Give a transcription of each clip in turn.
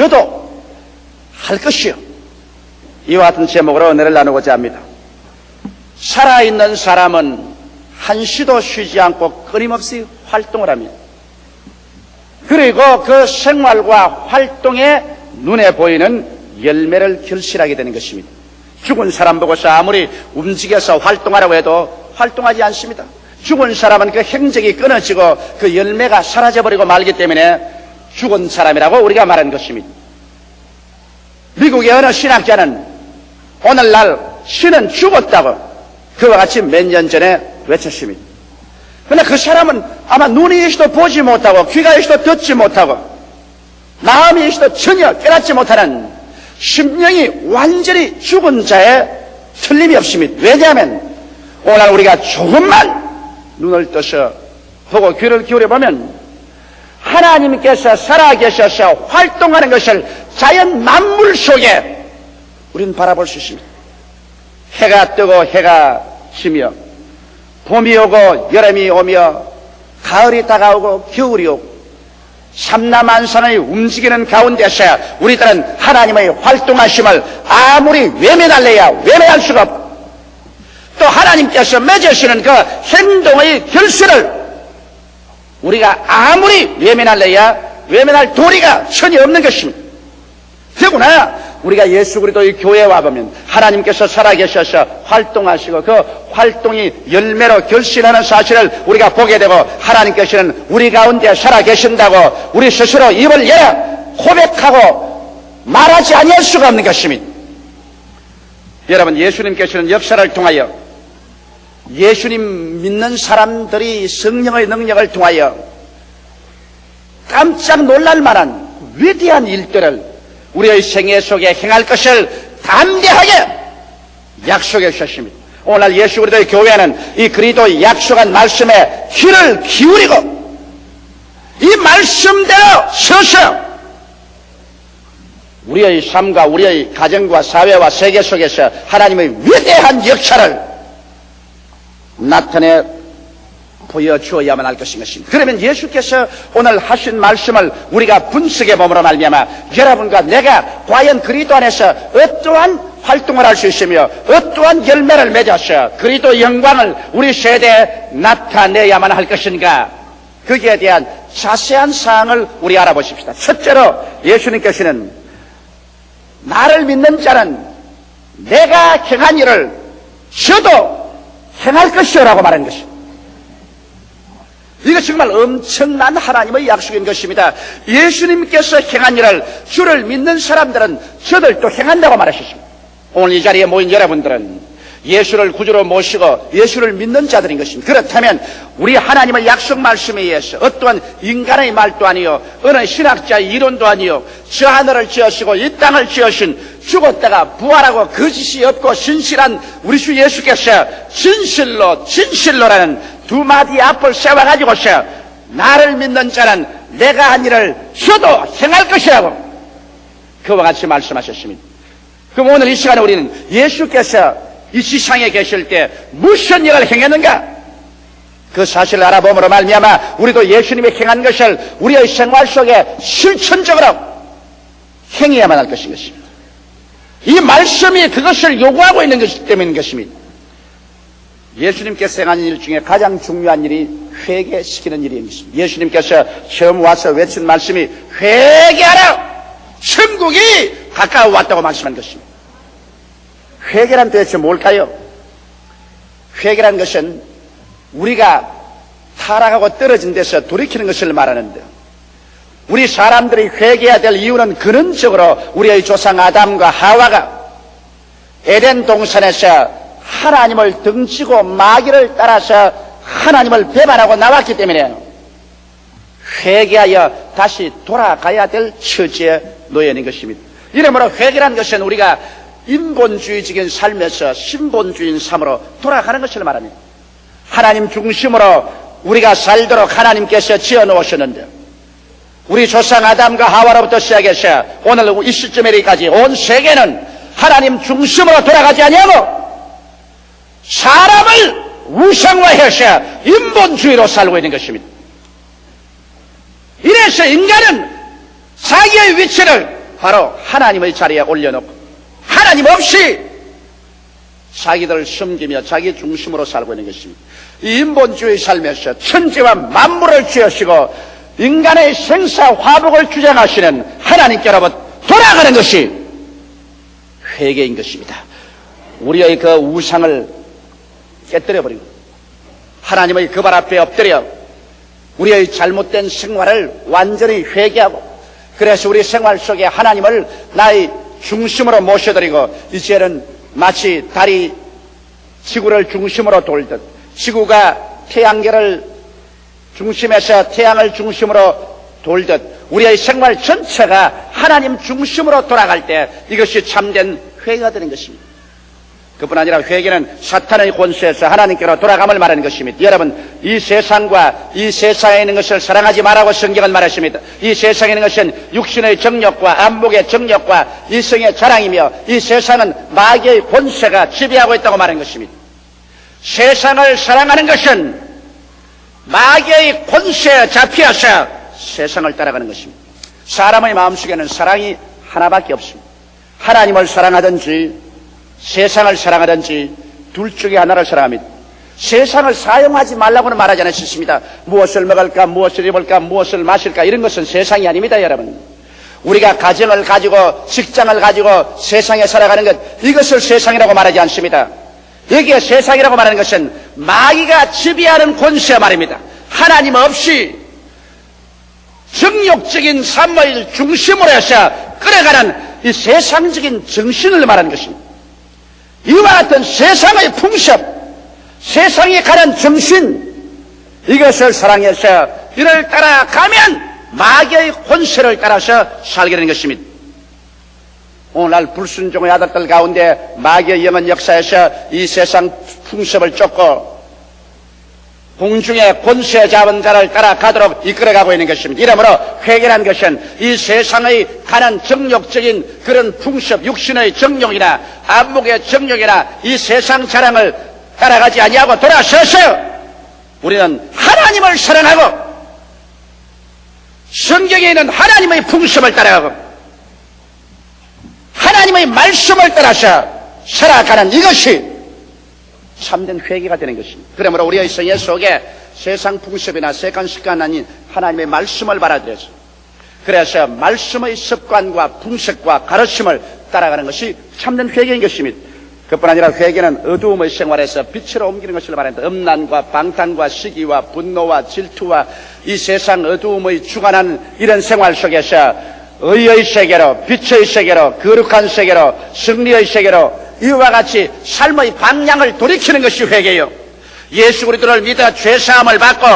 저도 할 것이요. 이와 같은 제목으로 은혜를 나누고자 합니다. 살아있는 사람은 한시도 쉬지 않고 끊임없이 활동을 합니다. 그리고 그 생활과 활동에 눈에 보이는 열매를 결실하게 되는 것입니다. 죽은 사람 보고서 아무리 움직여서 활동하라고 해도 활동하지 않습니다. 죽은 사람은 그 행적이 끊어지고 그 열매가 사라져버리고 말기 때문에 죽은 사람이라고 우리가 말하는 것입니다. 미국의 어느 신학자는 오늘날 신은 죽었다고 그와 같이 몇 년 전에 외쳤습니다. 그러나 그 사람은 아마 눈이 있어도 보지 못하고 귀가 있어도 듣지 못하고 마음이 있어도 전혀 깨닫지 못하는 심령이 완전히 죽은 자에 틀림이 없습니다. 왜냐하면 오늘 우리가 조금만 눈을 떠서 보고 귀를 기울여보면 하나님께서 살아계셔서 활동하는 것을 자연 만물 속에 우리는 바라볼 수 있습니다. 해가 뜨고 해가 지며 봄이 오고 여름이 오며 가을이 다가오고 겨울이 오고 삼라만상의 움직이는 가운데서 우리들은 하나님의 활동하심을 아무리 외면할래야 외면할 수가 없고 또 하나님께서 맺으시는 그 행동의 결실을 우리가 아무리 외면할래야 외면할 도리가 전혀 없는 것입니다. 더구나 우리가 예수 그리스도의 교회에 와보면 하나님께서 살아계셔서 활동하시고 그 활동이 열매로 결실하는 사실을 우리가 보게 되고 하나님께서는 우리 가운데 살아계신다고 우리 스스로 입을 열어 고백하고 말하지 아니할 수가 없는 것입니다. 여러분, 예수님께서는 역사를 통하여 예수님 믿는 사람들이 성령의 능력을 통하여 깜짝 놀랄 만한 위대한 일들을 우리의 생애 속에 행할 것을 담대하게 약속해 주셨습니다. 오늘 예수 그리스도의 교회는 이 그리스도의 약속한 말씀에 귀를 기울이고 이 말씀대로 서서 우리의 삶과 우리의 가정과 사회와 세계 속에서 하나님의 위대한 역사를 나타내 보여주어야만 할 것인 것입니다. 그러면 예수께서 오늘 하신 말씀을 우리가 분석해 봄으로 말미암아 여러분과 내가 과연 그리스도 안에서 어떠한 활동을 할 수 있으며 어떠한 열매를 맺어서 그리스도 영광을 우리 세대에 나타내야만 할 것인가, 거기에 대한 자세한 사항을 우리 알아보십시다. 첫째로 예수님께서는 나를 믿는 자는 내가 행한 일을 저도 행할 것이라고 말한 것입니다. 이거 정말 엄청난 하나님의 약속인 것입니다. 예수님께서 행한 일을 주를 믿는 사람들은 저들도 행한다고 말하셨습니다. 오늘 이 자리에 모인 여러분들은 예수를 구주로 모시고 예수를 믿는 자들인 것입니다. 그렇다면 우리 하나님의 약속 말씀에 의해서 어떠한 인간의 말도 아니요 어느 신학자의 이론도 아니요 저 하늘을 지으시고 이 땅을 지으신 죽었다가 부활하고 거짓이 없고 신실한 우리 주 예수께서 진실로라는 두 마디 앞을 세워가지고서 나를 믿는 자는 내가 한 일을 저도 행할 것이라고 그와 같이 말씀하셨습니다. 그럼 오늘 이 시간에 우리는 예수께서 이 지상에 계실 때 무슨 일을 행했는가, 그 사실을 알아봄으로 말미암아 우리도 예수님이 행한 것을 우리의 생활 속에 실천적으로 행해야만 할 것인 것입니다. 이 말씀이 그것을 요구하고 있는 것이기 때문인 것입니다. 예수님께서 행한 일 중에 가장 중요한 일이 회개시키는 일인 것입니다. 예수님께서 처음 와서 외친 말씀이 회개하라, 천국이 가까워 왔다고 말씀한 것입니다. 회개란 도대체 뭘까요? 회개란 것은 우리가 타락하고 떨어진 데서 돌이키는 것을 말하는데, 우리 사람들이 회개해야 될 이유는 근원적으로 우리의 조상 아담과 하와가 에덴 동산에서 하나님을 등지고 마귀를 따라서 하나님을 배반하고 나왔기 때문에 회개하여 다시 돌아가야 될 처지에 놓여 있는 것입니다. 이러므로 회개라는 것은 우리가 인본주의적인 삶에서 신본주의인 삶으로 돌아가는 것을 말합니다. 하나님 중심으로 우리가 살도록 하나님께서 지어놓으셨는데 우리 조상 아담과 하와로부터 시작해서 오늘 이 시점에 이르기까지 온 세계는 하나님 중심으로 돌아가지 아니하고 사람을 우상화해서 인본주의로 살고 있는 것입니다. 이래서 인간은 자기의 위치를 바로 하나님의 자리에 올려놓고 하나님 없이 자기들을 섬기며 자기 중심으로 살고 있는 것입니다. 이 인본주의 삶에서 천지와 만물을 지으시고 인간의 생사 화복을 주장하시는 하나님께로부터 돌아가는 것이 회개인 것입니다. 우리의 그 우상을 깨뜨려버리고 하나님의 그 발 앞에 엎드려 우리의 잘못된 생활을 완전히 회개하고, 그래서 우리 생활 속에 하나님을 나의 중심으로 모셔드리고, 이제는 마치 달이 지구를 중심으로 돌듯 지구가 태양계를 중심에서 태양을 중심으로 돌듯 우리의 생활 전체가 하나님 중심으로 돌아갈 때 이것이 참된 회개가 되는 것입니다. 그뿐 아니라 회개는 사탄의 권세에서 하나님께로 돌아감을 말하는 것입니다. 여러분, 이 세상과 이 세상에 있는 것을 사랑하지 말라고 성경은 말했습니다. 이 세상에 있는 것은 육신의 정욕과 안목의 정욕과 이성의 자랑이며 이 세상은 마귀의 권세가 지배하고 있다고 말하는 것입니다. 세상을 사랑하는 것은 마귀의 권세에 잡혀서 세상을 따라가는 것입니다. 사람의 마음속에는 사랑이 하나밖에 없습니다. 하나님을 사랑하든지 세상을 사랑하든지 둘 중에 하나를 사랑합니다. 세상을 사용하지 말라고는 말하지 않으셨습니다. 무엇을 먹을까, 무엇을 입을까, 무엇을 마실까, 이런 것은 세상이 아닙니다, 여러분. 우리가 가정을 가지고 직장을 가지고 세상에 살아가는 것, 이것을 세상이라고 말하지 않습니다. 여기에 세상이라고 말하는 것은 마귀가 지배하는 권세 말입니다. 하나님 없이 정욕적인 삶을 중심으로 해서 끌어가는 이 세상적인 정신을 말하는 것입니다. 이와 같은 세상의 풍습, 세상에 가는 정신, 이것을 사랑해서 이를 따라가면 마귀의 권세를 따라서 살게 되는 것입니다. 오늘날 불순종의 아들들 가운데 마귀의 영은 역사에서 이 세상 풍습을 쫓고 공중의 권세 잡은 자를 따라가도록 이끌어가고 있는 것입니다. 이러므로 회개라는 것은 이 세상의 가는 정욕적인 그런 풍습, 육신의 정욕이나 안목의 정욕이나 이 세상 자랑을 따라가지 아니하고 돌아서서 우리는 하나님을 사랑하고 성경에 있는 하나님의 풍습을 따라가고 하나님의 말씀을 따라서 살아가는 이것이 참된 회개가 되는 것입니다. 그러므로 우리의 생애 속에 세상 풍습이나 세간 습관 아닌 하나님의 말씀을 받아들여서, 그래서 말씀의 습관과 풍습과 가르침을 따라가는 것이 참된 회개인 것입니다. 그뿐 아니라 회개는 어두움의 생활에서 빛으로 옮기는 것을 말합니다. 음란과 방탕과 시기와 분노와 질투와 이 세상 어두움의 주관하는 이런 생활 속에서 의의 세계로, 빛의 세계로, 거룩한 세계로, 승리의 세계로 이와 같이 삶의 방향을 돌이키는 것이 회개요. 예수 그리스도를 믿어 죄사함을 받고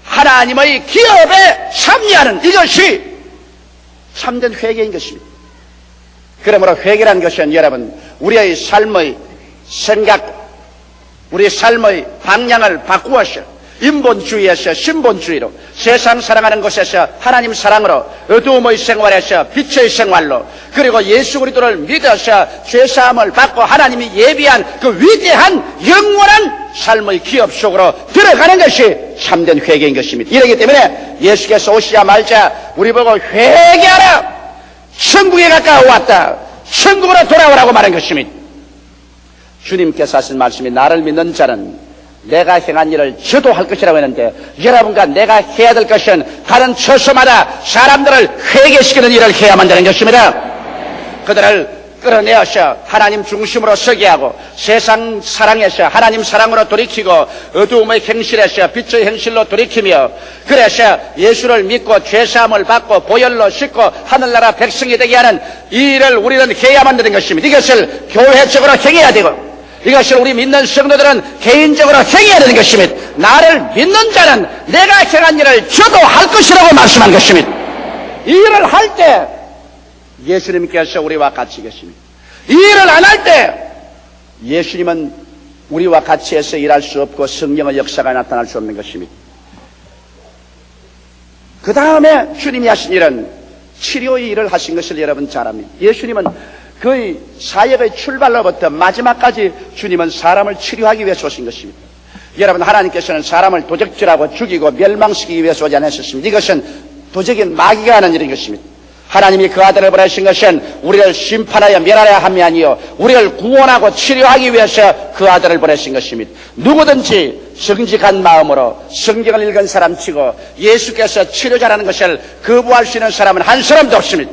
하나님의 기업에 참여하는 이것이 참된 회개인 것입니다. 그러므로 회개라는 것은 여러분, 우리의 삶의 생각, 우리의 삶의 방향을 바꾸어서 인본주의에서 신본주의로, 세상 사랑하는 곳에서 하나님 사랑으로, 어두움의 생활에서 빛의 생활로, 그리고 예수 그리스도를 믿어서 죄사함을 받고 하나님이 예비한 그 위대한 영원한 삶의 기업 속으로 들어가는 것이 참된 회개인 것입니다. 이러기 때문에 예수께서 오시자마자 우리 보고 회개하라, 천국에 가까워 왔다, 천국으로 돌아오라고 말한 것입니다. 주님께서 하신 말씀이 나를 믿는 자는 내가 행한 일을 저도 할 것이라고 했는데, 여러분과 내가 해야 될 것은 가는 처소마다 사람들을 회개시키는 일을 해야만 되는 것입니다. 그들을 끌어내어서 하나님 중심으로 서게 하고 세상 사랑에서 하나님 사랑으로 돌이키고 어두움의 행실에서 빛의 행실로 돌이키며, 그래서 예수를 믿고 죄사함을 받고 보혈로 씻고 하늘나라 백성이 되게 하는 이 일을 우리는 해야만 되는 것입니다. 이것을 교회적으로 행해야 되고 이것을 우리 믿는 성도들은 개인적으로 행해야 되는 것입니다. 나를 믿는 자는 내가 행한 일을 저도 할 것이라고 말씀한 것입니다. 이 일을 할 때 예수님께서 우리와 같이 계십니다. 이 일을 안 할 때 예수님은 우리와 같이 해서 일할 수 없고 성령의 역사가 나타날 수 없는 것입니다. 그 다음에 주님이 하신 일은 치료의 일을 하신 것을 여러분 잘 압니다. 예수님은 그의 사역의 출발로부터 마지막까지 주님은 사람을 치료하기 위해서 오신 것입니다. 여러분, 하나님께서는 사람을 도적질하고 죽이고 멸망시키기 위해서 오지 않으셨습니다. 이것은 도적인 마귀가 하는 일인 것입니다. 하나님이 그 아들을 보내신 것은 우리를 심판하여 멸하려 함이 아니요 우리를 구원하고 치료하기 위해서 그 아들을 보내신 것입니다. 누구든지 정직한 마음으로 성경을 읽은 사람치고 예수께서 치료자라는 것을 거부할 수 있는 사람은 한 사람도 없습니다.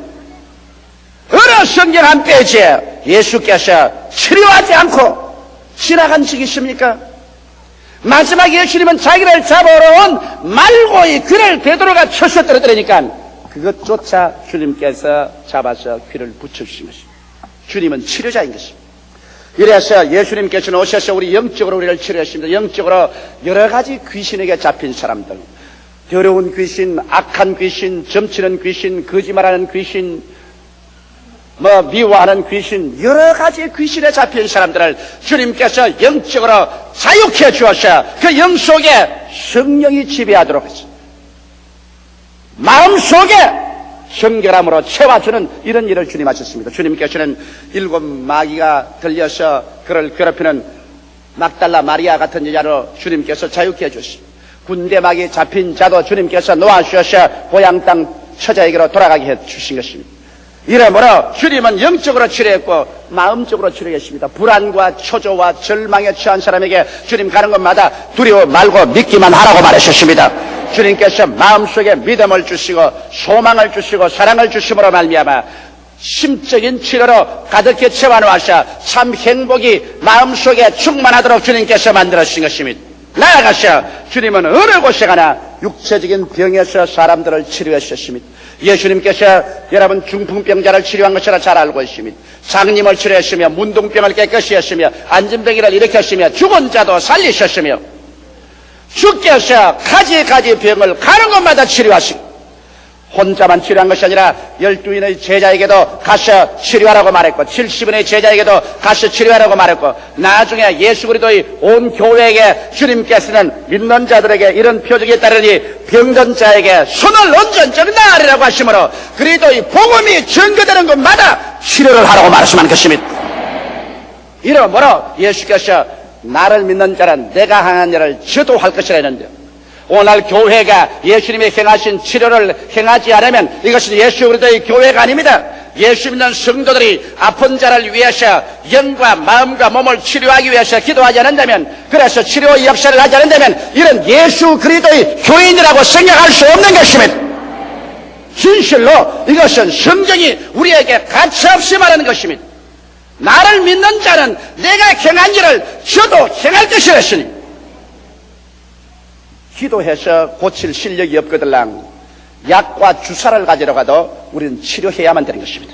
어느 성경 한 페이지에 예수께서 치료하지 않고 지나간 적이 있습니까? 마지막에 예수님은 자기를 잡으러 온 말고의 귀를 베드로가 쳐서 떨어뜨리니까 그것조차 주님께서 잡아서 귀를 붙여주신 것입니다. 주님은 치료자인 것입니다. 이래서 예수님께서는 오셔서 우리 영적으로 우리를 치료하십니다. 영적으로 여러 가지 귀신에게 잡힌 사람들, 더러운 귀신, 악한 귀신, 점치는 귀신, 거짓말하는 귀신, 미워하는 귀신, 여러 가지 귀신에 잡힌 사람들을 주님께서 영적으로 자유케 주어서 그 영 속에 성령이 지배하도록 하십니다. 마음속에 정결함으로 채워주는 이런 일을 주님 하셨습니다. 주님께서는 7 마귀가 들려서 그를 괴롭히는 막달라 마리아 같은 여자로 주님께서 자유케 해주십니다. 군대 마귀 잡힌 자도 주님께서 놓아주셔서 고향 땅 처자에게로 돌아가게 해주신 것입니다. 이러므로 주님은 영적으로 치료했고 마음적으로 치료했습니다. 불안과 초조와 절망에 처한 사람에게 주님 가는 곳마다 두려워 말고 믿기만 하라고 말하셨습니다. 주님께서 마음속에 믿음을 주시고 소망을 주시고 사랑을 주심으로 말미암아 심적인 치료로 가득히 채워놓으셔 참 행복이 마음속에 충만하도록 주님께서 만들어주신 것입니다. 나아가셔 주님은 어느 곳에 가나 육체적인 병에서 사람들을 치료하셨습니다. 예수님께서 여러분 중풍병자를 치료한 것이라 잘 알고 있습니다. 장님을 치료했으며 문둥병을 깨끗이 했으며 안진병이를 일으켰으며 죽은 자도 살리셨으며 주께서 가지 병을 가는 곳마다 치료하시고 혼자만 치료한 것이 아니라 12인의 제자에게도 가서 치료하라고 말했고 70인의 제자에게도 가서 치료하라고 말했고 나중에 예수 그리스도의 온 교회에게 주님께서는 믿는 자들에게 이런 표적이 따르니 병든 자에게 손을 얹은 적 나으리라고 하시므로 그리스도의 복음이 전거되는 곳마다 치료를 하라고 말씀한 것입니다. 이러므로 예수께서 나를 믿는 자는 내가 행한 일을 저도 할 것이라 했는데 오늘 교회가 예수님이 행하신 치료를 행하지 않으면 이것은 예수 그리스도의 교회가 아닙니다. 예수 믿는 성도들이 아픈 자를 위해서 영과 마음과 몸을 치료하기 위해서 기도하지 않는다면 그래서 치료의 역사를 하지 않는다면 이런 예수 그리스도의 교인이라고 생각할 수 없는 것입니다. 진실로 이것은 성경이 우리에게 가차없이 말하는 것입니다. 나를 믿는 자는 내가 행한 일을 저도 행할 것이라 했으니 기도해서 고칠 실력이 없거들랑 약과 주사를 가지러 가도 우리는 치료해야만 되는 것입니다.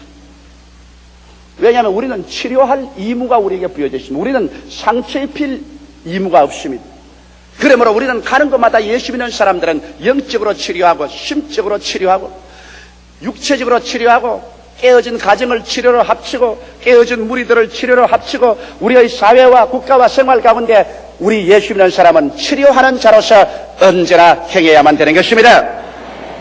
왜냐하면 우리는 치료할 의무가 우리에게 부여져 있습니다. 우리는 상처 입힐 의무가 없습니다. 그러므로 우리는 가는 곳마다 예수 믿는 사람들은 영적으로 치료하고 심적으로 치료하고 육체적으로 치료하고 깨어진 가정을 치료로 합치고 깨어진 무리들을 치료로 합치고 우리의 사회와 국가와 생활 가운데 우리 예수 믿는 사람은 치료하는 자로서 언제나 행해야만 되는 것입니다.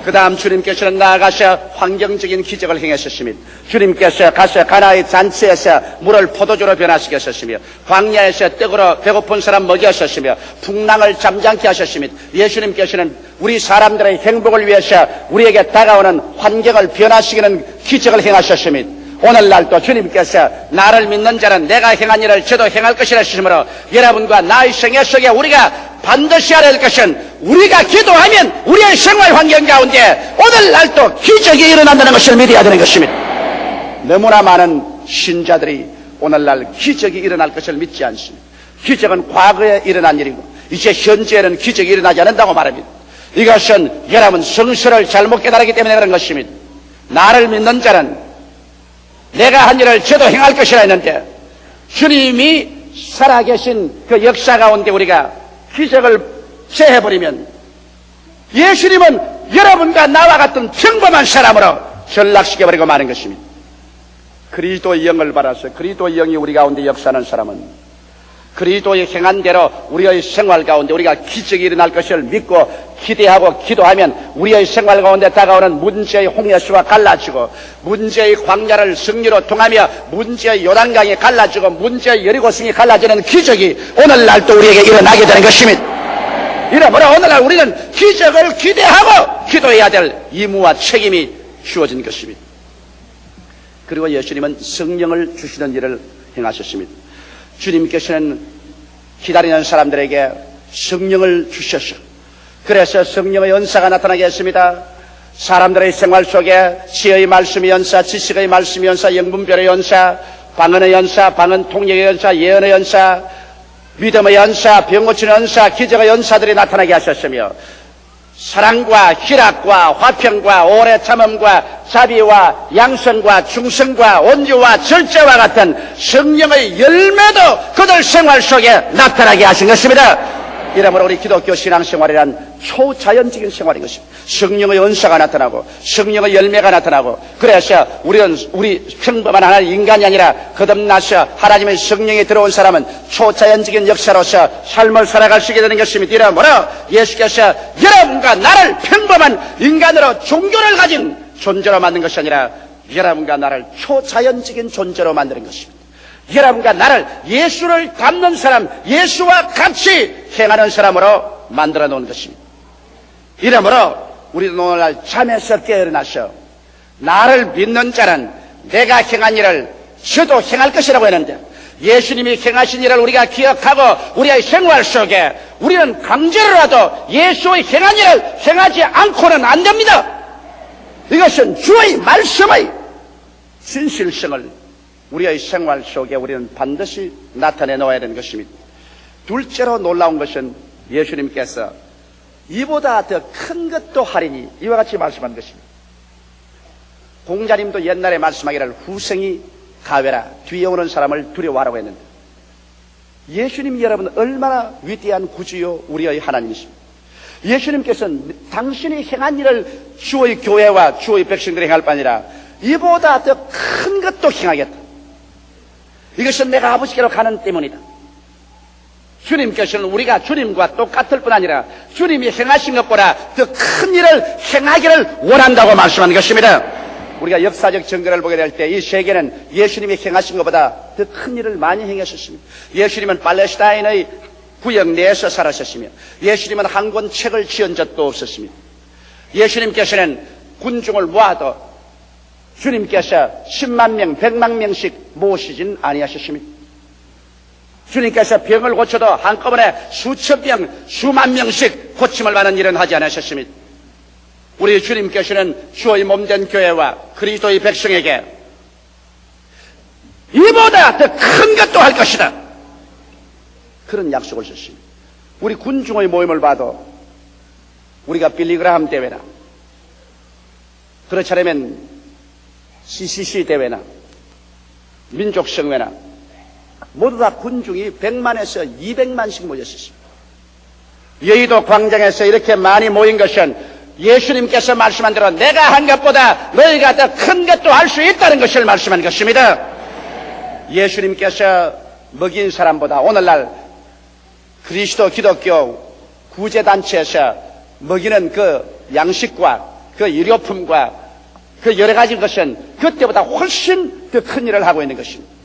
그 다음 주님께서는 나아가서 환경적인 기적을 행하셨습니다. 주님께서 가서 가나의 잔치에서 물을 포도주로 변화시켰었으며 광야에서 떡으로 배고픈 사람 먹였었으며 풍랑을 잠잠케 하셨습니다. 예수님께서는 우리 사람들의 행복을 위해서 우리에게 다가오는 환경을 변화시키는 기적을 행하셨습니다. 오늘날도 주님께서 나를 믿는 자는 내가 행한 일을 저도 행할 것이라 하시므로 여러분과 나의 생애 속에 우리가 반드시 알아야 할 것은 우리가 기도하면 우리의 생활 환경 가운데 오늘날도 기적이 일어난다는 것을 믿어야 되는 것입니다. 너무나 많은 신자들이 오늘날 기적이 일어날 것을 믿지 않습니다. 기적은 과거에 일어난 일이고 이제 현재에는 기적이 일어나지 않는다고 말합니다. 이것은 여러분 성서를 잘못 깨달았기 때문에 그런 것입니다. 나를 믿는 자는 내가 한 일을 저도 행할 것이라 했는데 주님이 살아계신 그 역사 가운데 우리가 기적을 제해버리면 예수님은 여러분과 나와 같은 평범한 사람으로 전락시켜버리고 마는 것입니다. 그리스도의 영을 받아서 그리스도의 영이 우리 가운데 역사하는 사람은 그리스도의 행한 대로 우리의 생활 가운데 우리가 기적이 일어날 것을 믿고 기대하고 기도하면 우리의 생활 가운데 다가오는 문제의 홍해수가 갈라지고 문제의 광야를 승리로 통하며 문제의 요단강이 갈라지고 문제의 여리고성이 갈라지는 기적이 오늘날 또 우리에게 일어나게 되는 것입니다. 이러므로 오늘날 우리는 기적을 기대하고 기도해야 될 의무와 책임이 주어진 것입니다. 그리고 예수님은 성령을 주시는 일을 행하셨습니다. 주님께서는 기다리는 사람들에게 성령을 주셨어. 그래서 성령의 은사가 나타나게 했습니다. 사람들의 생활 속에 지혜의 말씀의 연사, 지식의 말씀의 연사, 영분별의 연사, 방언의 연사, 방언 통역의 연사, 예언의 연사, 믿음의 연사, 병 고치는 연사, 기적의 연사들이 나타나게 하셨으며 사랑과 희락과 화평과 오래 참음과 자비와 양성과 충성과 온유와 절제와 같은 성령의 열매도 그들 생활 속에 나타나게 하신 것입니다. 이러므로 우리 기독교 신앙생활이란 초자연적인 생활인 것입니다. 성령의 은사가 나타나고 성령의 열매가 나타나고, 그래서 우리 평범한 하나의 인간이 아니라 거듭나서 하나님의 성령이 들어온 사람은 초자연적인 역사로서 삶을 살아갈 수 있게 되는 것입니다. 이러므로 예수께서 여러분과 나를 평범한 인간으로 종교를 가진 존재로 만든 것이 아니라 여러분과 나를 초자연적인 존재로 만드는 것입니다. 여러분과 나를 예수를 닮는 사람, 예수와 같이 행하는 사람으로 만들어 놓은 것입니다. 이러므로 우리도 오늘날 잠에서 깨어나서 나를 믿는 자는 내가 행한 일을 저도 행할 것이라고 했는데, 예수님이 행하신 일을 우리가 기억하고 우리의 생활 속에 우리는 강제로라도 예수의 행한 일을 행하지 않고는 안 됩니다. 이것은 주의 말씀의 진실성을 우리의 생활 속에 우리는 반드시 나타내 놓아야 되는 것입니다. 둘째로 놀라운 것은 예수님께서 이보다 더 큰 것도 하리니 이와 같이 말씀한 것입니다. 공자님도 옛날에 말씀하기를 후생이 가외라, 뒤에 오는 사람을 두려워하라고 했는데, 예수님이 여러분 얼마나 위대한 구주요 우리의 하나님이십니까? 예수님께서는 당신이 행한 일을 주의 교회와 주의 백성들이 행할 뿐 아니라 이보다 더 큰 것도 행하겠다. 이것은 내가 아버지께로 가는 때문이다. 주님께서는 우리가 주님과 똑같을 뿐 아니라 주님이 행하신 것보다 더 큰 일을 행하기를 원한다고 말씀하는 것입니다. 우리가 역사적 증거를 보게 될 때 이 세계는 예수님이 행하신 것보다 더 큰 일을 많이 행하셨습니다. 예수님은 팔레스타인의 구역 내에서 살았었으며 예수님은 한 권 책을 지은 적도 없었습니다. 예수님께서는 군중을 모아도 주님께서 10만 명, 100만 명씩 모시진 아니하셨습니다. 주님께서 병을 고쳐도 한꺼번에 수천 명, 수만 명씩 고침을 받는 일은 하지 않으셨습니다. 우리 주님께서는 주의 몸된 교회와 그리스도의 백성에게 이보다 더 큰 것도 할 것이다, 그런 약속을 주셨습니다. 우리 군중의 모임을 봐도 우리가 빌리그라함 대회나 그렇지 않으면 CCC 대회나 민족성회나 모두 다 군중이 100만에서 200만씩 모였습니다. 여의도 광장에서 이렇게 많이 모인 것은 예수님께서 말씀한 대로 내가 한 것보다 너희가 더 큰 것도 할 수 있다는 것을 말씀한 것입니다. 예수님께서 먹인 사람보다 오늘날 그리스도 기독교 구제단체에서 먹이는 그 양식과 그 의료품과 그 여러 가지 것은 그때보다 훨씬 더 큰 일을 하고 있는 것입니다.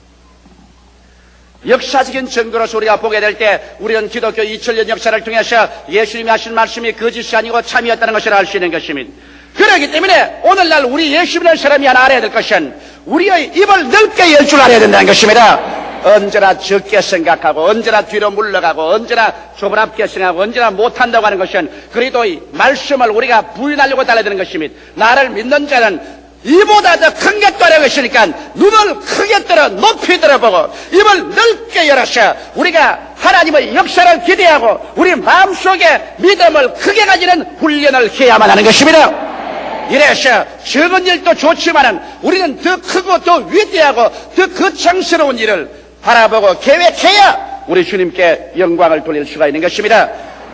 역사적인 증거로서 우리가 보게 될 때 우리는 기독교 2000년 역사를 통해서 예수님이 하신 말씀이 거짓이 아니고 참이었다는 것을 알 수 있는 것입니다. 그렇기 때문에 오늘날 우리 예수 믿는 사람이 하나 알아야 될 것은 우리의 입을 넓게 열 줄 알아야 된다는 것입니다. 언제나 적게 생각하고 언제나 뒤로 물러가고 언제나 조그맣게 생각하고 언제나 못한다고 하는 것은 그리스도의 말씀을 우리가 부인하려고 달려드는 것입니다. 나를 믿는 자는 이보다 더 큰 것도 하려고 했으니까 눈을 크게 들어 높이 들어보고 입을 넓게 열어서 우리가 하나님의 역사를 기대하고 우리 마음속에 믿음을 크게 가지는 훈련을 해야만 하는 것입니다. 이래서 적은 일도 좋지만은 우리는 더 크고 더 위대하고 더 거창스러운 일을 바라보고 계획해야 우리 주님께 영광을 돌릴 수가 있는 것입니다.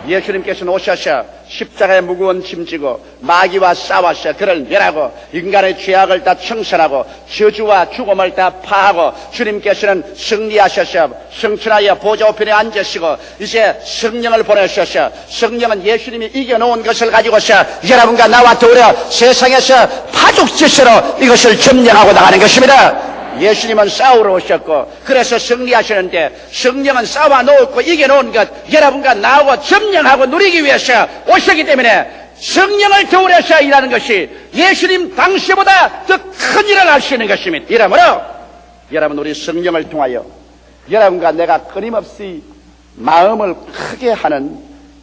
예수님께서는 오셔서 십자가에 무거운 짐 지고 마귀와 싸워서 그를 멸하고 인간의 죄악을 다 청산하고 저주와 죽음을 다 파하고 주님께서는 승리하셔서 성천하여 보좌 우편에 앉으시고 이제 성령을 보내셔서 성령은 예수님이 이겨놓은 것을 가지고서 여러분과 나와 더불어 세상에서 파죽지세로 이것을 점령하고 나가는 것입니다. 예수님은 싸우러 오셨고 그래서 승리하시는데 성령은 싸워놓고 이겨놓은 것 여러분과 나하고 점령하고 누리기 위해서 오셨기 때문에 성령을 겨울에서 일하는 것이 예수님 당시보다 더 큰 일을 할 수 있는 것입니다. 이러므로 여러분, 우리 성령을 통하여 여러분과 내가 끊임없이 마음을 크게 하는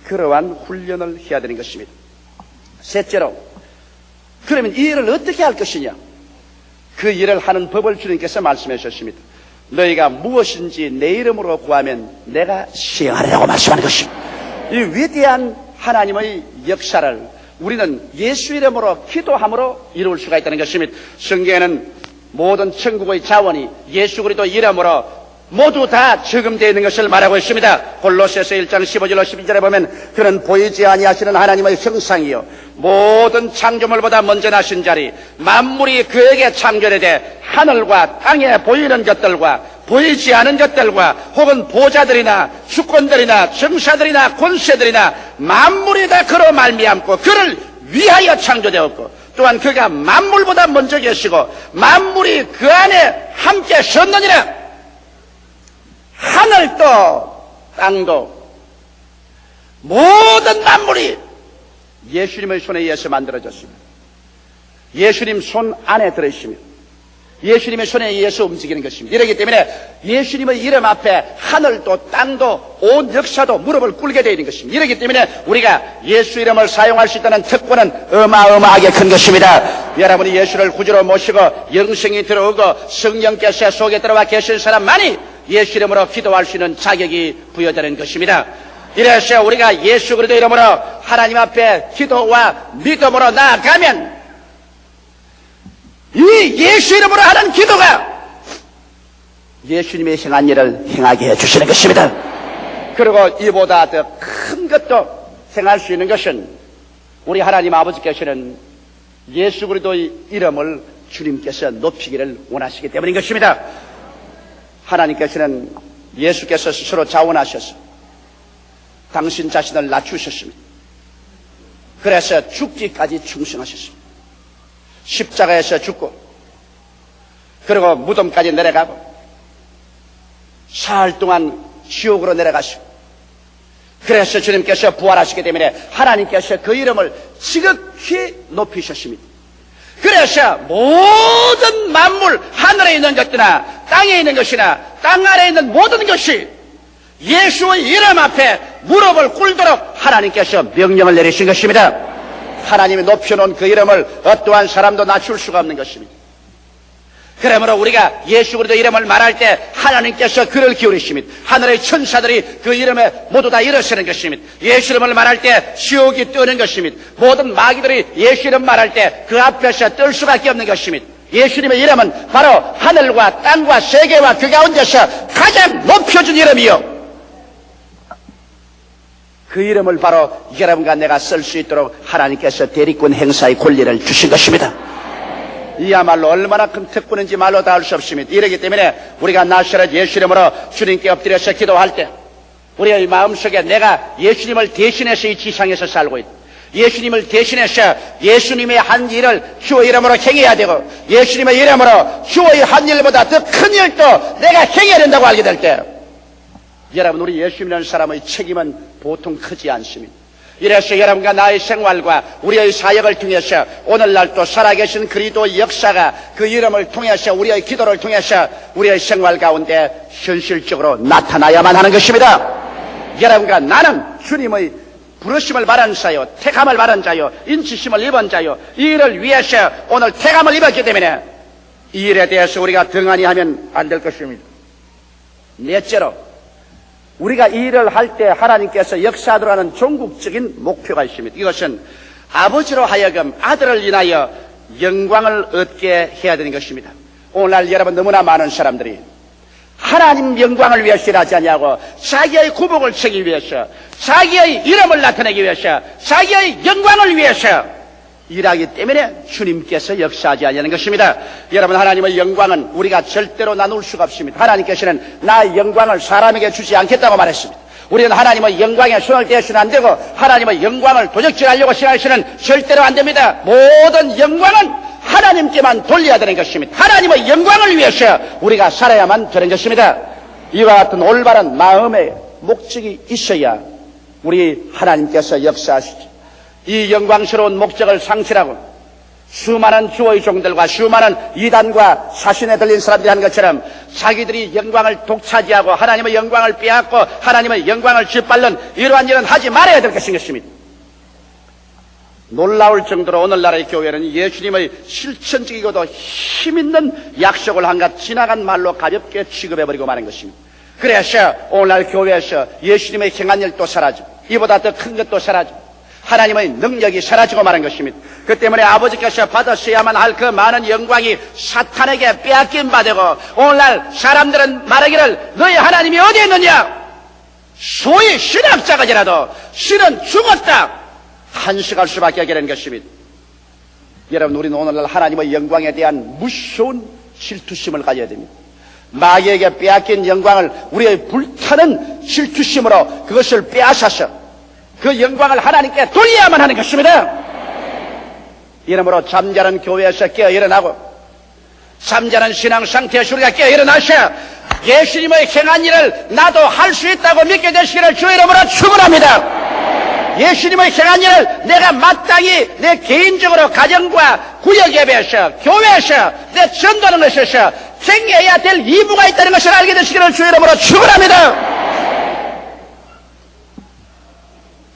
그러한 훈련을 해야 되는 것입니다. 셋째로, 그러면 이 일을 어떻게 할 것이냐? 그 일을 하는 법을 주님께서 말씀해 주셨습니다. 너희가 무엇인지 내 이름으로 구하면 내가 시행하리라고 말씀하는 것입니다. 이 위대한 하나님의 역사를 우리는 예수 이름으로 기도함으로 이룰 수가 있다는 것입니다. 성경에는 모든 천국의 자원이 예수 그리스도 이름으로 모두 다 저금되어 있는 것을 말하고 있습니다. 골로새서 1장 15절로 12절에 보면 그는 보이지 아니하시는 하나님의 형상이요 모든 창조물보다 먼저 나신 자리, 만물이 그에게 창조되되 하늘과 땅에 보이는 것들과 보이지 않은 것들과 혹은 보좌들이나 주권들이나 정사들이나 권세들이나 만물이 다 그로 말미암고 그를 위하여 창조되었고 또한 그가 만물보다 먼저 계시고 만물이 그 안에 함께 섰느니라. 하늘도 땅도 모든 만물이 예수님의 손에 의해서 만들어졌습니다. 예수님 손 안에 들어있습니다. 예수님의 손에 의해서 움직이는 것입니다. 이렇기 때문에 예수님의 이름 앞에 하늘도 땅도 온 역사도 무릎을 꿇게 되어 있는 것입니다. 이렇기 때문에 우리가 예수 이름을 사용할 수 있다는 특권은 어마어마하게 큰 것입니다. 여러분이 예수를 구주로 모시고 영생이 들어오고 성령께서 속에 들어와 계신 사람만이 예수 이름으로 기도할 수 있는 자격이 부여되는 것입니다. 이래서 우리가 예수 그리스도 이름으로 하나님 앞에 기도와 믿음으로 나아가면 이 예수 이름으로 하는 기도가 예수님의 행한 일을 행하게 해주시는 것입니다. 그리고 이보다 더 큰 것도 행할 수 있는 것은 우리 하나님 아버지께서는 예수 그리스도의 이름을 주님께서 높이기를 원하시기 때문인 것입니다. 하나님께서는 예수께서 스스로 자원하셔서 당신 자신을 낮추셨습니다. 그래서 죽기까지 충성하셨습니다. 십자가에서 죽고 그리고 무덤까지 내려가고 사흘 동안 지옥으로 내려가시고 그래서 주님께서 부활하시기 때문에 하나님께서 그 이름을 지극히 높이셨습니다. 그래서 모든 만물, 하늘에 있는 것이나 땅에 있는 것이나 땅 아래에 있는 모든 것이 예수의 이름 앞에 무릎을 꿇도록 하나님께서 명령을 내리신 것입니다. 하나님이 높여놓은 그 이름을 어떠한 사람도 낮출 수가 없는 것입니다. 그러므로 우리가 예수 그리스도 이름을 말할 때 하나님께서 귀를 기울이십니다. 하늘의 천사들이 그 이름에 모두 다 일어서는 것입니다. 예수 이름을 말할 때 지옥이 뜨는 것입니다. 모든 마귀들이 예수 이름 말할 때 그 앞에서 뜰 수밖에 없는 것입니다. 예수님의 이름은 바로 하늘과 땅과 세계와 그 가운데서 가장 높여준 이름이요 그 이름을 바로 여러분과 내가 쓸 수 있도록 하나님께서 대리권 행사의 권리를 주신 것입니다. 이야말로 얼마나 큰 특권인지 말로 다 할 수 없습니다. 이러기 때문에 우리가 나사렛 예수 이름으로 주님께 엎드려서 기도할 때 우리의 마음속에 내가 예수님을 대신해서 이 지상에서 살고 있다. 예수님을 대신해서 예수님의 한 일을 주의 이름으로 행해야 되고 예수님의 이름으로 주의 한 일보다 더 큰 일도 내가 행해야 된다고 알게 될 때 여러분 우리 예수님이라는 사람의 책임은 보통 크지 않습니다. 이래서 여러분과 나의 생활과 우리의 사역을 통해서 오늘날 또 살아계신 그리스도의 역사가 그 이름을 통해서 우리의 기도를 통해서 우리의 생활 가운데 현실적으로 나타나야만 하는 것입니다. 여러분과 나는 주님의 부르심을 받은 자요 택함을 받은 자요 인치심을 입은 자요 이 일을 위해서 오늘 택함을 입었기 때문에 이 일에 대해서 우리가 등한히 하면 안 될 것입니다. 넷째로 우리가 이 일을 할 때 하나님께서 역사하도록 하는 종국적인 목표가 있습니다. 이것은 아버지로 하여금 아들을 인하여 영광을 얻게 해야 되는 것입니다. 오늘날 여러분 너무나 많은 사람들이 하나님 영광을 위해서 일하지 않냐고 자기의 구복을 채기 위해서 자기의 이름을 나타내기 위해서 자기의 영광을 위해서 일하기 때문에 주님께서 역사하지 않냐는 것입니다. 여러분 하나님의 영광은 우리가 절대로 나눌 수가 없습니다. 하나님께서는 나의 영광을 사람에게 주지 않겠다고 말했습니다. 우리는 하나님의 영광에 손을 대서는 안 되고 하나님의 영광을 도적질하려고 생각해서는 절대로 안 됩니다. 모든 영광은 하나님께만 돌려야 되는 것입니다. 하나님의 영광을 위해서 우리가 살아야만 되는 것입니다. 이와 같은 올바른 마음의 목적이 있어야 우리 하나님께서 역사하시죠. 이 영광스러운 목적을 상실하고 수많은 주의 종들과 수많은 이단과 사신에 들린 사람들이 한 것처럼 자기들이 영광을 독차지하고 하나님의 영광을 빼앗고 하나님의 영광을 짓밟는 이러한 일은 하지 말아야 될 것입니다. 놀라울 정도로 오늘날의 교회는 예수님의 실천적이고도 힘있는 약속을 한갓 지나간 말로 가볍게 취급해버리고 마는 것입니다. 그래서 오늘날 교회에서 예수님의 행한 일도 사라지고 이보다 더 큰 것도 사라지고 하나님의 능력이 사라지고 마는 것입니다. 그 때문에 아버지께서 받으셔야만 할 그 많은 영광이 사탄에게 빼앗긴 바 되고 오늘날 사람들은 말하기를 너희 하나님이 어디에 있느냐? 소위 신학자가지라도 신은 죽었다 한식할 수밖에 없게 된 것입니다. 여러분, 우리는 오늘날 하나님의 영광에 대한 무서운 질투심을 가져야 됩니다. 마귀에게 빼앗긴 영광을 우리의 불타는 질투심으로 그것을 빼앗아서 그 영광을 하나님께 돌려야만 하는 것입니다. 이러므로 잠자는 교회에서 깨어 일어나고 잠자는 신앙 상태에서 우리가 깨어 일어나서 예수님의 행한 일을 나도 할 수 있다고 믿게 되시기를 주 이름으로 축원합니다. 예수님의 행한 일을 내가 마땅히 내 개인적으로 가정과 구역 예배에서 교회에서 내 전도하는 것에서 행해야 될 이유가 있다는 것을 알게 되시기를 주 이름으로 축원합니다.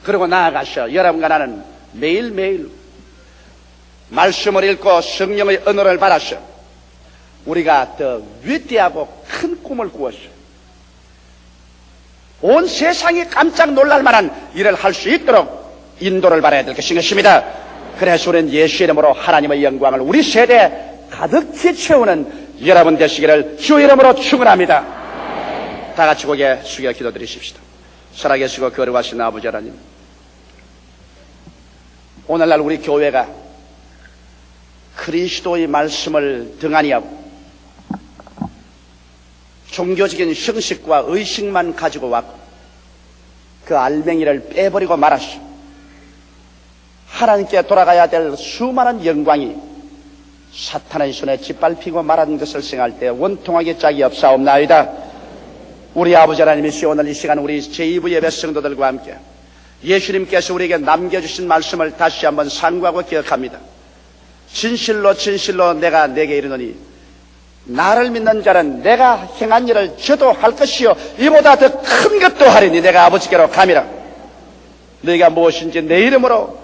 그리고 나아가서 여러분과 나는 매일매일 말씀을 읽고 성령의 은혜를 받아서 우리가 더 위대하고 큰 꿈을 꾸어서 온 세상이 깜짝 놀랄 만한 일을 할 수 있도록 인도를 받아야 될 것입니다. 그래서 우리는 예수 이름으로 하나님의 영광을 우리 세대에 가득히 채우는 여러분 되시기를 주 이름으로 축원합니다. 다 같이 고개 숙여 기도드리십시다. 살아계시고 거룩하신 아버지 하나님, 오늘날 우리 교회가 그리스도의 말씀을 등한히 하고 종교적인 형식과 의식만 가지고 왔고 그 알맹이를 빼버리고 말았어. 하나님께 돌아가야 될 수많은 영광이 사탄의 손에 짓밟히고 말한 것을 생각할 때 원통하게 짝이 없사옵나이다. 우리 아버지 하나님이시 오늘 이 시간 우리 제2부 예배 성도들과 함께 예수님께서 우리에게 남겨주신 말씀을 다시 한번 상고하고 기억합니다. 진실로 진실로 내가 내게 이르노니 나를 믿는 자는 내가 행한 일을 저도 할 것이요 이보다 더 큰 것도 하리니 내가 아버지께로 감이라. 너희가 무엇인지 내 이름으로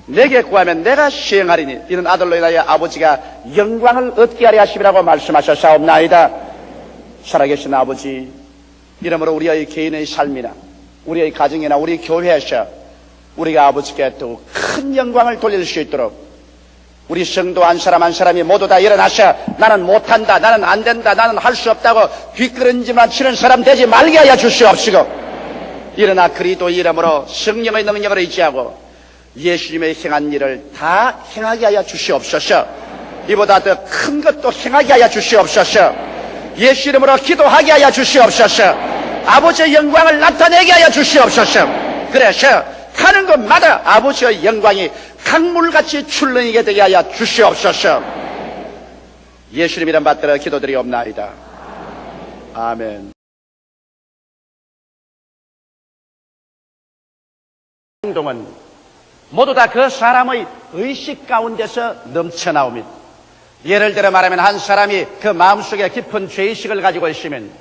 내게 구하면 내가 시행하리니 이는 아들로 인하여 아버지가 영광을 얻게 하려 하심이라고 말씀하셨사옵나이다. 살아계신 아버지, 이러므로 우리의 개인의 삶이나 우리의 가정이나 우리 교회에서 우리가 아버지께 더 큰 영광을 돌릴 수 있도록 우리 성도 한 사람 한 사람이 모두 다 일어나서 나는 못한다, 나는 안 된다, 나는 할 수 없다고 뒷걸음질만 치는 사람 되지 말게 하여 주시옵시고, 일어나 그리스도 이름으로 성령의 능력을 의지하고 예수님의 행한 일을 다 행하게 하여 주시옵소서. 이보다 더 큰 것도 행하게 하여 주시옵소서. 예수 이름으로 기도하게 하여 주시옵소서. 아버지의 영광을 나타내게 하여 주시옵소서. 그래서 하는 것마다 아버지의 영광이 강물같이 출렁이게 되게 하여 주시옵소서. 예수님 이름 받들어 기도드리옵나이다. 아멘. 행동은 모두 다 그 사람의 의식 가운데서 넘쳐나옵니다. 예를 들어 말하면 한 사람이 그 마음속에 깊은 죄의식을 가지고 있으면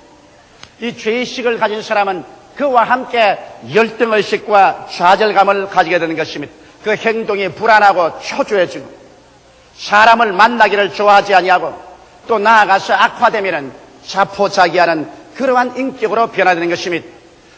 이 죄의식을 가진 사람은 그와 함께 열등의식과 좌절감을 가지게 되는 것입니다. 그 행동이 불안하고 초조해지고 사람을 만나기를 좋아하지 아니하고 또 나아가서 악화되면 자포자기하는 그러한 인격으로 변화되는 것입니다.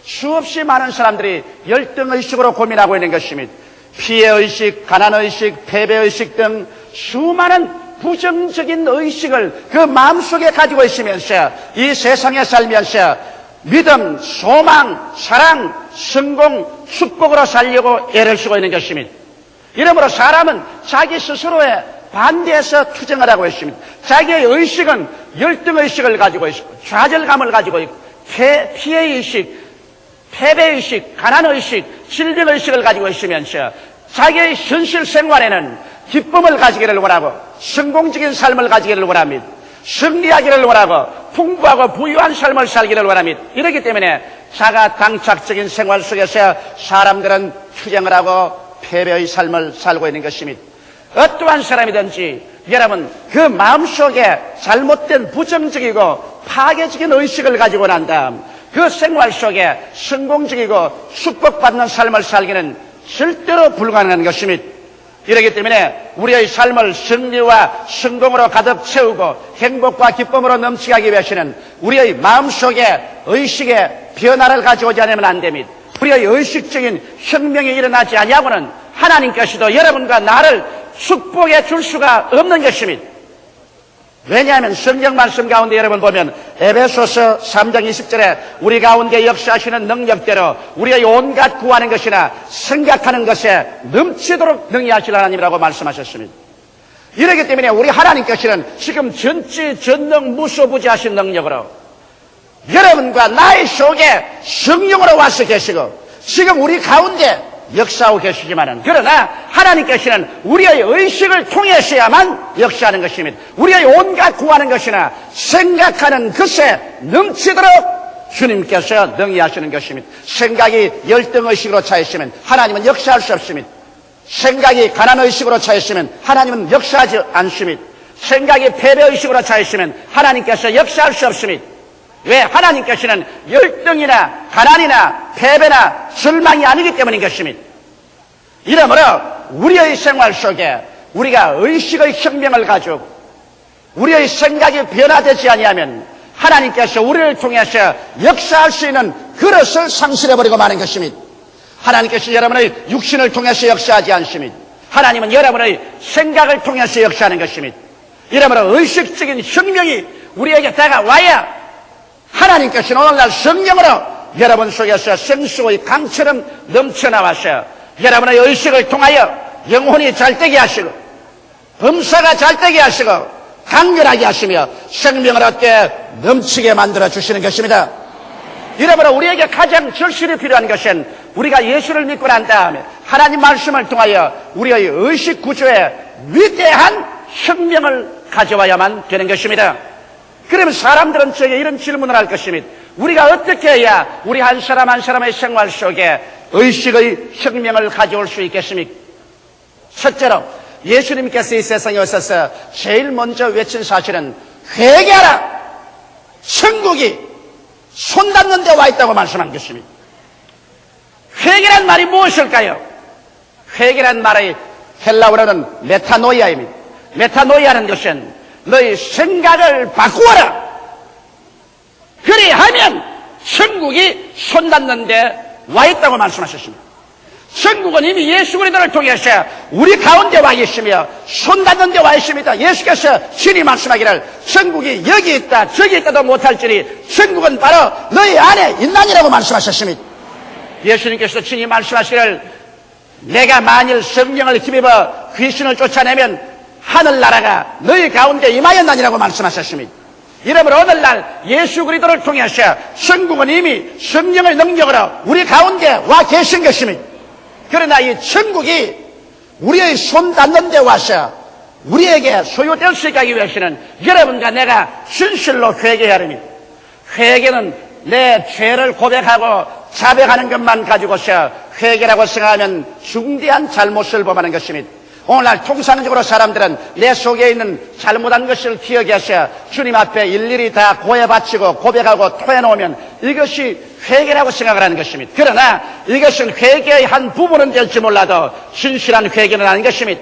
수없이 많은 사람들이 열등의식으로 고민하고 있는 것입니다. 피해의식, 가난의식, 패배의식 등 수많은 부정적인 의식을 그 마음속에 가지고 있으면서 이 세상에 살면서 믿음, 소망, 사랑, 성공, 축복으로 살려고 애를 쓰고 있는 것입니다. 이러므로 사람은 자기 스스로에 반대해서 투쟁을 하고 있습니다. 자기의 의식은 열등의식을 가지고 있고 좌절감을 가지고 있고 피해의식, 패배의식, 가난의식, 질병의식을 가지고 있으면서 자기의 현실 생활에는 기쁨을 가지기를 원하고 성공적인 삶을 가지기를 원합니다. 승리하기를 원하고 풍부하고 부유한 삶을 살기를 원합니다. 이렇기 때문에 자가 당착적인 생활 속에서 사람들은 투쟁을 하고 패배의 삶을 살고 있는 것입니다. 어떠한 사람이든지 여러분 그 마음속에 잘못된 부정적이고 파괴적인 의식을 가지고 난 다음 그 생활 속에 성공적이고 축복받는 삶을 살기는 절대로 불가능한 것입니다. 이렇기 때문에 우리의 삶을 승리와 성공으로 가득 채우고 행복과 기쁨으로 넘치게 하기 위해서는 우리의 마음속에 의식의 변화를 가져오지 않으면 안 됩니다. 우리의 의식적인 혁명이 일어나지 아니하고는 하나님께서도 여러분과 나를 축복해 줄 수가 없는 것입니다. 왜냐하면 성경 말씀 가운데 여러분 보면 에베소서 3장 20절에 우리 가운데 역사하시는 능력대로 우리의 온갖 구하는 것이나 생각하는 것에 넘치도록 능히하실 하나님이라고 말씀하셨습니다. 이렇기 때문에 우리 하나님께서는 지금 전지전능 무소부지하신 능력으로 여러분과 나의 속에 성령으로 와서 계시고 지금 우리 가운데 역사하고 계시지만은 그러나 하나님께서는 우리의 의식을 통해서야만 역사하는 것입니다. 우리의 온갖 구하는 것이나 생각하는 것에 넘치도록 주님께서 능히하시는 것입니다. 생각이 열등의식으로 차있으면 하나님은 역사할 수 없습니다. 생각이 가난의식으로 차있으면 하나님은 역사하지 않습니다. 생각이 패배의식으로 차있으면 하나님께서 역사할 수 없습니다. 왜? 하나님께서는 열등이나 가난이나 패배나 절망이 아니기 때문인 것입니다. 이러므로 우리의 생활 속에 우리가 의식의 혁명을 가지고 우리의 생각이 변화되지 아니하면 하나님께서 우리를 통해서 역사할 수 있는 그릇을 상실해버리고 마는 것입니다. 하나님께서 여러분의 육신을 통해서 역사하지 않습니다. 하나님은 여러분의 생각을 통해서 역사하는 것입니다. 이러므로 의식적인 혁명이 우리에게 다가와야 하나님께서는 오늘날 성령으로 여러분 속에서 생수의 강처럼 넘쳐나와서 여러분의 의식을 통하여 영혼이 잘되게 하시고 범사가 잘되게 하시고 강렬하게 하시며 생명을 얻게 넘치게 만들어 주시는 것입니다. 이러므로 우리에게 가장 절실히 필요한 것은 우리가 예수를 믿고 난 다음에 하나님 말씀을 통하여 우리의 의식 구조에 위대한 혁명을 가져와야만 되는 것입니다. 그러면 사람들은 저에게 이런 질문을 할 것입니다. 우리가 어떻게 해야 우리 한 사람 한 사람의 생활 속에 의식의 혁명을 가져올 수 있겠습니까? 첫째로 예수님께서 이 세상에 오셔서 제일 먼저 외친 사실은 회개하라! 천국이 손 닿는 데 와 있다고 말씀한 것입니다. 회개란 말이 무엇일까요? 회개란 말의 헬라어로는 메타노이아입니다. 메타노이아는 것은 너희 생각을 바꾸어라. 그리하면 천국이 손 닿는 데 와 있다고 말씀하셨습니다. 천국은 이미 예수 그리스도를 통해서 우리 가운데 와 있으며 손 닿는 데 와 있습니다. 예수께서 친히 말씀하기를 천국이 여기 있다 저기 있다도 못할지니 천국은 바로 너희 안에 있나니라고 말씀하셨습니다. 예수님께서 친히 말씀하시기를 내가 만일 성령을 힘입어 귀신을 쫓아내면 하늘나라가 너희 가운데 임하였나니라고 말씀하셨습니다. 이러므로 오늘날 예수 그리스도를 통해서 천국은 이미 성령의 능력으로 우리 가운데 와 계신 것입니다. 그러나 이 천국이 우리의 손 닿는 데 와서 우리에게 소유될 수 있게 하기 위해서는 여러분과 내가 진실로 회개해야 합니다. 회개는 내 죄를 고백하고 자백하는 것만 가지고서 회개라고 생각하면 중대한 잘못을 범하는 것입니다. 오늘날 통상적으로 사람들은 내 속에 있는 잘못한 것을 기억해서 주님 앞에 일일이 다 고해 바치고 고백하고 토해놓으면 이것이 회개라고 생각을 하는 것입니다. 그러나 이것은 회개의 한 부분은 될지 몰라도 진실한 회개는 아닌 것입니다.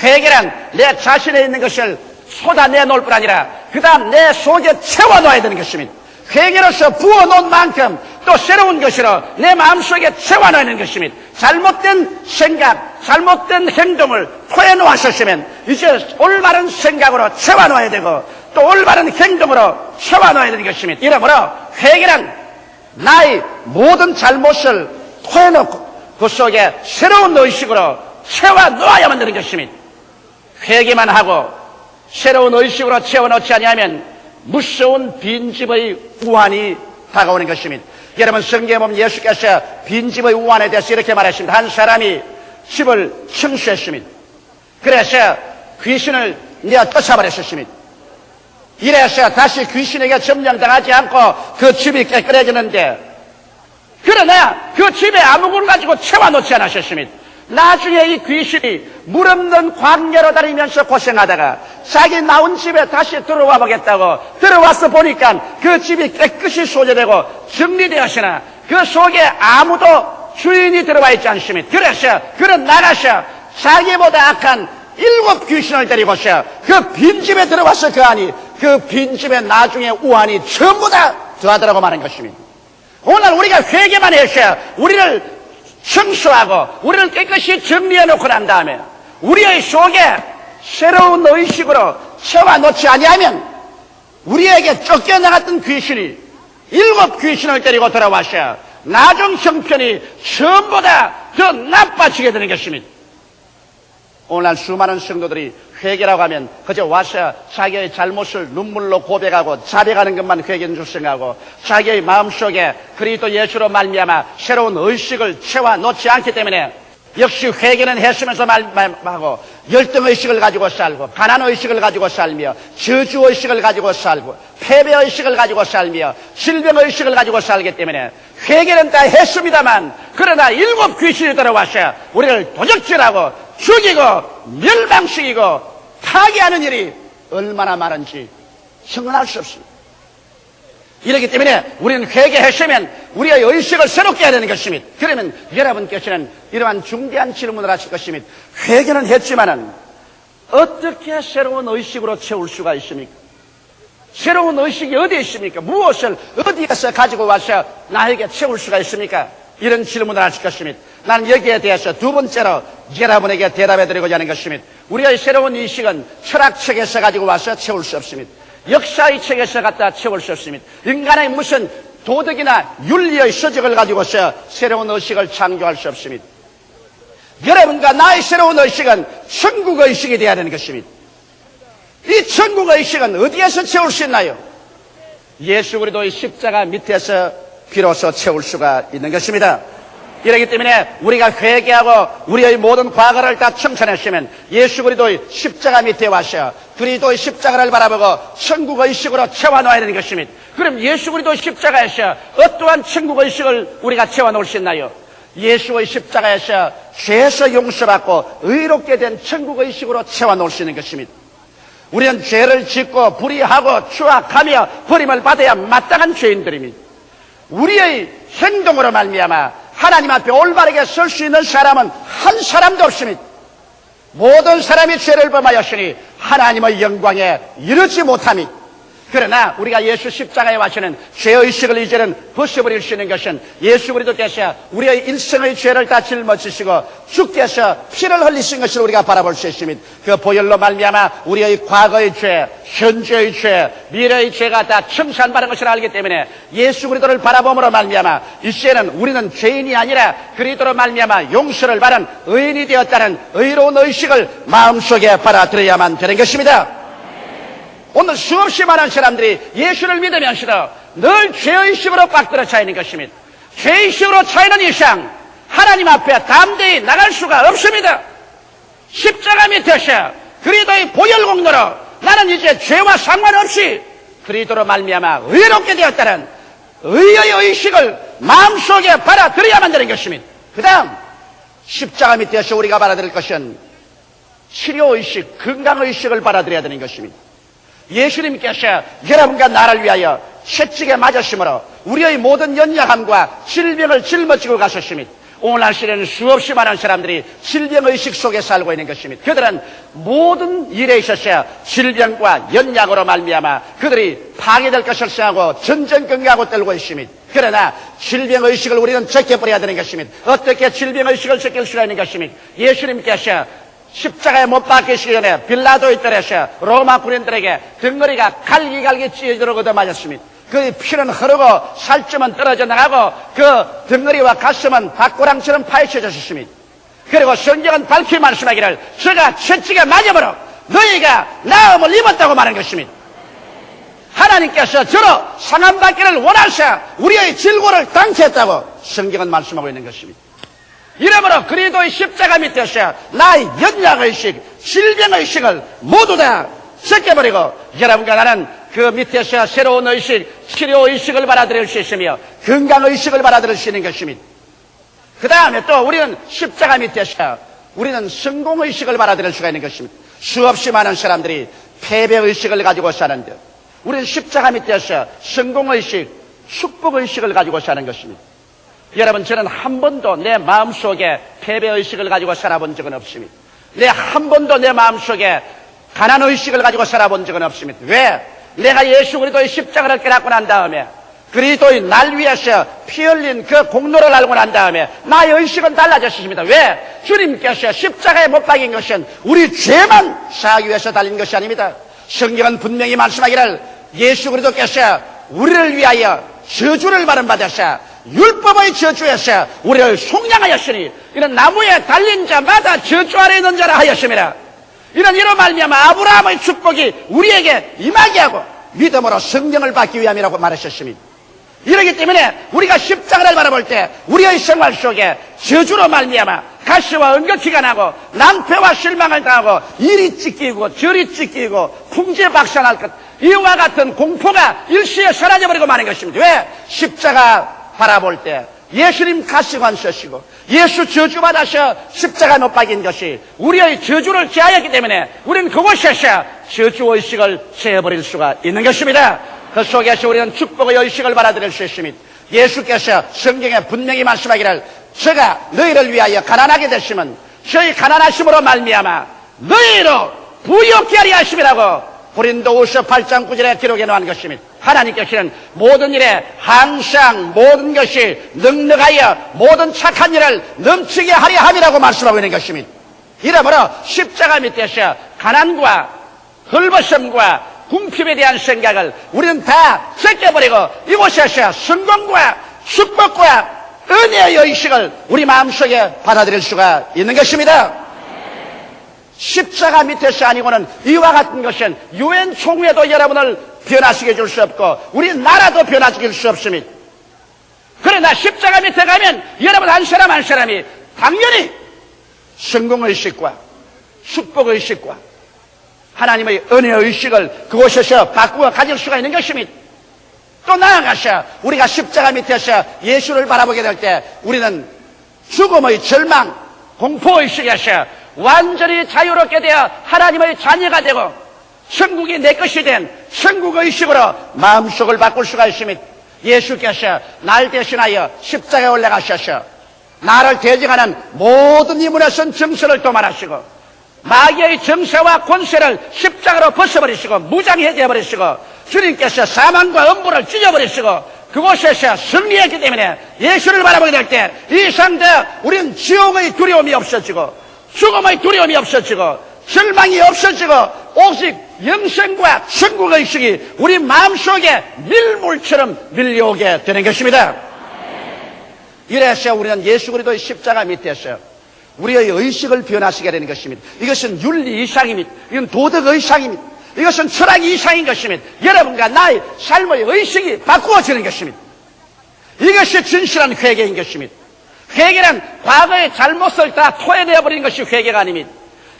회개란 내 자신에 있는 것을 쏟아내놓을 뿐 아니라 그 다음 내 속에 채워넣어야 되는 것입니다. 회개로서 부어놓은 만큼 또 새로운 것으로 내 마음속에 채워넣어야 되는 것입니다. 잘못된 생각, 잘못된 행동을 토해놓았었으면 이제 올바른 생각으로 채워넣어야 되고 또 올바른 행동으로 채워넣어야 되는 것입니다. 이러므로 회개란 나의 모든 잘못을 토해놓고 그 속에 새로운 의식으로 채워넣어야만 되는 것입니다. 회개만 하고 새로운 의식으로 채워넣지 아니하면 무서운 빈집의 우환이 다가오는 것입니다. 여러분 성경에 보면 예수께서 빈집의 우환에 대해서 이렇게 말했습니다. 한 사람이 집을 청소했습니다. 그래서 귀신을 내어 쫓아버렸습니다. 이래서 다시 귀신에게 점령당하지 않고 그 집이 깨끗해지는데 그러나 그 집에 아무것을 가지고 채워놓지 않으셨습니다. 나중에 이 귀신이 물 없는 광야로 다니면서 고생하다가 자기 나온 집에 다시 들어와 보겠다고 들어와서 보니까 그 집이 깨끗이 소재되고 정리되었으나 그 속에 아무도 주인이 들어와 있지 않습니다. 그래서 그는 나가서 자기보다 악한 7 귀신을 데리고서 그 빈집에 들어와서 그 안이 그 빈집에 나중에 우환이 전부 다 더하더라고 말한 것입니다. 오늘 우리가 회개만 해서 우리를 청소하고 우리를 깨끗이 정리해 놓고 난 다음에 우리의 속에 새로운 의식으로 채워놓지 아니하면 우리에게 쫓겨나갔던 귀신이 7 귀신을 데리고 돌아와서 나중 형편이 전부 다 더 나빠지게 되는 것입니다. 오늘날 수많은 성도들이 회개라고 하면 그저 와서 자기의 잘못을 눈물로 고백하고 자백하는 것만 회개인 줄 생각하고 자기의 마음속에 그리스도 예수로 말미암아 새로운 의식을 채워놓지 않기 때문에 역시 회개는 했으면서 말하고 열등의식을 가지고 살고 가난의식을 가지고 살며 저주의식을 가지고 살고 패배의식을 가지고 살며 질병의식을 가지고 살기 때문에 회개는 다 했습니다만 그러나 7 귀신이 들어와서 우리를 도적질하고 죽이고 멸망시키고 파괴하는 일이 얼마나 많은지 형언할 수 없습니다. 이렇기 때문에 우리는 회개했으면 우리의 의식을 새롭게 해야 되는 것입니다. 그러면 여러분께서는 이러한 중대한 질문을 하실 것입니다. 회개는 했지만은 어떻게 새로운 의식으로 채울 수가 있습니까? 새로운 의식이 어디에 있습니까? 무엇을 어디에서 가지고 와서 나에게 채울 수가 있습니까? 이런 질문을 하실 것입니다. 나는 여기에 대해서 2번째로 여러분에게 대답해드리고자 하는 것입니다. 우리의 새로운 의식은 철학책에서 가지고 와서 채울 수 없습니다. 역사의 책에서 갖다 채울 수 없습니다. 인간의 무슨 도덕이나 윤리의 서적을 가지고서 새로운 의식을 창조할 수 없습니다. 여러분과 나의 새로운 의식은 천국 의식이 되어야 되는 것입니다. 이 천국 의식은 어디에서 채울 수 있나요? 예수 그리스도의 십자가 밑에서 비로소 채울 수가 있는 것입니다. 이렇기 때문에 우리가 회개하고 우리의 모든 과거를 다 청산했으면 예수 그리스도의 십자가 밑에 와서 그리스도의 십자가를 바라보고 천국 의식으로 채워놓아야 되는 것입니다. 그럼 예수 그리스도의 십자가에서 어떠한 천국 의식을 우리가 채워놓을 수 있나요? 예수의 십자가에서 죄에서 용서받고 의롭게 된 천국 의식으로 채워놓을 수 있는 것입니다. 우리는 죄를 짓고 불의하고 추악하며 버림을 받아야 마땅한 죄인들입니다. 우리의 행동으로 말미암아 하나님 앞에 올바르게 설 수 있는 사람은 한 사람도 없습니다. 모든 사람이 죄를 범하였으니 하나님의 영광에 이르지 못함이. 그러나 우리가 예수 십자가에 와서는 죄의식을 이제는 벗어버릴 수 있는 것은 예수 그리스도께서 우리의 일생의 죄를 다 짊어지시고 주께서 피를 흘리신 것을 우리가 바라볼 수 있습니다. 그 보혈로 말미암아 우리의 과거의 죄, 현재의 죄, 미래의 죄가 다 청산받은 것을 알기 때문에 예수 그리스도를 바라봄으로 말미암아 이제는 우리는 죄인이 아니라 그리스도로 말미암아 용서를 받은 의인이 되었다는 의로운 의식을 마음속에 받아들여야만 되는 것입니다. 오늘 수없이 많은 사람들이 예수를 믿으면서도 늘 죄의식으로 꽉 들어차 있는 것입니다. 죄의식으로 차이는 이상 하나님 앞에 담대히 나갈 수가 없습니다. 십자가 밑에서 그리스도의 보혈 공로로 나는 이제 죄와 상관없이 그리스도로 말미암아 의롭게 되었다는 의의 의식을 마음속에 받아들여야만 되는 것입니다. 그 다음 십자가 밑에서 우리가 받아들일 것은 치료의식, 건강의식을 받아들여야 되는 것입니다. 예수님께서 여러분과 나를 위하여 채찍에 맞으심으로 우리의 모든 연약함과 질병을 짊어지고 가셨습니다. 오늘날 시대는 수없이 많은 사람들이 질병의식 속에 살고 있는 것입니다. 그들은 모든 일에 있어서 질병과 연약으로 말미암아 그들이 파괴될 것을 생각하고 전전긍긍하고 떨고 있습니다. 그러나 질병의식을 우리는 제껴버려야 되는 것입니다. 어떻게 질병의식을 제낄 수가 있는 것입니까? 예수님께서 십자가에 못 박히시기 전에 빌라도의 뜰에서 로마 군인들에게 등거리가 갈기갈기 찢어지도록 얻어맞았습니다. 그 피는 흐르고 살점은 떨어져 나가고 그 등거리와 가슴은 닭고랑처럼 파헤쳐졌습니다. 그리고 성경은 밝히 말씀하기를 저가 채찍에 맞아버려 너희가 나음을 입었다고 말한 것입니다. 하나님께서 저로 상함받기를 원하셔 우리의 질고를 당케 했다고 성경은 말씀하고 있는 것입니다. 이러므로 그리스도의 십자가 밑에서 나의 연약의식, 질병의식을 모두 다 섞여버리고 여러분과 나는 그 밑에서 새로운 의식, 치료의식을 받아들일 수 있으며 건강의식을 받아들일 수 있는 것입니다. 그 다음에 또 우리는 십자가 밑에서 우리는 성공의식을 받아들일 수가 있는 것입니다. 수없이 많은 사람들이 패배의식을 가지고 사는데 우리는 십자가 밑에서 성공의식, 축복의식을 가지고 사는 것입니다. 여러분, 저는 한 번도 내 마음속에 패배의식을 가지고 살아본 적은 없습니다. 한 번도 내 마음속에 가난의식을 가지고 살아본 적은 없습니다. 왜? 내가 예수 그리스도의 십자가를 깨닫고 난 다음에 그리스도의 날 위해서 피 흘린 그 공로를 알고 난 다음에 나의 의식은 달라졌습니다. 왜? 주님께서 십자가에 못 박인 것은 우리 죄만 사하기 위해서 달린 것이 아닙니다. 성경은 분명히 말씀하기를 예수 그리스도께서 우리를 위하여 저주를 받으셔 율법의 저주에서 우리를 속량하였으니 이는 나무에 달린 자마다 저주 아래 있는 자라 하였습니다. 이런 말미암아 아브라함의 축복이 우리에게 임하게 하고 믿음으로 성령을 받기 위함이라고 말하셨습니다. 이러기 때문에 우리가 십자가를 바라볼 때 우리의 생활 속에 저주로 말미암아 가시와 은거키가 나고 낭패와 실망을 당하고 이리 찢기고 저리 찢기고 풍지박산할 것, 이와 같은 공포가 일시에 사라져버리고 마는 것입니다. 왜? 십자가 바라볼 때 예수님 가시관 쓰시고 예수 저주받아서 십자가 못 박인 것이 우리의 저주를 제하였기 때문에 우리는 그곳에서 저주의식을 제해버릴 수가 있는 것입니다. 그 속에서 우리는 축복의 의식을 받아들일 수 있습니다. 예수께서 성경에 분명히 말씀하기를 제가 너희를 위하여 가난하게 되시면 저희 가난하심으로 말미암아 너희로 부유케 하리 하심이라고 고린도후서 8장 9절에 기록해 놓은 것입니다. 하나님께서는 모든 일에 항상 모든 것이 넉넉하여 모든 착한 일을 넘치게 하려 함이라고 말씀하고 있는 것입니다. 이러므로 십자가 밑에서 가난과 헐벗음과 궁핍에 대한 생각을 우리는 다 제껴버리고 이곳에서 성공과 축복과 은혜의 의식을 우리 마음속에 받아들일 수가 있는 것입니다. 십자가 밑에서 아니고는 이와 같은 것은 유엔 총회도 여러분을 변화시켜 줄 수 없고 우리 나라도 변화시킬 수 없습니다. 그러나 십자가 밑에 가면 여러분 한 사람 한 사람이 당연히 성공의식과 축복의식과 하나님의 은혜의식을 그곳에서 바꾸어 가질 수가 있는 것입니다. 또 나아가서 우리가 십자가 밑에서 예수를 바라보게 될 때 우리는 죽음의 절망, 공포의식에서 완전히 자유롭게 되어 하나님의 자녀가 되고 천국이 내 것이 된 천국의식으로 마음속을 바꿀 수가 있습니다. 예수께서 날 대신하여 십자가에 올라가셔서 나를 대적하는 모든 이문에 선 정서를 도말하시고 마귀의 정세와 권세를 십자가로 벗어버리시고 무장해제 버리시고 주님께서 사망과 음부를 찢어버리시고 그곳에서 승리했기 때문에 예수를 바라보게 될 때 이 상대 우리는 지옥의 두려움이 없어지고 죽음의 두려움이 없어지고 절망이 없어지고 오직 영생과 천국의 의식이 우리 마음속에 밀물처럼 밀려오게 되는 것입니다. 이래서 우리는 예수 그리스도의 십자가 밑에서 우리의 의식을 변화시키게 되는 것입니다. 이것은 윤리 이상입니다. 이건 도덕 이상입니다. 이것은 철학 이상인 것입니다. 여러분과 나의 삶의 의식이 바꾸어지는 것입니다. 이것이 진실한 회개인 것입니다. 회개는 과거의 잘못을 다 토해내어버리는 것이 회개가 아닙니다.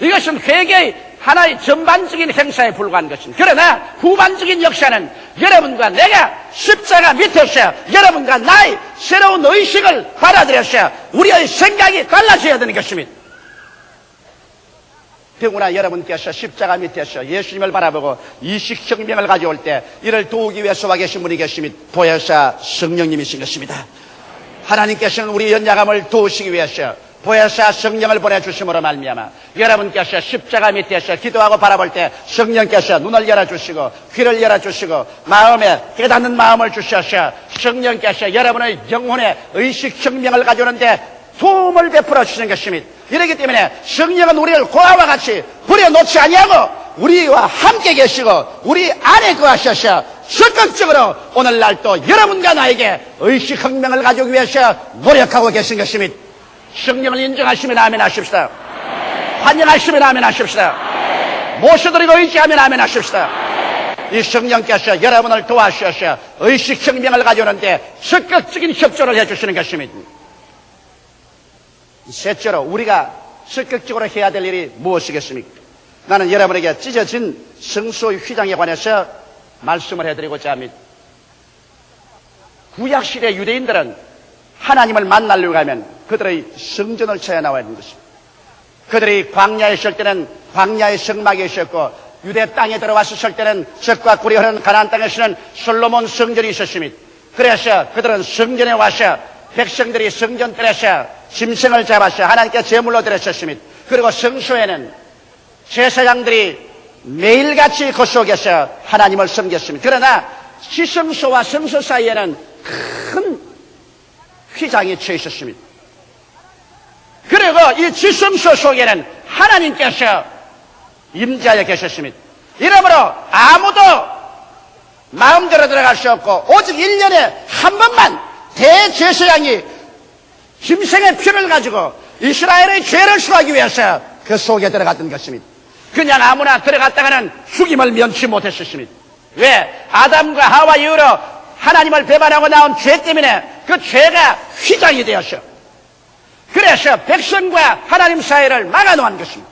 이것은 회개의 하나의 전반적인 행사에 불과한 것입니다. 그러나 후반적인 역사는 여러분과 내가 십자가 밑에서 여러분과 나의 새로운 의식을 받아들여서 우리의 생각이 달라져야 되는 것입니다. 더구나 여러분께서 십자가 밑에서 예수님을 바라보고 이식혁명을 가져올 때 이를 도우기 위해서 와 계신 분이 계십니다. 보혜사 성령님이신 것입니다. 하나님께서는 우리 연약함을 도우시기 위해서 보혜사 성령을 보내주심으로 말미암아 여러분께서 십자가 밑에서 기도하고 바라볼 때 성령께서 눈을 열어주시고 귀를 열어주시고 마음에 깨닫는 마음을 주셔서 성령께서 여러분의 영혼의 의식혁명을 가져오는데 도움을 베풀어 주시는 것입니다. 이렇기 때문에 성령은 우리를 고아와 같이 버려놓지 아니하고 우리와 함께 계시고 우리 안에 거하셔서 적극적으로 오늘날 또 여러분과 나에게 의식혁명을 가져오기 위해서 노력하고 계신 것입니다. 성령을 인정하시면 아멘 하십시다. 환영하시면 아멘 하십시다. 모셔드리고 의지하면 아멘 하십시다. 이 성령께서 여러분을 도와주셔서 의식혁명을 가져오는데 적극적인 협조를 해주시는 것입니다. 셋째로 우리가 적극적으로 해야 될 일이 무엇이겠습니까? 나는 여러분에게 찢어진 성소의 휘장에 관해서 말씀을 해드리고자 합니다. 구약시대 유대인들은 하나님을 만나려고 하면 그들의 성전을 쳐야 나와야 하는 것입니다. 그들이 광야에 있을 때는 광야의 성막에 있었고, 유대 땅에 들어왔을 때는 젖과 꿀이 흐르는 가나안 땅에서는 솔로몬 성전이 있었습니다. 그래서 그들은 성전에 와서 백성들이 성전들에서 짐승을 잡아서 하나님께 제물로 드렸었습니다. 그리고 성소에는 제사장들이 매일같이 그 속에서 하나님을 섬겼습니다. 그러나 지성소와 성소 사이에는 큰 휘장이 처해 있었습니다. 그리고 이 지성소 속에는 하나님께서 임재하여 계셨습니다. 이러므로 아무도 마음대로 들어갈 수 없고, 오직 1년에 한 번만 대제사장이 짐승의 피를 가지고 이스라엘의 죄를 수하기 위해서 그 속에 들어갔던 것입니다. 그냥 아무나 들어갔다가는 죽임을 면치 못했었습니다. 왜? 아담과 하와 이후로 하나님을 배반하고 나온 죄 때문에 그 죄가 휘장이 되었어. 그래서 백성과 하나님 사이를 막아놓은 것입니다.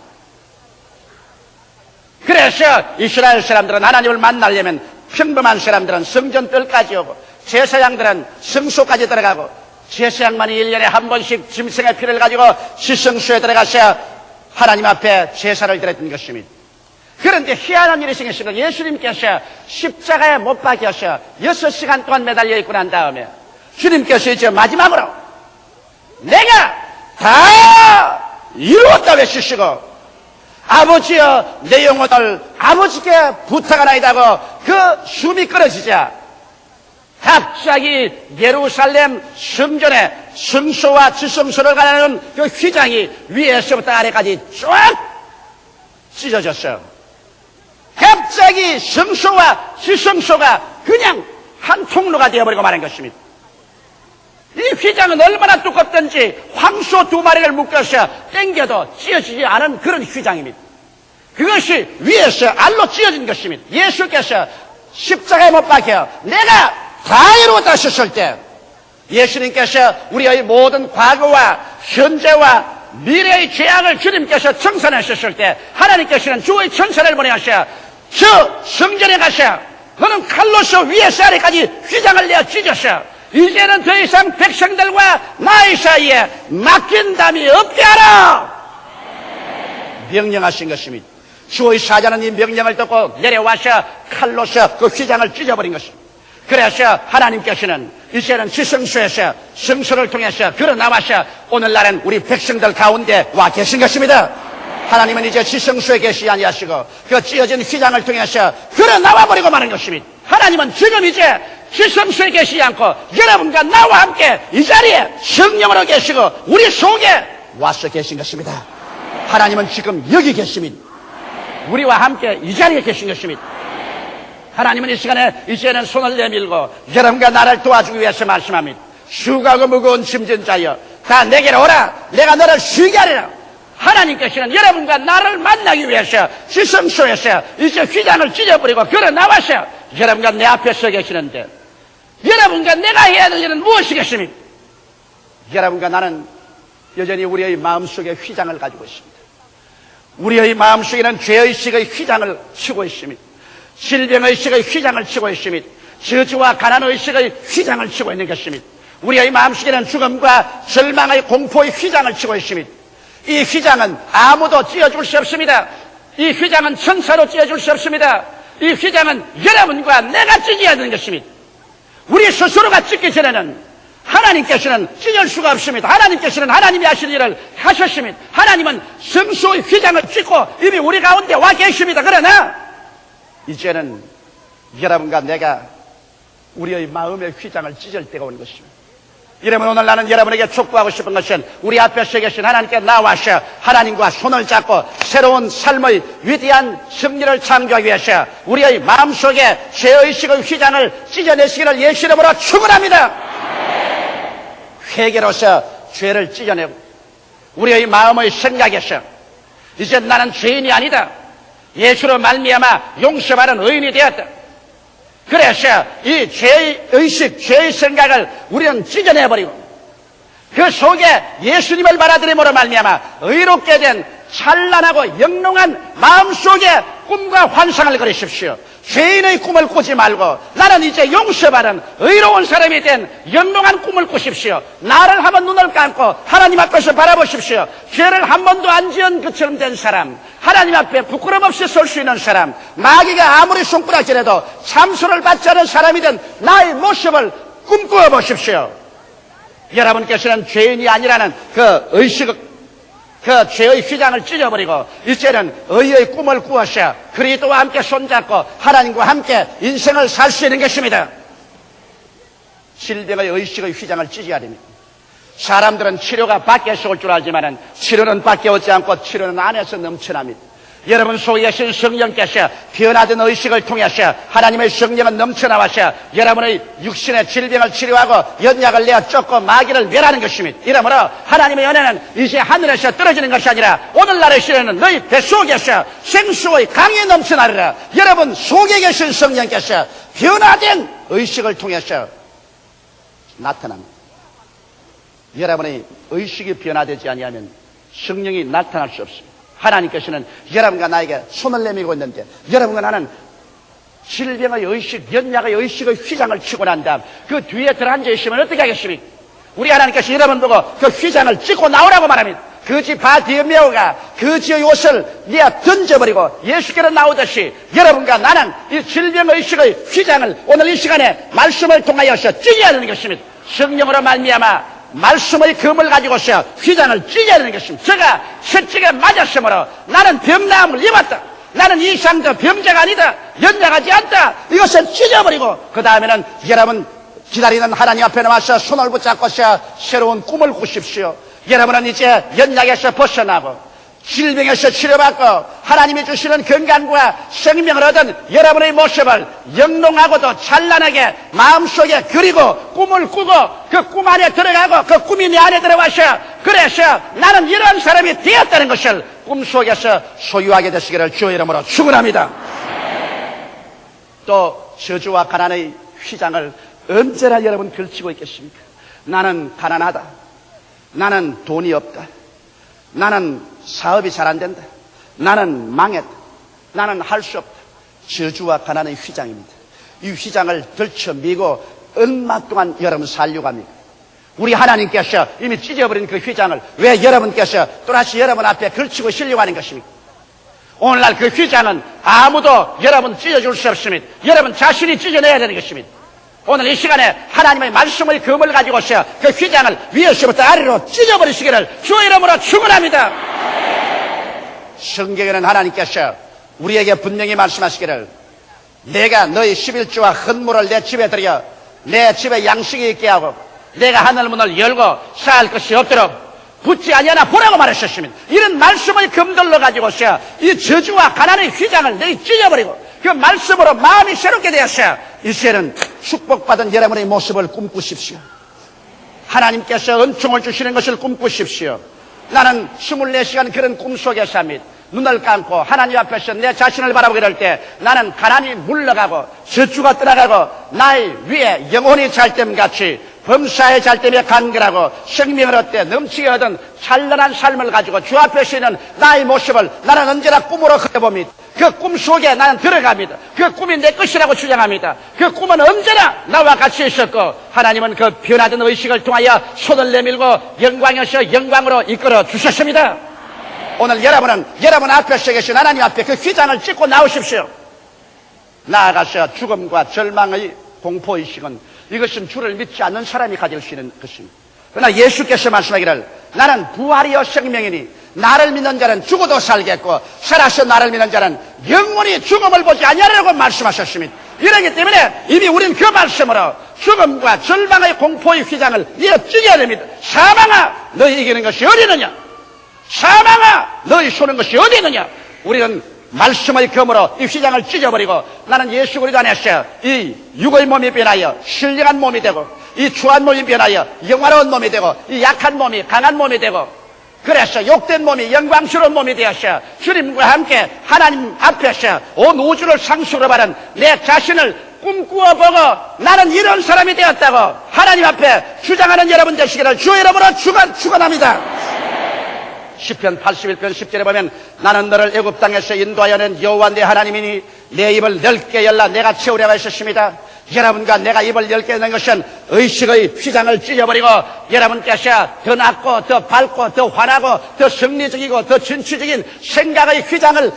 그래서 이스라엘 사람들은 하나님을 만나려면 평범한 사람들은 성전뜰까지 오고, 제사장들은 성소까지 들어가고, 제사장만이 1년에 한 번씩 짐승의 피를 가지고 지성소에 들어가서 하나님 앞에 제사를 드렸던 것입니다. 그런데 희한한 일이 생겼습니다. 예수님께서 십자가에 못 박혀서 6시간 동안 매달려 있고 난 다음에 주님께서 이제 마지막으로 내가 다 이루었다 외치시고, 아버지여 내 영혼을 아버지께 부탁하나이다고 그 숨이 끊어지자 갑자기 예루살렘 성전의 성소와 지성소를 가르는 그 휘장이 위에서부터 아래까지 쫙 찢어졌어요. 갑자기 성소와 지성소가 그냥 한 통로가 되어버리고 마는 것입니다. 이 휘장은 얼마나 두껍든지 황소 2마리를 묶어서 당겨도 찢어지지 않은 그런 휘장입니다. 그것이 위에서 알로 찢어진 것입니다. 예수께서 십자가에 못 박혀 내가 다 이루었다 하셨을 때, 예수님께서 우리의 모든 과거와 현재와 미래의 죄악을 주님께서 청산하셨을 때, 하나님께서는 주의 천사를 보내셔 저 성전에 가서 너는 칼로서 위에서 아래까지 휘장을 내어 찢었어. 이제는 더 이상 백성들과 나의 사이에 맡긴담이 없게 하라 명령하신 것입니다. 주의 사자는 이 명령을 듣고 내려와서 칼로서 그 휘장을 찢어버린 것입니다. 그래서 하나님께서는 이제는 지성소에서 성소를 통해서 걸어나와서 오늘날은 우리 백성들 가운데 와 계신 것입니다. 하나님은 이제 지성소에 계시지 아니하시고 그 찢어진 휘장을 통해서 걸어나와 버리고 마는 것입니다. 하나님은 지금 이제 지성소에 계시지 않고 여러분과 나와 함께 이 자리에 성령으로 계시고 우리 속에 와서 계신 것입니다. 하나님은 지금 여기 계십니다. 우리와 함께 이 자리에 계신 것입니다. 하나님은 이 시간에 이제는 손을 내밀고 여러분과 나를 도와주기 위해서 말씀합니다. 수고하고 무거운 짐진 자여 다 내게로 오라. 내가 너를 쉬게 하리라. 하나님께서는 여러분과 나를 만나기 위해서 지성소에서 이제 휘장을 찢어버리고 걸어 나와서 여러분과 내 앞에 서 계시는데, 여러분과 내가 해야 될 일은 무엇이겠습니까? 여러분과 나는 여전히 우리의 마음속에 휘장을 가지고 있습니다. 우리의 마음속에는 죄의식의 휘장을 치고 있습니다. 질병의식의 휘장을 치고 있습니다. 저주와 가난의식의 휘장을 치고 있는 것입니다. 우리의 마음속에는 죽음과 절망의 공포의 휘장을 치고 있습니다. 이 휘장은 아무도 찢어줄 수 없습니다. 이 휘장은 천사도 찢어줄 수 없습니다. 이 휘장은 여러분과 내가 찢어야 되는 것입니다. 우리 스스로가 찢기 전에는 하나님께서는 찢을 수가 없습니다. 하나님께서는 하나님이 하실 일을 하셨습니다. 하나님은 성소의 휘장을 찢고 이미 우리 가운데 와 계십니다. 그러나 이제는 여러분과 내가 우리의 마음의 휘장을 찢을 때가 온 것입니다. 이러면 오늘 나는 여러분에게 촉구하고 싶은 것은 우리 앞에 서 계신 하나님께 나와서 하나님과 손을 잡고 새로운 삶의 위대한 승리를 창조하기 위해서 우리의 마음속에 죄의식의 휘장을 찢어내시기를 예수 이름으로 축원합니다. 회개로서 죄를 찢어내고 우리의 마음의 생각에서 이제 나는 죄인이 아니다. 예수로 말미암아 용서받은 의인이 되었다. 그래서 이 죄의 의식, 죄의 생각을 우리는 찢어내버리고 그 속에 예수님을 받아들임으로 말미암아 의롭게 된 찬란하고 영롱한 마음속에 꿈과 환상을 그리십시오. 죄인의 꿈을 꾸지 말고 나는 이제 용서받은 의로운 사람이 된 영롱한 꿈을 꾸십시오. 나를 한번 눈을 감고 하나님 앞에서 바라보십시오. 죄를 한 번도 안 지은 그처럼 된 사람, 하나님 앞에 부끄럼 없이 설 수 있는 사람, 마귀가 아무리 손가락질해도 참소를 받지 않은 사람이 된 나의 모습을 꿈꾸어 보십시오. 여러분께서는 죄인이 아니라는 그 의식, 그 죄의 휘장을 찢어버리고 이제는 의의 꿈을 꾸어서 그리스도와 함께 손잡고 하나님과 함께 인생을 살 수 있는 것입니다. 질병의 의식의 휘장을 찢어야 됩니다. 사람들은 치료가 밖에서 올 줄 알지만 치료는 밖에 오지 않고 치료는 안에서 넘쳐납니다. 여러분 속에 계신 성령께서 변화된 의식을 통해서 하나님의 성령은 넘쳐나와서 여러분의 육신의 질병을 치료하고 연약을 내어 쫓고 마귀를 멸하는 것입니다. 이러므로 하나님의 은혜는 이제 하늘에서 떨어지는 것이 아니라 오늘날의 시대는 너희 뱃속에서 생수의 강이 넘쳐나리라. 여러분 속에 계신 성령께서 변화된 의식을 통해서 나타납니다. 여러분의 의식이 변화되지 아니하면 성령이 나타날 수 없습니다. 하나님께서는 여러분과 나에게 손을 내밀고 있는데 여러분과 나는 질병의 의식, 연약의 의식의 휘장을 치고 난 다음 그 뒤에 들어앉아 있으면 어떻게 하겠습니까? 우리 하나님께서 여러분 보고 그 휘장을 찢고 나오라고 말합니다. 그지 바디메오가 그지의 옷을 내어 던져버리고 예수께로 나오듯이 여러분과 나는 이 질병의식의 휘장을 오늘 이 시간에 말씀을 통하여서 찢어야 하는 것입니다. 성령으로 말미암아 말씀의 검을 가지고서 휘장을 찢어야 되는 것입니다. 제가 채찍에 맞았으므로 나는 병나음을 입었다. 나는 이 이상도 병자가 아니다. 연약하지 않다. 이것을 찢어버리고 그 다음에는 여러분 기다리는 하나님 앞에 나와서 손을 붙잡고서 새로운 꿈을 꾸십시오. 여러분은 이제 연약에서 벗어나고 질병에서 치료받고 하나님이 주시는 건강과 생명을 얻은 여러분의 모습을 영롱하고도 찬란하게 마음속에 그리고 꿈을 꾸고 그 꿈 안에 들어가고 그 꿈이 내 안에 들어와서 그래서 나는 이런 사람이 되었다는 것을 꿈속에서 소유하게 되시기를 주의 이름으로 축원합니다. 또 저주와 가난의 휘장을 언제나 여러분 걸치고 있겠습니까? 나는 가난하다. 나는 돈이 없다. 나는 사업이 잘 안 된다. 나는 망했다. 나는 할 수 없다. 저주와 가난의 휘장입니다. 이 휘장을 들쳐미고 얼마 동안 여러분 살려고 합니까? 우리 하나님께서 이미 찢어버린 그 휘장을 왜 여러분께서 또다시 여러분 앞에 걸치고 쉬려고 하는 것입니까? 오늘날 그 휘장은 아무도 여러분 찢어줄 수 없습니다. 여러분 자신이 찢어내야 되는 것입니다. 오늘 이 시간에 하나님의 말씀의 검을 가지고서 그 휘장을 위에서부터 아래로 찢어버리시기를 주의 이름으로 축원합니다. 성경에는 하나님께서 우리에게 분명히 말씀하시기를 내가 너희 11조와 헌물을 내 집에 들여 내 집에 양식이 있게 하고 내가 하늘문을 열고 쌓을 것이 없도록 붙지 아니하나 보라고 말하셨습니다. 이런 말씀의 검들로 가지고서 이 저주와 가난의 휘장을 너희 찢어버리고 그 말씀으로 마음이 새롭게 되었어요. 이제는 축복받은 여러분의 모습을 꿈꾸십시오. 하나님께서 은총을 주시는 것을 꿈꾸십시오. 나는 24시간 그런 꿈속에 삽니다. 눈을 감고 하나님 앞에서 내 자신을 바라보게 될 때 나는 가난이 물러가고 저주가 떠나가고 나의 위에 영혼이 잘됨같이 범사의 잘됨에 간결하고 생명을 얻되 넘치게 얻은 찬란한 삶을 가지고 주 앞에 서는 나의 모습을 나는 언제나 꿈으로 그려봅니다. 그 꿈 속에 나는 들어갑니다. 그 꿈이 내 것이라고 주장합니다. 그 꿈은 언제나 나와 같이 있었고 하나님은 그 변화된 의식을 통하여 손을 내밀고 영광에서 영광으로 이끌어 주셨습니다. 오늘 여러분은 여러분 앞에 서 계신 하나님 앞에 그 휘장을 찢고 나오십시오. 나아가서 죽음과 절망의 공포의식은 이것은 주를 믿지 않는 사람이 가질 수 있는 것입니다. 그러나 예수께서 말씀하기를 나는 부활이요 생명이니 나를 믿는 자는 죽어도 살겠고 살아서 나를 믿는 자는 영원히 죽음을 보지 아니하리라고 말씀하셨습니다. 이러기 때문에 이미 우리는 그 말씀으로 죽음과 절망의 공포의 휘장을 찢어야 됩니다. 사망아 너희 이기는 것이 어디 있느냐? 사망아 너희 쏘는 것이 어디 있느냐? 우리는 말씀의 검으로 이 휘장을 찢어버리고 나는 예수 그리스도 안에서 이 육의 몸이 변하여 신령한 몸이 되고 이 추한 몸이 변하여 영화로운 몸이 되고 이 약한 몸이 강한 몸이 되고 그래서 욕된 몸이 영광스러운 몸이 되어서 주님과 함께 하나님 앞에서 온 우주를 상수로 바른 내 자신을 꿈꾸어 보고 나는 이런 사람이 되었다고 하나님 앞에 주장하는 여러분 되시기를 주의 이름으로 축원합니다. 시편 81편 10절에 보면 나는 너를 애굽 땅에서 인도하여 낸 여호와 내 하나님이니 내 입을 넓게 열라 내가 채우려고 하셨습니다. 여러분과 내가 입을 열게 된 것은 의식의 휘장을 찢어버리고 여러분께서 더 낫고 더 밝고 더 환하고 더 승리적이고 더 진취적인 생각의 휘장을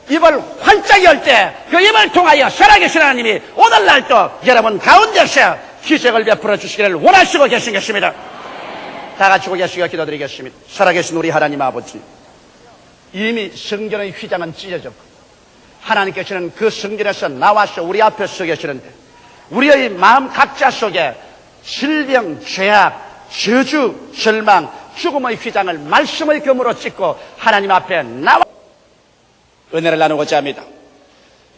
입을 활짝 열 때 그 입을 통하여 살아계신 하나님이 오늘날도 여러분 가운데서 기적을 베풀어 주시기를 원하시고 계신 것입니다. 다 같이 고개 숙여 기도드리겠습니다. 살아계신 우리 하나님 아버지, 이미 성전의 휘장은 찢어졌고 하나님께서는 그 성전에서 나와서 우리 앞에 서 계시는데 우리의 마음 각자 속에 질병, 죄악, 저주, 절망, 죽음의 휘장을 말씀의 검으로 찍고 하나님 앞에 나와 은혜를 나누고자 합니다.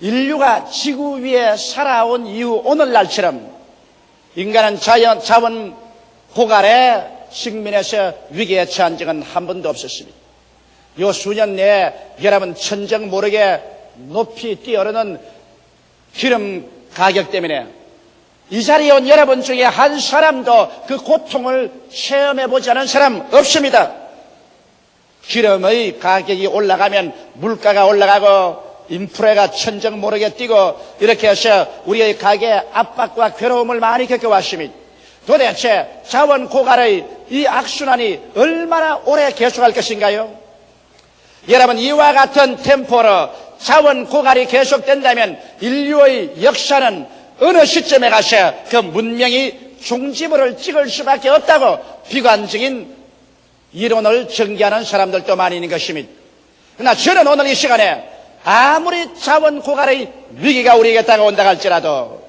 인류가 지구 위에 살아온 이후 오늘날처럼 인간은 자원 고갈에 식민에서 위기에 처한 적은 한 번도 없었습니다. 요 수년 내에 여러분 천정 모르게 높이 뛰어오르는 기름 가격 때문에 이 자리에 온 여러분 중에 한 사람도 그 고통을 체험해보지 않은 사람 없습니다. 기름의 가격이 올라가면 물가가 올라가고 인프레가 천정 모르게 뛰고 이렇게 해서 우리의 가게에 압박과 괴로움을 많이 겪어왔습니다. 도대체 자원 고갈의 이 악순환이 얼마나 오래 계속할 것인가요? 여러분 이와 같은 템포로 자원 고갈이 계속된다면 인류의 역사는 어느 시점에 가서 그 문명이 종지부를 찍을 수밖에 없다고 비관적인 이론을 전개하는 사람들도 많이 있는 것입니다. 그러나 저는 오늘 이 시간에 아무리 자원 고갈의 위기가 우리에게 다가온다 할지라도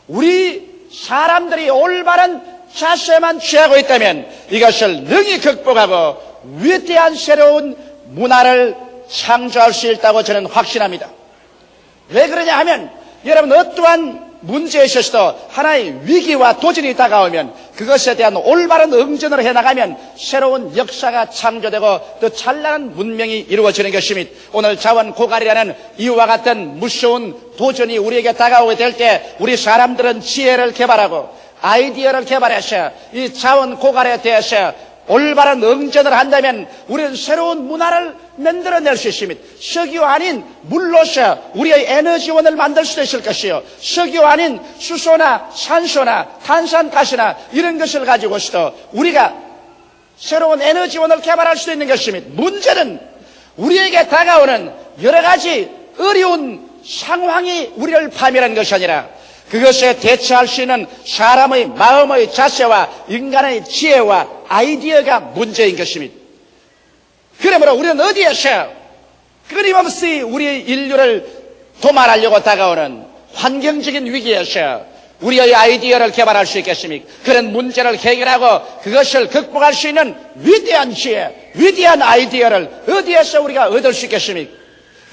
우리 사람들이 올바른 자세만 취하고 있다면 이것을 능히 극복하고 위대한 새로운 문화를 창조할 수 있다고 저는 확신합니다. 왜 그러냐 하면 여러분 어떠한 문제에 있어서도 하나의 위기와 도전이 다가오면 그것에 대한 올바른 응전을 해나가면 새로운 역사가 창조되고 또 찬란한 문명이 이루어지는 것입니다. 오늘 자원 고갈이라는 이와 같은 무서운 도전이 우리에게 다가오게 될 때 우리 사람들은 지혜를 개발하고 아이디어를 개발해서 이 자원 고갈에 대해서 올바른 응전을 한다면 우리는 새로운 문화를 만들어낼 수 있습니다. 석유 아닌 물로서 우리의 에너지원을 만들 수도 있을 것이요. 석유 아닌 수소나 산소나 탄산가스나 이런 것을 가지고서도 우리가 새로운 에너지원을 개발할 수도 있는 것입니다. 문제는 우리에게 다가오는 여러 가지 어려운 상황이 우리를 파멸하는 것이 아니라 그것에 대처할 수 있는 사람의 마음의 자세와 인간의 지혜와 아이디어가 문제인 것입니다. 그러므로 우리는 어디에서 끊임없이 우리 인류를 도말하려고 다가오는 환경적인 위기에서 우리의 아이디어를 개발할 수 있겠습니까? 그런 문제를 해결하고 그것을 극복할 수 있는 위대한 지혜, 위대한 아이디어를 어디에서 우리가 얻을 수 있겠습니까?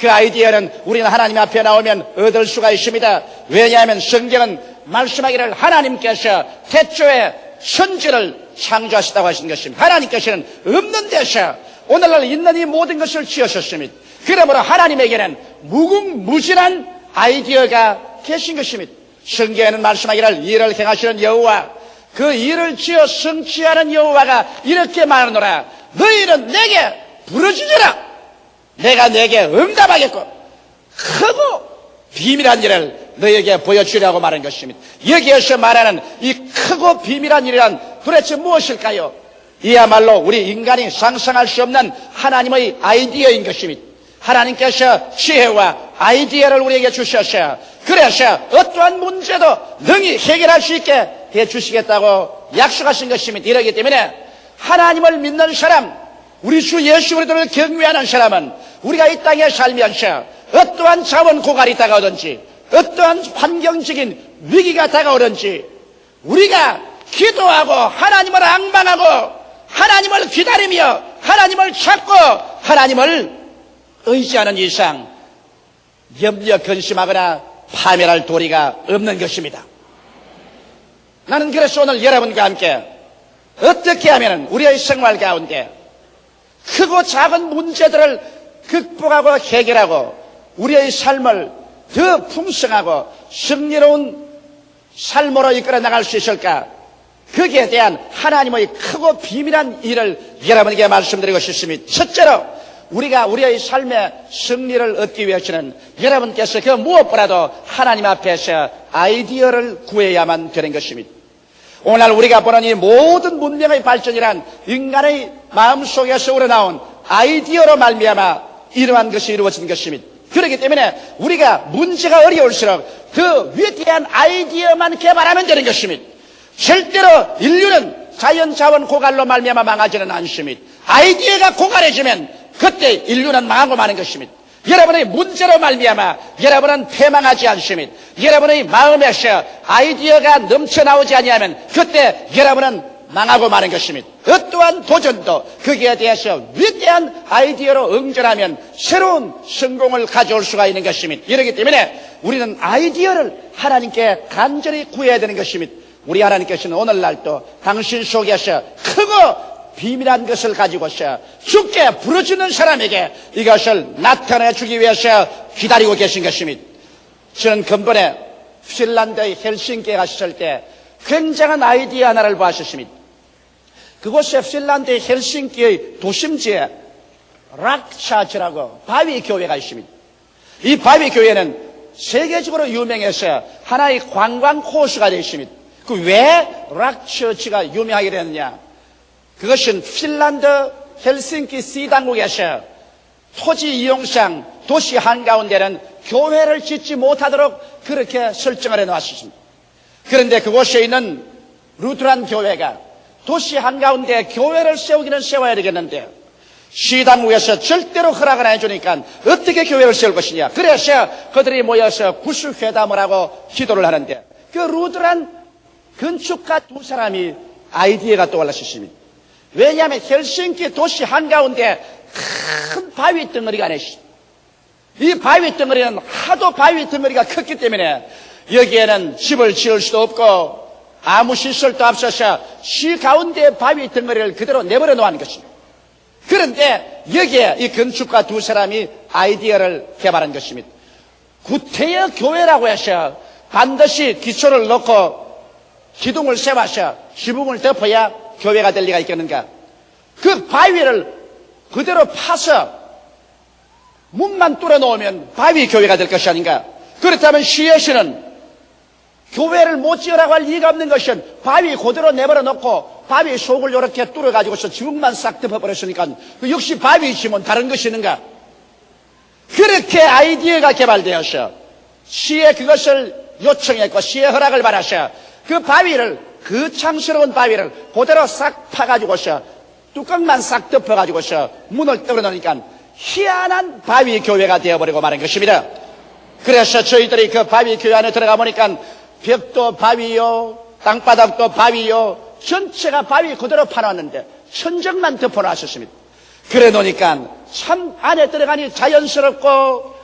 그 아이디어는 우리는 하나님 앞에 나오면 얻을 수가 있습니다. 왜냐하면 성경은 말씀하기를 하나님께서 태초에 천지를 창조하셨다고 하신 것입니다. 하나님께서는 없는 데서 오늘날 있는 이 모든 것을 지으셨습니다. 그러므로 하나님에게는 무궁무진한 아이디어가 계신 것입니다. 성경에는 말씀하기를 일을 행하시는 여호와 그 일을 지어 성취하는 여호와가 이렇게 말하노라. 너희는 내게 부르짖으라. 내가 내게 응답하겠고 크고 비밀한 일을 너에게 보여주려고 말한 것입니다. 여기에서 말하는 이 크고 비밀한 일이란 도대체 무엇일까요? 이야말로 우리 인간이 상상할 수 없는 하나님의 아이디어인 것입니다. 하나님께서 지혜와 아이디어를 우리에게 주셔서 그래서 어떠한 문제도 능히 해결할 수 있게 해주시겠다고 약속하신 것입니다. 이러기 때문에 하나님을 믿는 사람, 우리 주 예수 그리스도를 경외하는 사람은 우리가 이 땅에 살면서 어떠한 자원 고갈이 다가오든지 어떠한 환경적인 위기가 다가오든지 우리가 기도하고 하나님을 앙망하고 하나님을 기다리며 하나님을 찾고 하나님을 의지하는 이상 염려 근심하거나 파멸할 도리가 없는 것입니다. 나는 그래서 오늘 여러분과 함께 어떻게 하면 우리의 생활 가운데 크고 작은 문제들을 극복하고 해결하고 우리의 삶을 더 풍성하고 승리로운 삶으로 이끌어 나갈 수 있을까? 거기에 대한 하나님의 크고 비밀한 일을 여러분에게 말씀드리고 싶습니다. 첫째로 우리가 우리의 삶의 승리를 얻기 위해서는 여러분께서 그 무엇보다도 하나님 앞에서 아이디어를 구해야만 되는 것입니다. 오늘 우리가 보는 이 모든 문명의 발전이란 인간의 마음속에서 우러나온 아이디어로 말미암아 이러한 것이 이루어진 것입니다. 그렇기 때문에 우리가 문제가 어려울수록 더 위대한 아이디어만 개발하면 되는 것입니다. 절대로 인류는 자연자원 고갈로 말미암아 망하지는 않습니다. 아이디어가 고갈해지면 그때 인류는 망하고 마는 것입니다. 여러분의 문제로 말미암아 여러분은 패망하지 않습니다. 여러분의 마음에서 아이디어가 넘쳐나오지 아니하면 그때 여러분은 망하고 마는 것입니다. 어떠한 도전도 거기에 대해서 위대한 아이디어로 응전하면 새로운 성공을 가져올 수가 있는 것입니다. 이렇기 때문에 우리는 아이디어를 하나님께 간절히 구해야 되는 것입니다. 우리 하나님께서는 오늘날도 당신 속에서 크고 비밀한 것을 가지고서 주께 부르짖는 사람에게 이것을 나타내 주기 위해서 기다리고 계신 것입니다. 저는 근본에 핀란드의 헬싱키에 갔을 때 굉장한 아이디어 하나를 보았습니다. 그곳에 핀란드의 헬싱키의 도심지에 락차츠라고 바위 교회가 있습니다. 이 바위 교회는 세계적으로 유명해서 하나의 관광 코스가 되어 있습니다. 그 왜 락처치가 유명하게 됐느냐? 그것은 핀란드 헬싱키 시당국에서 토지 이용상 도시 한가운데는 교회를 짓지 못하도록 그렇게 설정을 해놓았습니다. 그런데 그곳에 있는 루트란 교회가 도시 한가운데 교회를 세우기는 세워야 되겠는데 시당국에서 절대로 허락을 안 해주니까 어떻게 교회를 세울 것이냐. 그래서 그들이 모여서 구수회담을 하고 기도를 하는데 그 루트란 건축가 두 사람이 아이디어가 떠올랐습니다. 왜냐하면 헬싱키 도시 한가운데 큰 바위 덩어리가 있습니다. 이 바위 덩어리는 하도 바위 덩어리가 컸기 때문에 여기에는 집을 지을 수도 없고 아무 시설도 없어서 시 가운데 바위 덩어리를 그대로 내버려 놓은 것입니다. 그런데 여기에 이 건축가 두 사람이 아이디어를 개발한 것입니다. 구태여 교회라고 해서 반드시 기초를 놓고 기둥을 세워서 지붕을 덮어야 교회가 될 리가 있겠는가? 그 바위를 그대로 파서 문만 뚫어 놓으면 바위 교회가 될 것이 아닌가? 그렇다면 시에서는 교회를 못 지으라고 할 이유가 없는 것은 바위 그대로 내버려 놓고 바위 속을 이렇게 뚫어 가지고서 지붕만 싹 덮어버렸으니까 그 역시 바위 지면 다른 것이 있는가? 그렇게 아이디어가 개발되어서 시에 그것을 요청했고 시의 허락을 받아서 그 바위를 그 창스러운 바위를 그대로 싹 파가지고서 뚜껑만 싹 덮어가지고서 문을 뚫어놓으니까 희한한 바위 교회가 되어버리고 마는 것입니다. 그래서 저희들이 그 바위 교회 안에 들어가 보니까 벽도 바위요, 땅바닥도 바위요, 전체가 바위 그대로 파놨는데 천정만 덮어놨었습니다. 그래 놓으니까 참 안에 들어가니 자연스럽고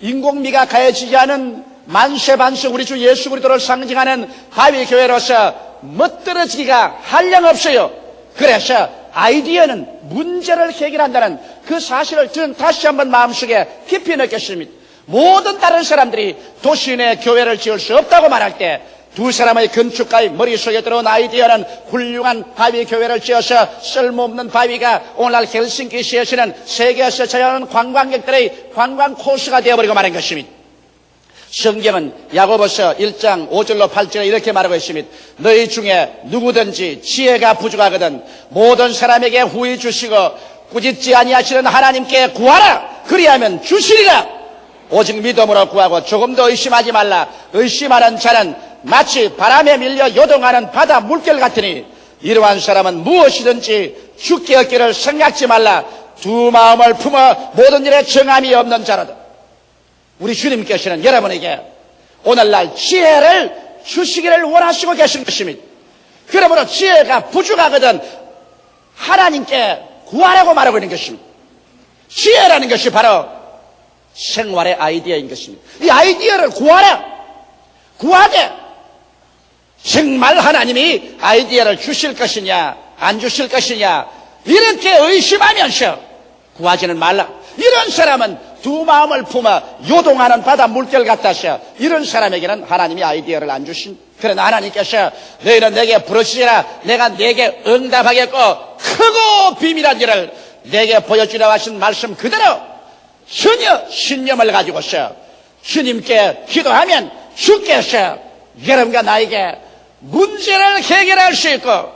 인공미가 가해지지 않은 만세반세 우리 주 예수 그리스도를 상징하는 바위 교회로서 멋들어지기가 한량없어요. 그래서 아이디어는 문제를 해결한다는 그 사실을 저는 다시 한번 마음속에 깊이 느꼈습니다. 모든 다른 사람들이 도시 내 교회를 지을 수 없다고 말할 때 두 사람의 건축가의 머릿속에 들어온 아이디어는 훌륭한 바위 교회를 지어서 쓸모없는 바위가 오늘날 헬싱키시에서는 세계에서 자연한 관광객들의 관광 코스가 되어버리고 마는 것입니다. 성경은 야고보서 1장 5절로 8절에 이렇게 말하고 있습니다. 너희 중에 누구든지 지혜가 부족하거든 모든 사람에게 후히 주시고 꾸짖지 아니하시는 하나님께 구하라. 그리하면 주시리라. 오직 믿음으로 구하고 조금도 의심하지 말라. 의심하는 자는 마치 바람에 밀려 요동하는 바다 물결 같으니 이러한 사람은 무엇이든지 죽게 얻기를 생각지 말라. 두 마음을 품어 모든 일에 정함이 없는 자로다. 우리 주님께서는 여러분에게 오늘날 지혜를 주시기를 원하시고 계신 것입니다. 그러므로 지혜가 부족하거든 하나님께 구하라고 말하고 있는 것입니다. 지혜라는 것이 바로 생활의 아이디어인 것입니다. 이 아이디어를 구하라. 구하되 정말 하나님이 아이디어를 주실 것이냐 안 주실 것이냐 이렇게 의심하면서 구하지는 말라. 이런 사람은 두 마음을 품어 요동하는 바다 물결 같아서 이런 사람에게는 하나님이 아이디어를 안 주신 그러나 하나님께서 너희는 내게 부르시리라 내가 내게 응답하겠고 크고 비밀한 일을 내게 보여주려 하신 말씀 그대로 전혀 신념을 가지고서 주님께 기도하면 주께서 여러분과 나에게 문제를 해결할 수 있고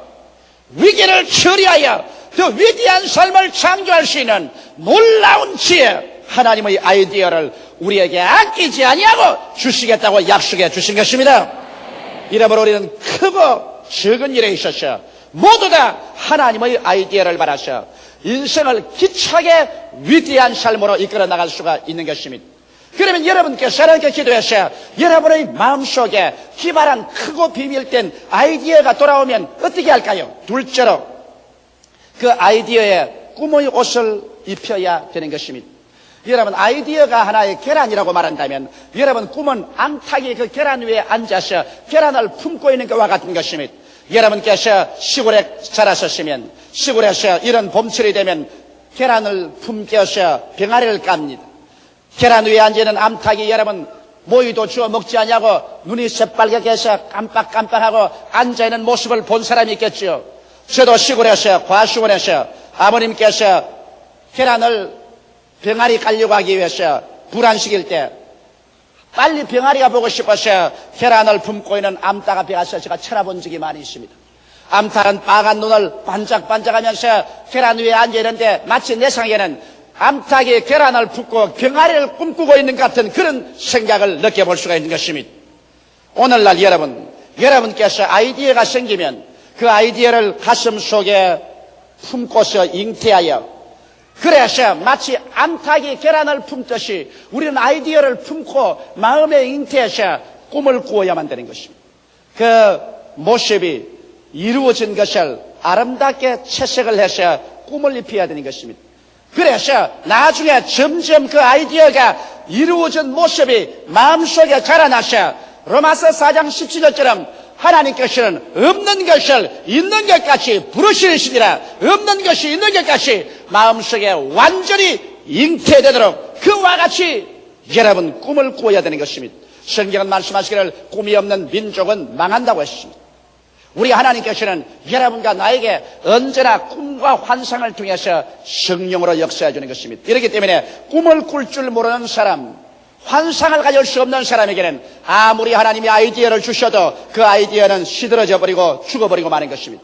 위기를 처리하여 더 위대한 삶을 창조할 수 있는 놀라운 지혜 하나님의 아이디어를 우리에게 아끼지 아니하고 주시겠다고 약속해 주신 것입니다. 이러므로 우리는 크고 적은 일에 있어서 모두 다 하나님의 아이디어를 받아서 인생을 기차게 위대한 삶으로 이끌어 나갈 수가 있는 것입니다. 그러면 여러분께서 하나님께 기도해서 여러분의 마음속에 기발한 크고 비밀된 아이디어가 돌아오면 어떻게 할까요? 둘째로 그 아이디어에 꿈의 옷을 입혀야 되는 것입니다. 여러분 아이디어가 하나의 계란이라고 말한다면 여러분 꿈은 암탉이 그 계란 위에 앉아서 계란을 품고 있는 것과 같은 것입니다. 여러분께서 시골에 자라셨으면 시골에서 이런 봄철이 되면 계란을 품겨서 병아리를 깝니다. 계란 위에 앉아있는 암탉이 여러분 모이도 주워 먹지 않냐고 눈이 새빨갛게 해서 깜빡깜빡하고 앉아있는 모습을 본 사람이 있겠죠. 저도 시골에서 과수원에서 아버님께서 계란을 병아리 깔려고 하기 위해서 불안식일 때 빨리 병아리가 보고 싶어서 계란을 품고 있는 암탉 앞에 가서 제가 쳐다본 적이 많이 있습니다. 암탉은 빨간 눈을 반짝반짝하면서 계란 위에 앉아있는데 마치 내 생각에는 암탉이 계란을 품고 병아리를 꿈꾸고 있는 것 같은 그런 생각을 느껴볼 수가 있는 것입니다. 오늘날 여러분께서 아이디어가 생기면 그 아이디어를 가슴 속에 품고서 잉태하여 그래서 마치 암탉이 계란을 품듯이 우리는 아이디어를 품고 마음에 잉태해서 꿈을 꾸어야만 되는 것입니다. 그 모습이 이루어진 것을 아름답게 채색을 해서 꿈을 입혀야 되는 것입니다. 그래서 나중에 점점 그 아이디어가 이루어진 모습이 마음속에 자라나서 로마서 4장 17절처럼 하나님께서는 없는 것을 있는 것 같이 부르시니라 없는 것이 있는 것 같이 마음속에 완전히 잉태되도록 그와 같이 여러분 꿈을 꾸어야 되는 것입니다. 성경은 말씀하시기를 꿈이 없는 민족은 망한다고 했습니다. 우리 하나님께서는 여러분과 나에게 언제나 꿈과 환상을 통해서 성령으로 역사해 주는 것입니다. 이렇기 때문에 꿈을 꿀 줄 모르는 사람, 환상을 가질 수 없는 사람에게는 아무리 하나님이 아이디어를 주셔도 그 아이디어는 시들어져 버리고 죽어버리고 마는 것입니다.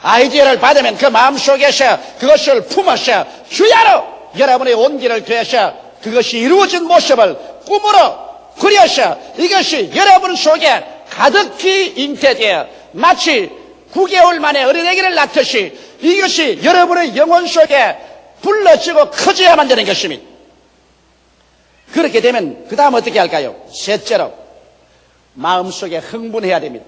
아이디어를 받으면 그 마음속에서 그것을 품어서 주야로 여러분의 온기를 더해서 그것이 이루어진 모습을 꿈으로 그려서 이것이 여러분 속에 가득히 잉태되어 마치 9개월 만에 어린애기를 낳듯이 이것이 여러분의 영혼 속에 불러지고 커져야만 되는 것입니다. 그렇게 되면 그 다음 어떻게 할까요? 셋째로 마음속에 흥분해야 됩니다.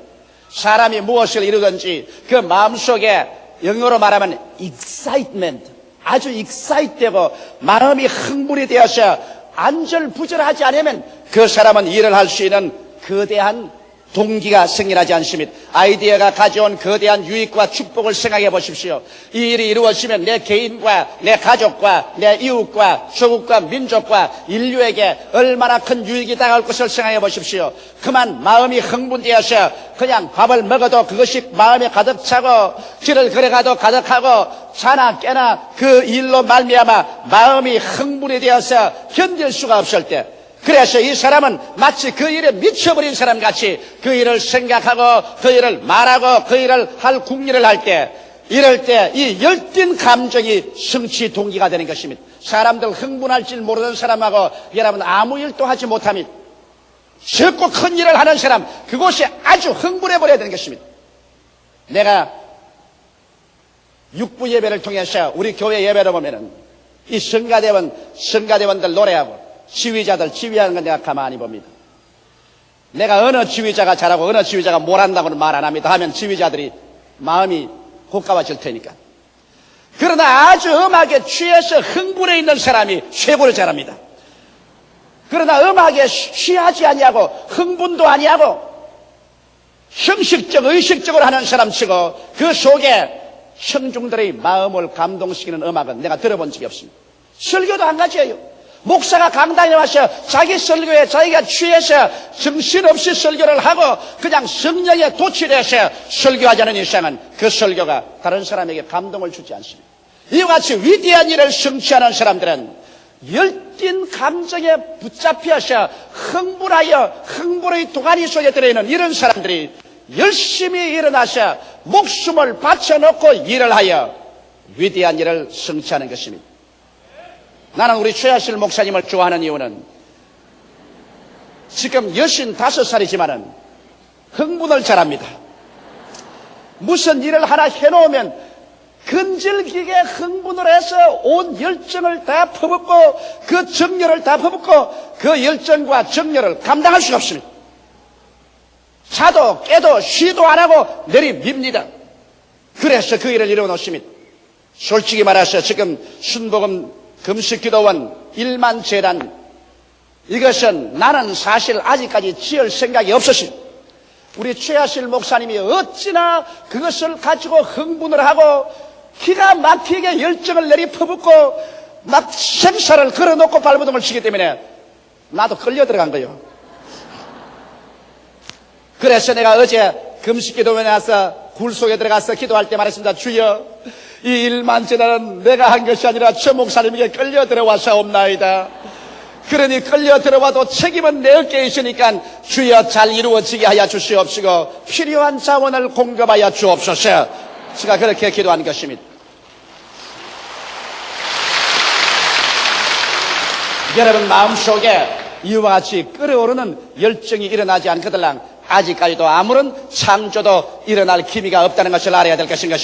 사람이 무엇을 이루든지 그 마음속에 영어로 말하면 excitement, 아주 excite되고 마음이 흥분이 되어서 안절부절하지 않으면 그 사람은 일을 할 수 있는 거대한 동기가 생겨나지 않습니다. 아이디어가 가져온 거대한 유익과 축복을 생각해 보십시오. 이 일이 이루어지면 내 개인과 내 가족과 내 이웃과 조국과 민족과 인류에게 얼마나 큰 유익이 다가올 것을 생각해 보십시오. 그만 마음이 흥분되어서 그냥 밥을 먹어도 그것이 마음에 가득 차고 길을 걸어가도 가득하고 자나 깨나 그 일로 말미암아 마음이 흥분이 되어서 견딜 수가 없을 때 그래서 이 사람은 마치 그 일에 미쳐버린 사람 같이 그 일을 생각하고 그 일을 말하고 그 일을 할 궁리를 할 때 이럴 때 이 열띤 감정이 성취 동기가 되는 것입니다. 사람들 흥분할 줄 모르는 사람하고 여러분 아무 일도 하지 못합니다. 적고 큰 일을 하는 사람 그곳이 아주 흥분해 버려야 되는 것입니다. 내가 육부 예배를 통해서 우리 교회 예배를 보면은 이 성가대원들 노래하고 지휘자들 지휘하는 건 내가 가만히 봅니다. 내가 어느 지휘자가 잘하고 어느 지휘자가 못한다고는 말 안 합니다. 하면 지휘자들이 마음이 고가워질 테니까. 그러나 아주 음악에 취해서 흥분해 있는 사람이 최고를 잘합니다. 그러나 음악에 취하지 아니하고 흥분도 아니하고 형식적 의식적으로 하는 사람치고 그 속에 청중들의 마음을 감동시키는 음악은 내가 들어본 적이 없습니다. 설교도 한 가지예요. 목사가 강단에 와서 자기 설교에 자기가 취해서 정신없이 설교를 하고 그냥 성령에 도취돼서 설교하자는 이상은 그 설교가 다른 사람에게 감동을 주지 않습니다. 이와 같이 위대한 일을 성취하는 사람들은 열띤 감정에 붙잡혀서 흥분의 도가니 속에 들어있는 이런 사람들이 열심히 일어나서 목숨을 바쳐놓고 일을 하여 위대한 일을 성취하는 것입니다. 나는 우리 최하실 목사님을 좋아하는 이유는 지금 65살이지만은 흥분을 잘합니다. 무슨 일을 하나 해놓으면 근질기게 흥분을 해서 온 열정을 다 퍼붓고 그 정열을 다 퍼붓고 그 열정과 정열을 감당할 수가 없습니다. 자도 깨도 쉬도 안 하고 내리밉니다. 그래서 그 일을 이루어놓습니다. 솔직히 말해서 지금 순복음 금식기도원 1만 재단, 이것은 나는 사실 아직까지 지을 생각이 없었습니다. 우리 최하실 목사님이 어찌나 그것을 가지고 흥분을 하고 기가 막히게 열정을 내리퍼붓고 막 생사를 걸어놓고 발버둥을 치기 때문에 나도 끌려 들어간 거예요. 그래서 내가 어제 금식기도원에 와서 굴 속에 들어가서 기도할 때 말했습니다. 주여, 이 1만 재단은 내가 한 것이 아니라 저 목사님에게 끌려 들어와서 옵나이다. 그러니 끌려 들어와도 책임은 내 어깨에 있으니까 주여 잘 이루어지게 하여 주시옵시고 필요한 자원을 공급하여 주옵소서. 제가 그렇게 기도한 것입니다. 여러분 마음속에 이와 같이 끓어오르는 열정이 일어나지 않거들랑 아직까지도 아무런 창조도 일어날 기미가 없다는 것을 알아야 될 것입니다.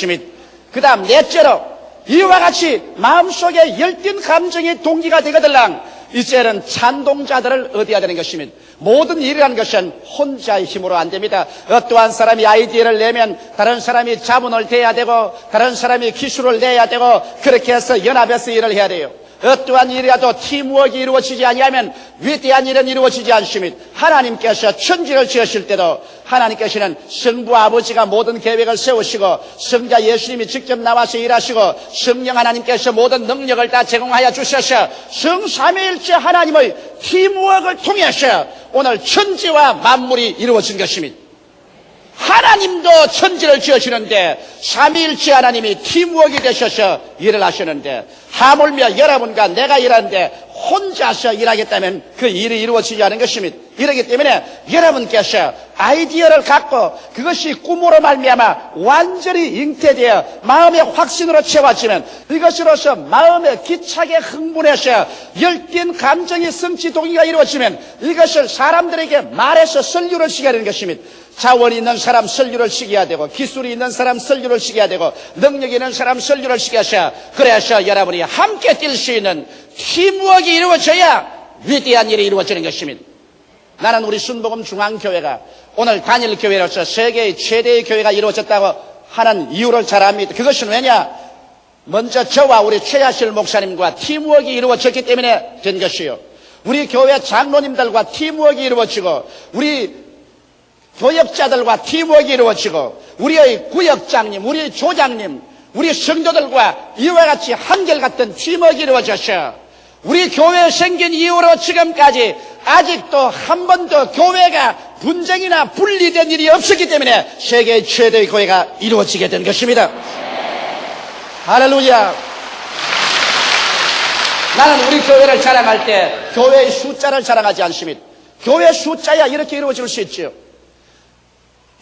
그 다음 넷째로 이와 같이 마음속에 열띤 감정이 동기가 되거들랑 이제는 찬동자들을 얻어야 되는 것입니다. 모든 일이라는 것은 혼자의 힘으로 안 됩니다. 어떠한 사람이 아이디어를 내면 다른 사람이 자문을 대야 되고 다른 사람이 기술을 내야 되고 그렇게 해서 연합해서 일을 해야 돼요. 어떠한 일이라도 팀워크가 이루어지지 아니하면 위대한 일은 이루어지지 않습니다. 하나님께서 천지를 지으실 때도 하나님께서는 성부 아버지가 모든 계획을 세우시고 성자 예수님이 직접 나와서 일하시고 성령 하나님께서 모든 능력을 다 제공하여 주셔서 성삼위일체 하나님의 팀워크를 통해서 오늘 천지와 만물이 이루어진 것입니다. 하나님도 천지를 지으시는데 삼위일체 하나님이 팀워크가 되셔서 일을 하시는데 하물며 여러분과 내가 일하는데 혼자서 일하겠다면 그 일이 이루어지지 않은 것입니다. 이러기 때문에 여러분께서 아이디어를 갖고 그것이 꿈으로 말미암아 완전히 잉태되어 마음의 확신으로 채워지면 이것으로서 마음에 기차게 흥분해서 열띤 감정의 성취 동기가 이루어지면 이것을 사람들에게 말해서 설교를 시켜야 하는 것입니다. 자원이 있는 사람 설교를 시켜야 되고 기술이 있는 사람 설교를 시켜야 되고 능력이 있는 사람 설교를 시켜서 그래서 여러분이 함께 뛸 수 있는 팀워크가 이루어져야 위대한 일이 이루어지는 것입니다. 나는 우리 순복음 중앙교회가 오늘 단일교회로서 세계의 최대의 교회가 이루어졌다고 하는 이유를 잘 압니다. 그것은 왜냐? 먼저 저와 우리 최하실 목사님과 팀워크가 이루어졌기 때문에 된 것이요. 우리 교회 장로님들과 팀워크가 이루어지고 우리 교역자들과 팀워크가 이루어지고 우리의 구역장님, 우리의 조장님, 우리 성도들과 이와 같이 한결같은 팀워크가 이루어져서 우리 교회 생긴 이후로 지금까지 아직도 한 번도 교회가 분쟁이나 분리된 일이 없었기 때문에 세계 최대의 교회가 이루어지게 된 것입니다. 할렐루야. 나는 우리 교회를 자랑할 때 교회의 숫자를 자랑하지 않습니다. 교회 숫자야 이렇게 이루어질 수 있죠.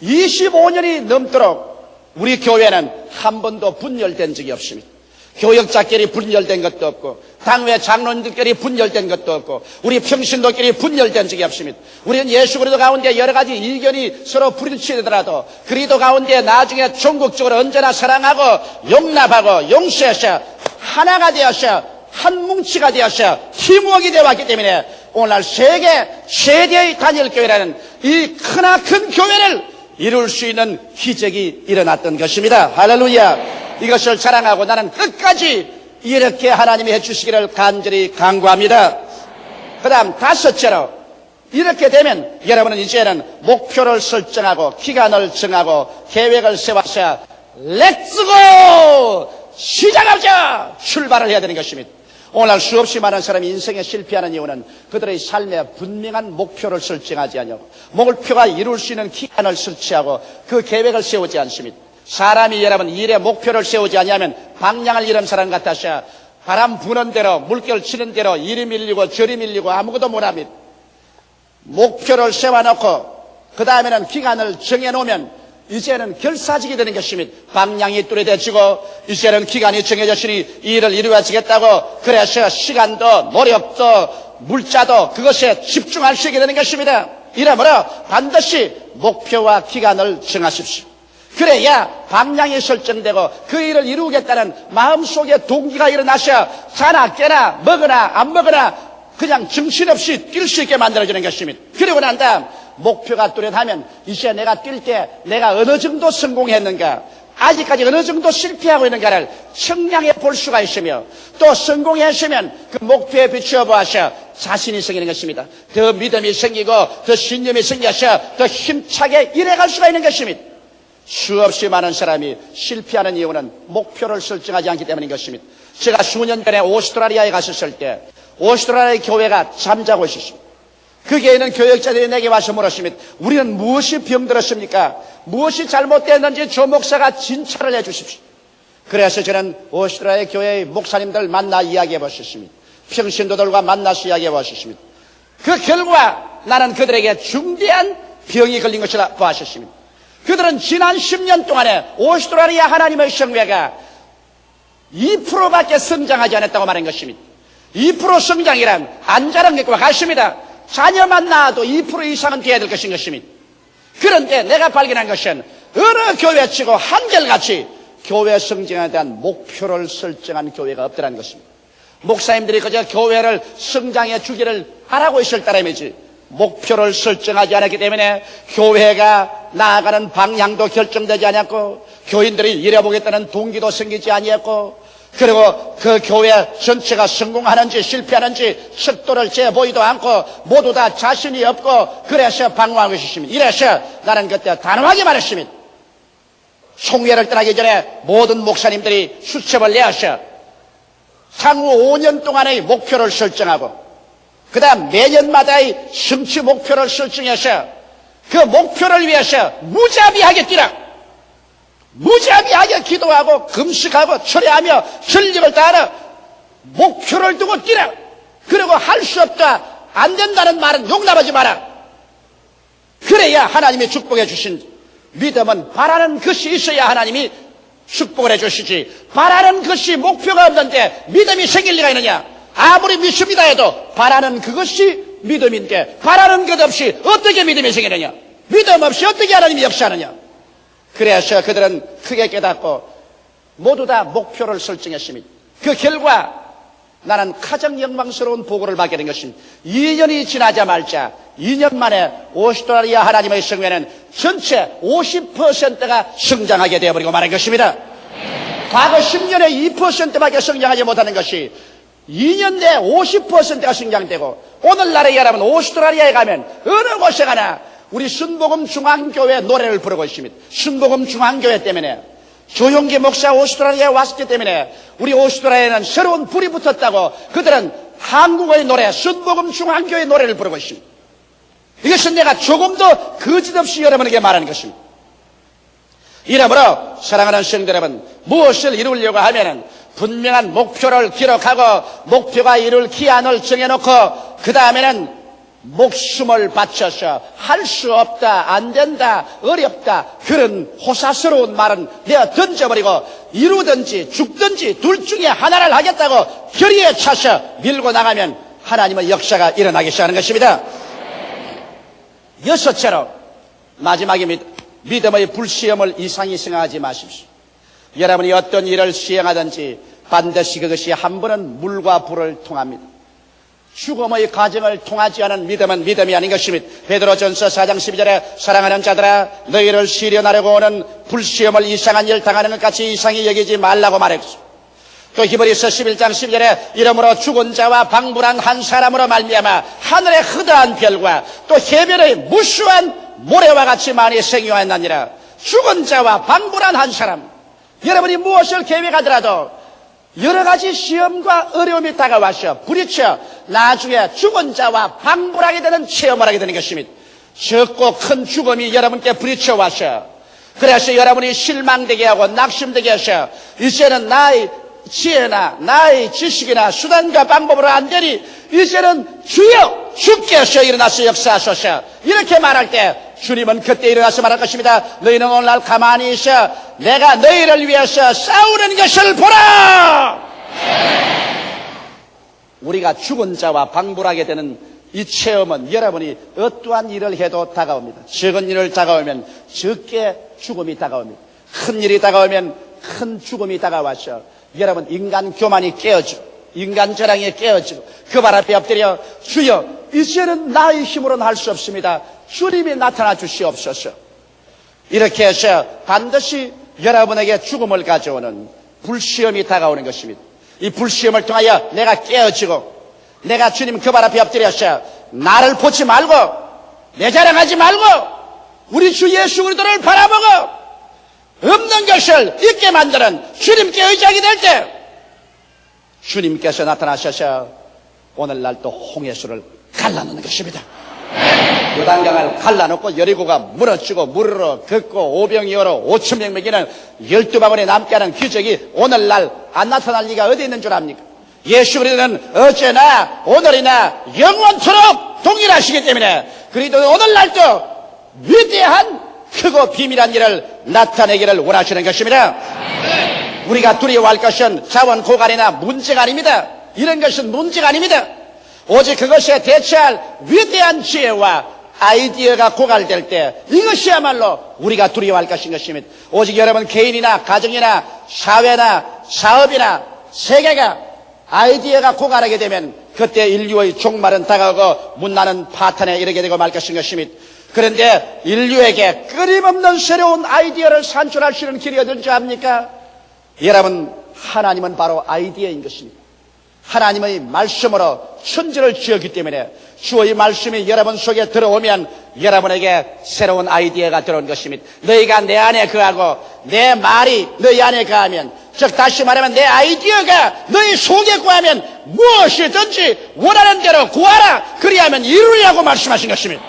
25년이 넘도록 우리 교회는 한 번도 분열된 적이 없습니다. 교역자끼리 분열된 것도 없고 당회 장로님들끼리 분열된 것도 없고 우리 평신도끼리 분열된 적이 없습니다. 우리는 예수 그리스도 가운데 여러 가지 이견이 서로 부딪히더라도 그리스도 가운데 나중에 전국적으로 언제나 사랑하고 용납하고 용서해서 하나가 되어서 한 뭉치가 되어서 팀워크가 되어 왔기 때문에 오늘 세계 최대의 단일교회라는 이 크나큰 교회를 이룰 수 있는 기적이 일어났던 것입니다. 할렐루야. 이것을 자랑하고 나는 끝까지 이렇게 하나님이 해주시기를 간절히 간구합니다. 그 다음 다섯째로 이렇게 되면 여러분은 이제는 목표를 설정하고 기간을 정하고 계획을 세워서 렛츠고 시작하자 출발을 해야 되는 것입니다. 오늘날 수없이 많은 사람이 인생에 실패하는 이유는 그들의 삶에 분명한 목표를 설정하지 않고 목표가 이룰 수 있는 기간을 설치하고 그 계획을 세우지 않습니다. 사람이 여러분 일에 목표를 세우지 않으면 방향을 잃은 사람 같아서 바람 부는 대로 물결 치는 대로 이리 밀리고 저리 밀리고 아무것도 못합니다. 목표를 세워놓고 그 다음에는 기간을 정해놓으면 이제는 결사직이 되는 것입니다. 방향이 뚜렷해지고 이제는 기간이 정해졌으니 이 일을 이루어지겠다고 그래서 시간도 노력도 물자도 그것에 집중할 수 있게 되는 것입니다. 이러므로 반드시 목표와 기간을 정하십시오. 그래야 방향이 설정되고 그 일을 이루겠다는 마음속에 동기가 일어나셔 자나 깨나 먹으나 안 먹으나 그냥 정신없이 뛸 수 있게 만들어주는 것입니다. 그리고 난 다음 목표가 뚜렷하면 이제 내가 뛸 때 내가 어느 정도 성공했는가 아직까지 어느 정도 실패하고 있는가를 측량해 볼 수가 있으며 또 성공했으면 그 목표에 비추어 보아서 자신이 생기는 것입니다. 더 믿음이 생기고 더 신념이 생겨서 더 힘차게 일해갈 수가 있는 것입니다. 수없이 많은 사람이 실패하는 이유는 목표를 설정하지 않기 때문인 것입니다. 제가 수년 전에 오스트라리아에 갔었을 때 오스트라리아 교회가 잠자고 있었습니다. 거기에 있는 교역자들이 내게 와서 물었습니다. 우리는 무엇이 병들었습니까? 무엇이 잘못됐는지 조 목사가 진찰을 해 주십시오. 그래서 저는 오스트라리아 교회의 목사님들 만나 이야기해 보셨습니다. 평신도들과 만나서 이야기해 보셨습니다. 그 결과 나는 그들에게 중대한 병이 걸린 것을 보았습니다. 그들은 지난 10년 동안에 오스트라리아 하나님의 성회가 2%밖에 성장하지 않았다고 말한 것입니다. 2% 성장이란 안 자란 것과 같습니다. 자녀만 낳아도 2% 이상은 돼야 될 것인 것입니다. 그런데 내가 발견한 것은 어느 교회치고 한결같이 교회 성장에 대한 목표를 설정한 교회가 없더라는 것입니다. 목사님들이 그저 교회를 성장해 주기를 바라고 있을 따름이지 목표를 설정하지 않았기 때문에 교회가 나아가는 방향도 결정되지 않았고 교인들이 일해보겠다는 동기도 생기지 아니했고 그리고 그 교회 전체가 성공하는지 실패하는지 속도를 재보이도 않고 모두 다 자신이 없고 그래서 방황하고 있습니다. 이래서 나는 그때 단호하게 말했습니다. 총회를 떠나기 전에 모든 목사님들이 수첩을 내어서 향후 5년 동안의 목표를 설정하고 그 다음 매년마다의 성취 목표를 설정해서 그 목표를 위해서 무자비하게 뛰라. 무자비하게 기도하고 금식하고 철회하며 전력을 다하라. 목표를 두고 뛰라. 그리고 할 수 없다 안 된다는 말은 용납하지 마라. 그래야 하나님이 축복해 주신 믿음은 바라는 것이 있어야 하나님이 축복을 해 주시지 바라는 것이 목표가 없는데 믿음이 생길 리가 있느냐. 아무리 믿습니다 해도 바라는 그것이 믿음인데 바라는 것 없이 어떻게 믿음이 생기느냐. 믿음 없이 어떻게 하나님이 역사하느냐. 그래서 그들은 크게 깨닫고 모두 다 목표를 설정했습니다. 그 결과 나는 가장 영광스러운 보고를 받게 된 것입니다. 2년이 지나자마자 2년 만에 오스트라리아 하나님의 성회는 전체 50%가 성장하게 되어버리고 말한 것입니다. 과거 10년에 2%밖에 성장하지 못하는 것이 2년 내에 50%가 성장되고 오늘날에 여러분 오스트라리아에 가면 어느 곳에 가나 우리 순복음 중앙교회 노래를 부르고 있습니다. 순복음 중앙교회 때문에 조용기 목사 오스트라리아에 왔기 때문에 우리 오스트라리아에는 새로운 불이 붙었다고 그들은 한국어의 노래 순복음 중앙교회 노래를 부르고 있습니다. 이것은 내가 조금도 거짓없이 여러분에게 말하는 것입니다. 이러므로 사랑하는 성도 여러분 무엇을 이루려고 하면은 분명한 목표를 기록하고 목표가 이룰 기한을 정해놓고 그 다음에는 목숨을 바쳐서 할 수 없다 안 된다 어렵다 그런 호사스러운 말은 내가 던져버리고 이루든지 죽든지 둘 중에 하나를 하겠다고 결의에 차서 밀고 나가면 하나님의 역사가 일어나기 시작하는 것입니다. 여섯째로 마지막입니다. 믿음의 불시험을 이상히 생각하지 마십시오. 여러분이 어떤 일을 시행하든지 반드시 그것이 한 번은 물과 불을 통합니다. 죽음의 과정을 통하지 않은 믿음은 믿음이 아닌 것입니다. 베드로전서 4장 12절에 사랑하는 자들아 너희를 시련하려고 오는 불시험을 이상한 일 당하는 것 같이 이상히 여기지 말라고 말했습니다. 또 히브리서 11장 12절에 이러므로 죽은 자와 방불한 한 사람으로 말미암아 하늘의 흐드한 별과 또 해변의 무수한 모래와 같이 많이 생겨났느니라. 죽은 자와 방불한 한 사람. 여러분이 무엇을 계획하더라도 여러 가지 시험과 어려움이 다가와서 부딪혀 나중에 죽은 자와 방불하게 되는 체험을 하게 되는 것입니다. 적고 큰 죽음이 여러분께 부딪혀 와서 그래서 여러분이 실망되게 하고 낙심되게 하셔 이제는 나의 지혜나 나의 지식이나 수단과 방법으로 안 되니 이제는 주여 주께서 일어나서 역사하소서 이렇게 말할 때 주님은 그때 일어나서 말할 것입니다. 너희는 오늘날 가만히 있어 내가 너희를 위해서 싸우는 것을 보라. 우리가 죽은 자와 방불하게 되는 이 체험은 여러분이 어떠한 일을 해도 다가옵니다. 적은 일을 다가오면 적게 죽음이 다가옵니다. 큰 일이 다가오면 큰 죽음이 다가와서 여러분 인간 교만이 깨어지고 인간 저랑이 깨어지고 그 발 앞에 엎드려 주여 이제는 나의 힘으로는 할 수 없습니다. 주님이 나타나 주시옵소서. 이렇게 해서 반드시 여러분에게 죽음을 가져오는 불시험이 다가오는 것입니다. 이 불시험을 통하여 내가 깨어지고 내가 주님 그 발 앞에 엎드려서 나를 보지 말고 내 자랑하지 말고 우리 주 예수 그리스도를 바라보고 없는 것을 있게 만드는 주님께 의지하게 될 때 주님께서 나타나셔서 오늘날 또 홍해수를 갈라놓는 것입니다. 요단강을 갈라놓고 여리고가 무너지고 물으로 걷고 오병이 얼어 5,000명 먹이는 12바구니 남게 하는 기적이 오늘날 안 나타날 리가 어디 있는 줄 압니까? 예수 그리스도는 어제나 오늘이나 영원토록 동일하시기 때문에 그리스도는 오늘날도 위대한 크고 비밀한 일을 나타내기를 원하시는 것입니다. 우리가 두려워할 것은 자원 고갈이나 문제가 아닙니다. 이런 것은 문제가 아닙니다. 오직 그것에 대처할 위대한 지혜와 아이디어가 고갈될 때 이것이야말로 우리가 두려워할 것인 것입니다. 오직 여러분 개인이나 가정이나 사회나 사업이나 세계가 아이디어가 고갈하게 되면 그때 인류의 종말은 다가오고 문나는 파탄에 이르게 되고 말 것인 것입니다. 그런데 인류에게 끊임없는 새로운 아이디어를 산출할 수 있는 길이 어딘지 압니까? 여러분 하나님은 바로 아이디어인 것입니다. 하나님의 말씀으로 천지를 지었기 때문에 주의 말씀이 여러분 속에 들어오면 여러분에게 새로운 아이디어가 들어온 것입니다. 너희가 내 안에 거하고 내 말이 너희 안에 거하면 즉 다시 말하면 내 아이디어가 너희 속에 거하면 무엇이든지 원하는 대로 구하라 그리하면 이루리라고 말씀하신 것입니다.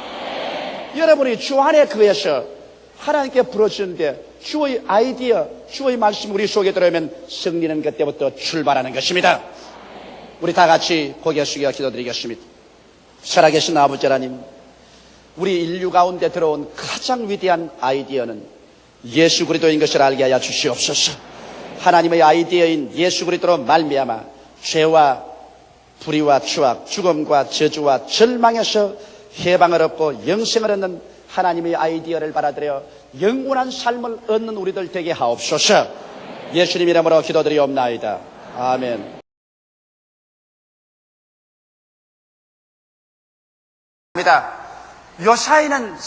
여러분이 주 안에 거해서 하나님께 부르짖는데 주의 아이디어, 주의 말씀 우리 속에 들어오면 승리는 그때부터 출발하는 것입니다. 우리 다 같이 고개 숙여 기도드리겠습니다. 살아계신 아버지 하나님, 우리 인류 가운데 들어온 가장 위대한 아이디어는 예수 그리스도인 것을 알게 하여 주시옵소서. 하나님의 아이디어인 예수 그리스도로 말미암아 죄와 불의와 추악, 죽음과 저주와 절망에서 해방을 얻고 영생을 얻는 하나님의 아이디어를 받아들여 영원한 삶을 얻는 우리들 되게 하옵소서. 예수님 이름으로 기도드리옵나이다. 아멘. 요사이는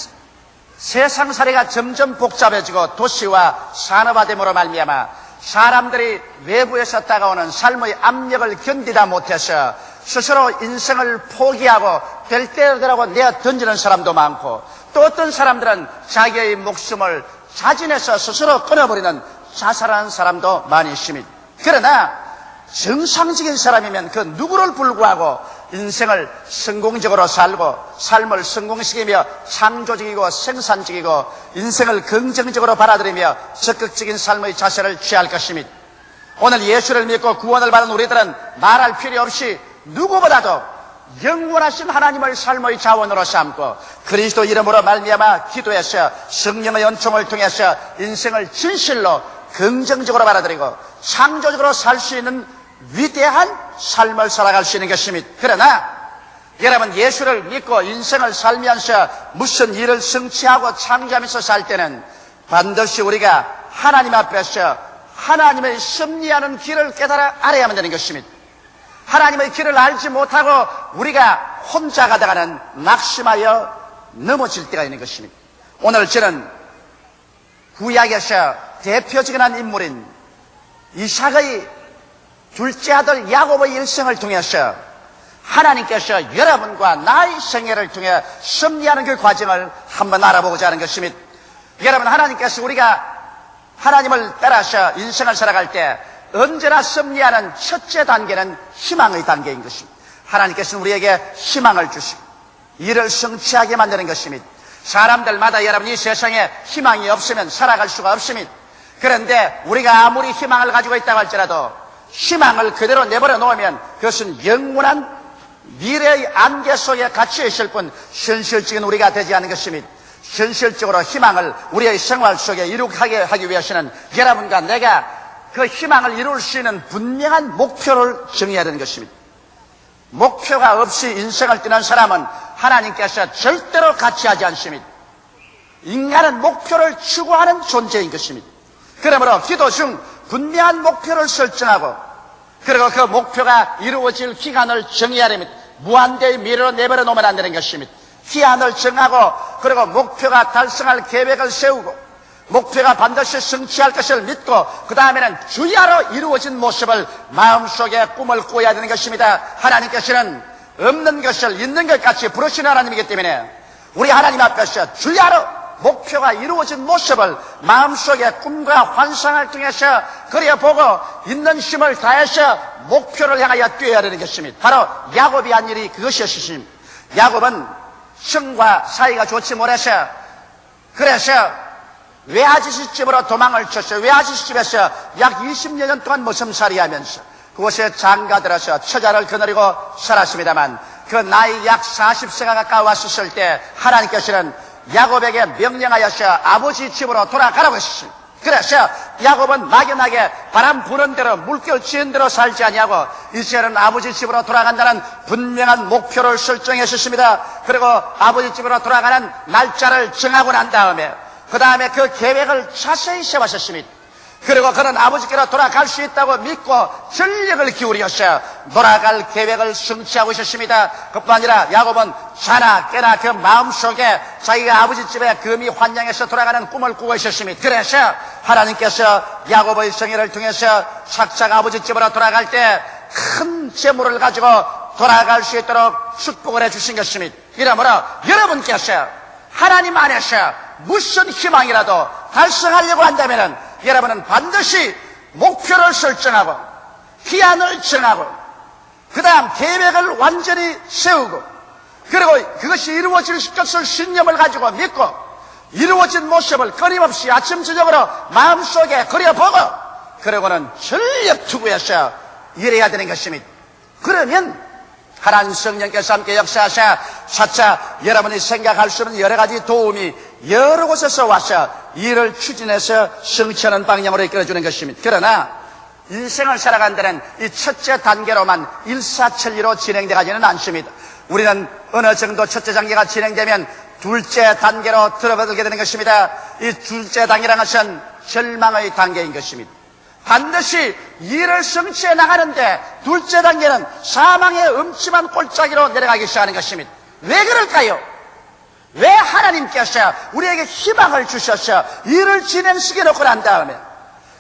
세상살이가 점점 복잡해지고 도시와 산업화됨으로 말미암아 사람들이 외부에서 다가오는 삶의 압력을 견디다 못해서 스스로 인생을 포기하고 될 대로 되라고 내어 던지는 사람도 많고 또 어떤 사람들은 자기의 목숨을 자진해서 스스로 끊어버리는 자살하는 사람도 많이 있습니다. 그러나 정상적인 사람이면 그 누구를 불구하고 인생을 성공적으로 살고 삶을 성공시키며 창조적이고 생산적이고 인생을 긍정적으로 받아들이며 적극적인 삶의 자세를 취할 것입니다. 오늘 예수를 믿고 구원을 받은 우리들은 말할 필요 없이 누구보다도 영원하신 하나님을 삶의 자원으로 삼고 그리스도 이름으로 말미암아 기도해서 성령의 은총을 통해서 인생을 진실로 긍정적으로 받아들이고 창조적으로 살 수 있는 위대한 삶을 살아갈 수 있는 것입니다. 그러나 여러분 예수를 믿고 인생을 살면서 무슨 일을 성취하고 창조하면서 살 때는 반드시 우리가 하나님 앞에서 하나님의 섭리하는 길을 깨달아 알아야만 되는 것입니다. 하나님의 길을 알지 못하고 우리가 혼자 가다가는 낙심하여 넘어질 때가 있는 것입니다. 오늘 저는 구약에서 대표적인 한 인물인 이삭의 둘째 아들 야곱의 일생을 통해서 하나님께서 여러분과 나의 생애를 통해 섭리하는 그 과정을 한번 알아보고자 하는 것입니다. 여러분 하나님께서 우리가 하나님을 따라서 인생을 살아갈 때 언제나 승리하는 첫째 단계는 희망의 단계인 것입니다. 하나님께서는 우리에게 희망을 주시고 이를 성취하게 만드는 것입니다. 사람들마다 여러분 이 세상에 희망이 없으면 살아갈 수가 없습니다. 그런데 우리가 아무리 희망을 가지고 있다고 할지라도 희망을 그대로 내버려 놓으면 그것은 영원한 미래의 안개 속에 갇혀 있을 뿐 현실적인 우리가 되지 않는 것입니다. 현실적으로 희망을 우리의 생활 속에 이룩하게 하기 위해서는 여러분과 내가 그 희망을 이룰 수 있는 분명한 목표를 정해야 되는 것입니다. 목표가 없이 인생을 뛰는 사람은 하나님께서 절대로 같이 하지 않습니다. 인간은 목표를 추구하는 존재인 것입니다. 그러므로 기도 중 분명한 목표를 설정하고 그리고 그 목표가 이루어질 기간을 정해야 됩니다. 무한대의 미래로 내버려 놓으면 안 되는 것입니다. 기한을 정하고 그리고 목표가 달성할 계획을 세우고 목표가 반드시 성취할 것을 믿고 그 다음에는 주야로 이루어진 모습을 마음속에 꿈을 꾸어야 되는 것입니다. 하나님께서는 없는 것을 있는 것 같이 부르시는 하나님이기 때문에 우리 하나님 앞에서 주야로 목표가 이루어진 모습을 마음속에 꿈과 환상을 통해서 그려보고 있는 힘을 다해서 목표를 향하여 뛰어야 되는 것입니다. 바로 야곱이 한 일이 그것이었습니다. 야곱은 형과 사이가 좋지 못해서 그래서 외아저씨 집으로 도망을 쳤어요. 외아저씨 집에서 약 20년 동안 머슴살이 하면서 그곳에 장가들어서 처자를 거느리고 살았습니다만 그 나이 약 40세가 가까웠을 때 하나님께서는 야곱에게 명령하여서 아버지 집으로 돌아가라고 했습니다. 그래서 야곱은 막연하게 바람 부는 대로 물결 치는 대로 살지 아니하고 이제는 아버지 집으로 돌아간다는 분명한 목표를 설정했었습니다. 그리고 아버지 집으로 돌아가는 날짜를 정하고 난 다음에 그 다음에 그 계획을 자세히 세웠었습니다. 그리고 그는 아버지께로 돌아갈 수 있다고 믿고 전력을 기울여서 돌아갈 계획을 성취하고 있었습니다. 그뿐 아니라 야곱은 자나 깨나 그 마음속에 자기가 아버지 집에 금이 환영해서 돌아가는 꿈을 꾸고 있었습니다. 그래서 하나님께서 야곱의 생애를 통해서 착착 아버지 집으로 돌아갈 때 큰 재물을 가지고 돌아갈 수 있도록 축복을 해주신 것입니다. 이러므로 여러분께서 하나님 안에서 무슨 희망이라도 달성하려고 한다면 여러분은 반드시 목표를 설정하고 기한을 정하고 그 다음 계획을 완전히 세우고 그리고 그것이 이루어질 것을 신념을 가지고 믿고 이루어진 모습을 끊임없이 아침 저녁으로 마음속에 그려보고 그러고는 전력 투구해서 일해야 되는 것입니다. 그러면 하나님 성령께서 함께 역사하셔 차차 여러분이 생각할 수 없는 여러 가지 도움이 여러 곳에서 와서 일을 추진해서 성취하는 방향으로 이끌어주는 것입니다. 그러나 인생을 살아간다는 이 첫째 단계로만 일사천리로 진행되지는 않습니다. 우리는 어느 정도 첫째 단계가 진행되면 둘째 단계로 들어가게 되는 것입니다. 이 둘째 단계라는 것은 절망의 단계인 것입니다. 반드시 일을 성취해 나가는데 둘째 단계는 사망의 음침한 골짜기로 내려가기 시작하는 것입니다. 왜 그럴까요? 왜 하나님께서 우리에게 희망을 주셔서 일을 진행시켜 놓고 난 다음에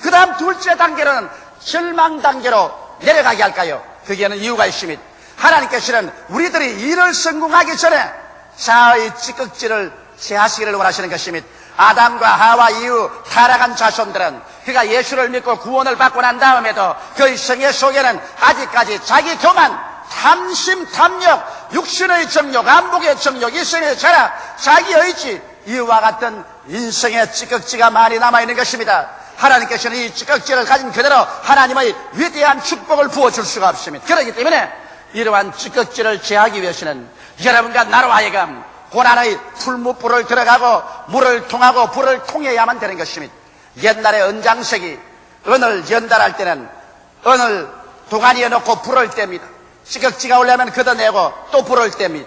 그 다음 둘째 단계는 절망 단계로 내려가게 할까요? 거기에는 이유가 있습니다. 하나님께서는 우리들이 일을 성공하기 전에 자아의 찌꺼기를 제하시기를 원하시는 것입니다. 아담과 하와 이후 타락한 자손들은 그가 예수를 믿고 구원을 받고 난 다음에도 그의 생애 속에는 아직까지 자기 교만, 탐심, 탐욕, 육신의 정욕, 안목의 정욕, 이성의 자락, 자기 의지 이와 같은 인생의 찌꺼기가 많이 남아있는 것입니다. 하나님께서는 이 찌꺼기를 가진 그대로 하나님의 위대한 축복을 부어줄 수가 없습니다. 그렇기 때문에 이러한 찌꺼기를 제하기 위해서는 여러분과 나로 하여금 고난의 풀무불을 들어가고 물을 통하고 불을 통해야만 되는 것입니다. 옛날에 은장색이 은을 연달할 때는 은을 도가니에 넣고 불을 뗍니다. 찌꺼기가 올라면 걷어내고 또 불을 뗍니다.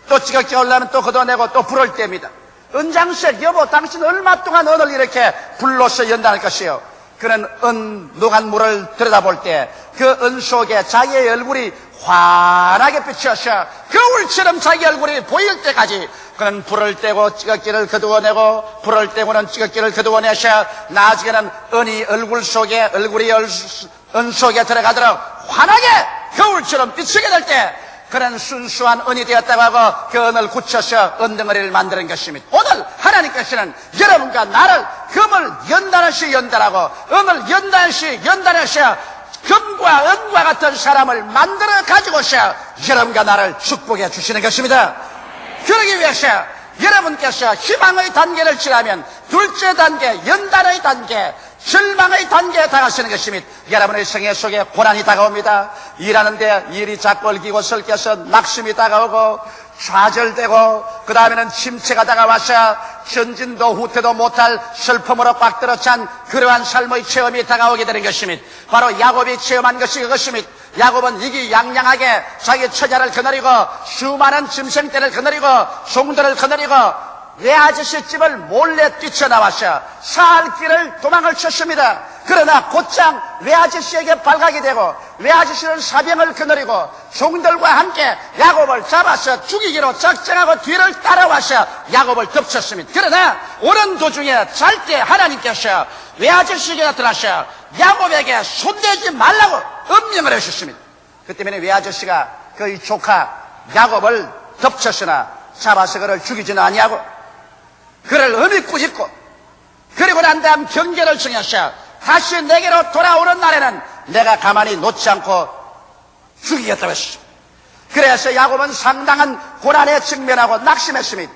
또 찌꺼기가 올라면 또 걷어내고 또 불을 뗍니다. 은장색 여보 당신 얼마 동안 은을 이렇게 불로서 연달할 것이요. 그는 은 노간 물을 들여다볼 때 그 은 속에 자기의 얼굴이 환하게 비쳐서 거울처럼 자기 얼굴이 보일 때까지 그는 불을 떼고 찌꺼기를 거두어내고 불을 떼고는 찌꺼기를 거두어내서 나중에는 은이 얼굴 속에 얼굴이 은 속에 들어가도록 환하게 거울처럼 비치게 될 때 그런 순수한 은이 되었다고 하고 그 은을 굳혀서 은덩어리를 만드는 것입니다. 오늘 하나님께서는 여러분과 나를 금을 연단하시 연단하고 은을 연단하시 연단하셔 금과 은과 같은 사람을 만들어 가지고서 여러분과 나를 축복해 주시는 것입니다. 그러기 위해서 여러분께서 희망의 단계를 지나면 둘째 단계, 연단의 단계, 절망의 단계에 다가서는 것입니다. 여러분의 생애 속에 고난이 다가옵니다. 일하는데 일이 자꾸 얽히고 설켜서 낙심이 다가오고 좌절되고 그 다음에는 침체가 다가와서 전진도 후퇴도 못할 슬픔으로 꽉 들어찬 그러한 삶의 체험이 다가오게 되는 것입니다. 바로 야곱이 체험한 것이 그것입니다. 야곱은 이기양양하게 자기 처자를 거느리고 수많은 짐승떼를 거느리고 종들을 거느리고 외아저씨 집을 몰래 뛰쳐나와서 살 길을 도망을 쳤습니다. 그러나 곧장 외아저씨에게 발각이 되고 외아저씨는 사병을 거느리고 종들과 함께 야곱을 잡아서 죽이기로 작정하고 뒤를 따라와서 야곱을 덮쳤습니다. 그러나 오는 도중에 잘 때 하나님께서 외아저씨에게 나타나셔 야곱에게 손대지 말라고 엄명을 하셨습니다. 그 때문에 외아저씨가 그의 조카 야곱을 덮쳤으나 잡아서 그를 죽이지는 아니하고 그를 엄히 꾸짖고 그리고 난 다음 경계를 정해서 다시 내게로 돌아오는 날에는 내가 가만히 놓지 않고 죽이겠다고 했습니다. 그래서 야곱은 상당한 고난에 직면하고 낙심했습니다.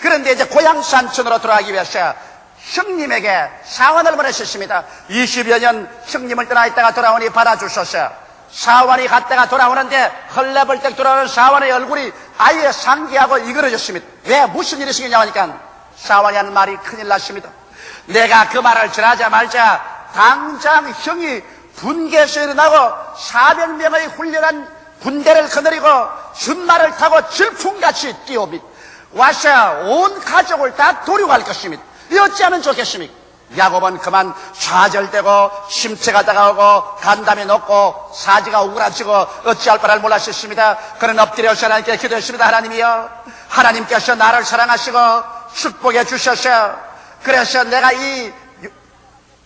그런데 이제 고향 산촌으로 돌아가기 위해서 형님에게 사환을 보내셨습니다. 20여 년 형님을 떠나 있다가 돌아오니 받아주셔서 사환이 갔다가 돌아오는데 헐레벌떡 돌아오는 사환의 얼굴이 아예 상기하고 이그러졌습니다. 왜 무슨 일이 생기냐고 하니까 사환이 하는 말이 큰일 났습니다. 내가 그 말을 전하자마자 당장 형이 분개에서 일어나고 400명의 훌륭한 군대를 거느리고 준말을 타고 질풍같이 뛰어옵니다. 와서 온 가족을 다 도륙할 것입니다. 어찌하면 좋겠습니까? 야곱은 그만 좌절되고 심체가 다가오고 간담이 높고 사지가 오그라지고 어찌할 바를 몰랐습니다. 그는 엎드려서 하나님께 기도했습니다. 하나님이여, 하나님께서 나를 사랑하시고 축복해 주셔서 그래서 내가 이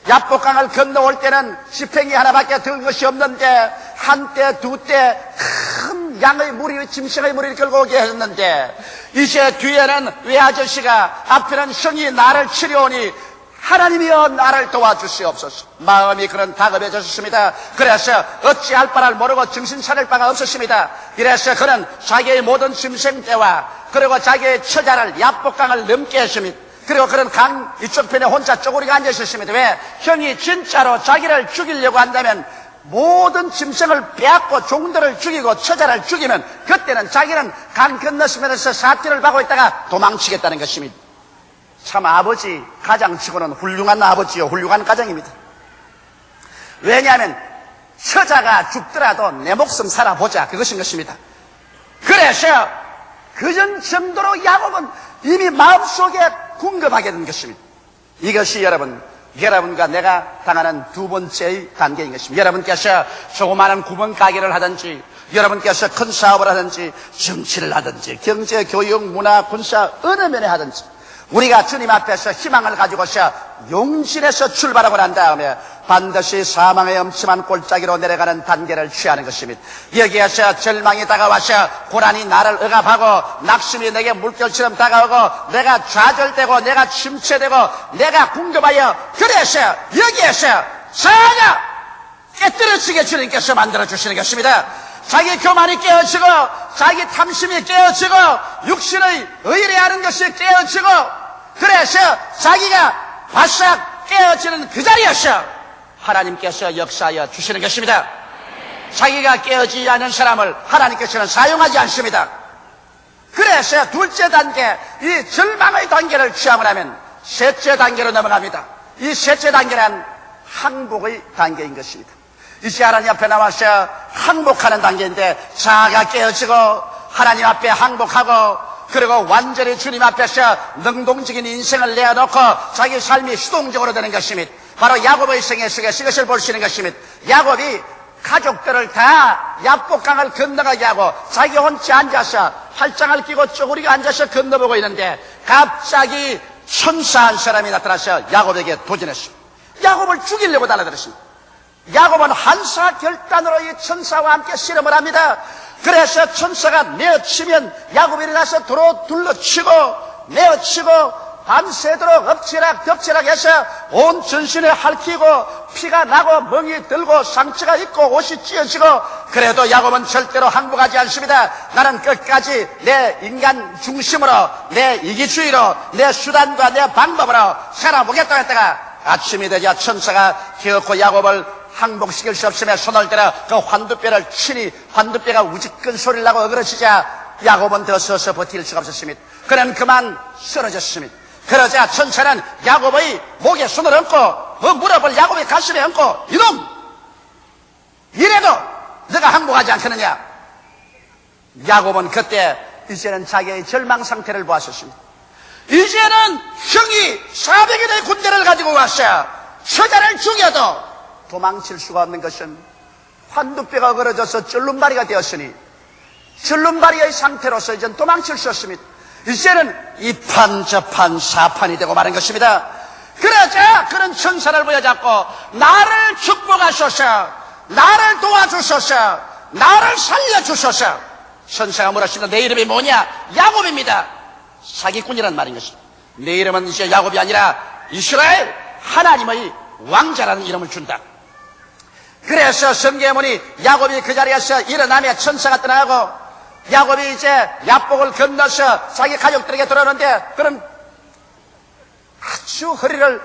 야복강을 건너올 때는 지팽이 하나밖에 든 것이 없는데 한때 두때 큰 양의 무리 짐승의 무리를 끌고 오게 했는데 이제 뒤에는 외아저씨가 앞에는 형이 나를 치려오니 하나님이여 나를 도와주시옵소서. 마음이 그런 다급해졌습니다. 그래서 어찌할 바를 모르고 정신 차릴 바가 없었습니다. 그래서 그는 자기의 모든 짐승떼와 그리고 자기의 처자를 야복강을 넘게 했습니다. 그리고 그런 강 이쪽 편에 혼자 쪼그리고 앉아 있었습니다. 왜? 형이 진짜로 자기를 죽이려고 한다면 모든 짐승을 빼앗고 종들을 죽이고 처자를 죽이면 그때는 자기는 강 건너시면서 사티를 받고 있다가 도망치겠다는 것입니다. 참 아버지 가장치고는 훌륭한 아버지요 훌륭한 가장입니다. 왜냐하면 처자가 죽더라도 내 목숨 살아보자 그것인 것입니다. 그래서 그전 정도로 야곱은 이미 마음속에 궁금하게 된 것입니다. 이것이 여러분과 내가 당하는 두 번째의 단계인 것입니다. 여러분께서 조그마한 구멍 가게를 하든지 여러분께서 큰 사업을 하든지 정치를 하든지 경제, 교육, 문화, 군사 어느 면에 하든지 우리가 주님 앞에서 희망을 가지고서 용진에서 출발하고 난 다음에 반드시 사망의 엄침한 골짜기로 내려가는 단계를 취하는 것입니다. 여기에서 절망이 다가와서 고난이 나를 억압하고 낙심이 내게 물결처럼 다가오고 내가 좌절되고 내가 침체되고 내가 궁금하여 그래서 여기에서 자가 깨뜨려지게 주님께서 만들어주시는 것입니다. 자기 교만이 깨어지고 자기 탐심이 깨어지고 육신의 의뢰하는 것이 깨어지고 그래서 자기가 바싹 깨어지는 그 자리에서 하나님께서 역사하여 주시는 것입니다. 자기가 깨어지지 않은 사람을 하나님께서는 사용하지 않습니다. 그래서 둘째 단계 이 절망의 단계를 취하고 나면 셋째 단계로 넘어갑니다. 이 셋째 단계는 항복의 단계인 것입니다. 이제 하나님 앞에 나와서 항복하는 단계인데 자아가 깨어지고 하나님 앞에 항복하고 그리고 완전히 주님 앞에서 능동적인 인생을 내어놓고 자기 삶이 수동적으로 되는 것입니다. 바로 야곱의 생애 속에서 이것을 볼 수 있는 것입니다. 야곱이 가족들을 다 야복강을 건너가게 하고 자기 혼자 앉아서 팔짱을 끼고 쪼그리고 앉아서 건너보고 있는데 갑자기 천사 한 사람이 나타나서 야곱에게 도전했습니다. 야곱을 죽이려고 달려들었습니다. 야곱은 한사 결단으로 이 천사와 함께 실험을 합니다. 그래서 천사가 내어치면 야곱이 일어나서 도로 둘러치고 내어치고 밤새도록 엎치락 덮치락 해서 온 전신에 핥히고 피가 나고 멍이 들고 상처가 있고 옷이 찢어지고 그래도 야곱은 절대로 항복하지 않습니다. 나는 끝까지 내 인간 중심으로 내 이기주의로 내 수단과 내 방법으로 살아보겠다고 했다가 아침이 되자 천사가 기어코 야곱을 항복시킬 수 없으며 손을 들어 그 환두뼈를 치니 환두뼈가 우직근 소리를 나고 어그러지자 야곱은 더 서서 버틸 수가 없었습니다. 그는 그만 쓰러졌습니다. 그러자 천사는 야곱의 목에 손을 얹고 무릎을 야곱의 가슴에 얹고 이놈! 이래도 너가 항복하지 않겠느냐? 야곱은 그때 이제는 자기의 절망 상태를 보았었습니다. 이제는 형이 400일의 군대를 가지고 왔어. 처자를 죽여도 도망칠 수가 없는 것은 환두뼈가 걸어져서 절름발이가 되었으니 절름발이의 상태로서 이제는 도망칠 수 없습니다. 이제는 이판 저판 사판이 되고 마는 것입니다. 그러자 그런 천사를 보여잡고 나를 축복하소서, 나를 도와주소서, 나를 살려주소서. 천사가 물었습니다. 내 이름이 뭐냐? 야곱입니다. 사기꾼이란 말인 것입니다. 내 이름은 이제 야곱이 아니라 이스라엘 하나님의 왕자라는 이름을 준다. 그래서 성경에 보니 야곱이 그 자리에서 일어나며 천사가 떠나고 야곱이 이제 야복을 건너서 자기 가족들에게 돌아오는데 그럼 아주 허리를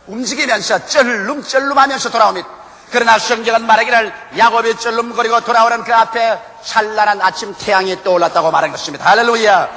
움직이면서 쩔름쩔름하면서 돌아옵니다. 그러나 성경은 말하기를 야곱이 쩔름거리고 돌아오는 그 앞에 찬란한 아침 태양이 떠올랐다고 말한 것입니다. 할렐루야.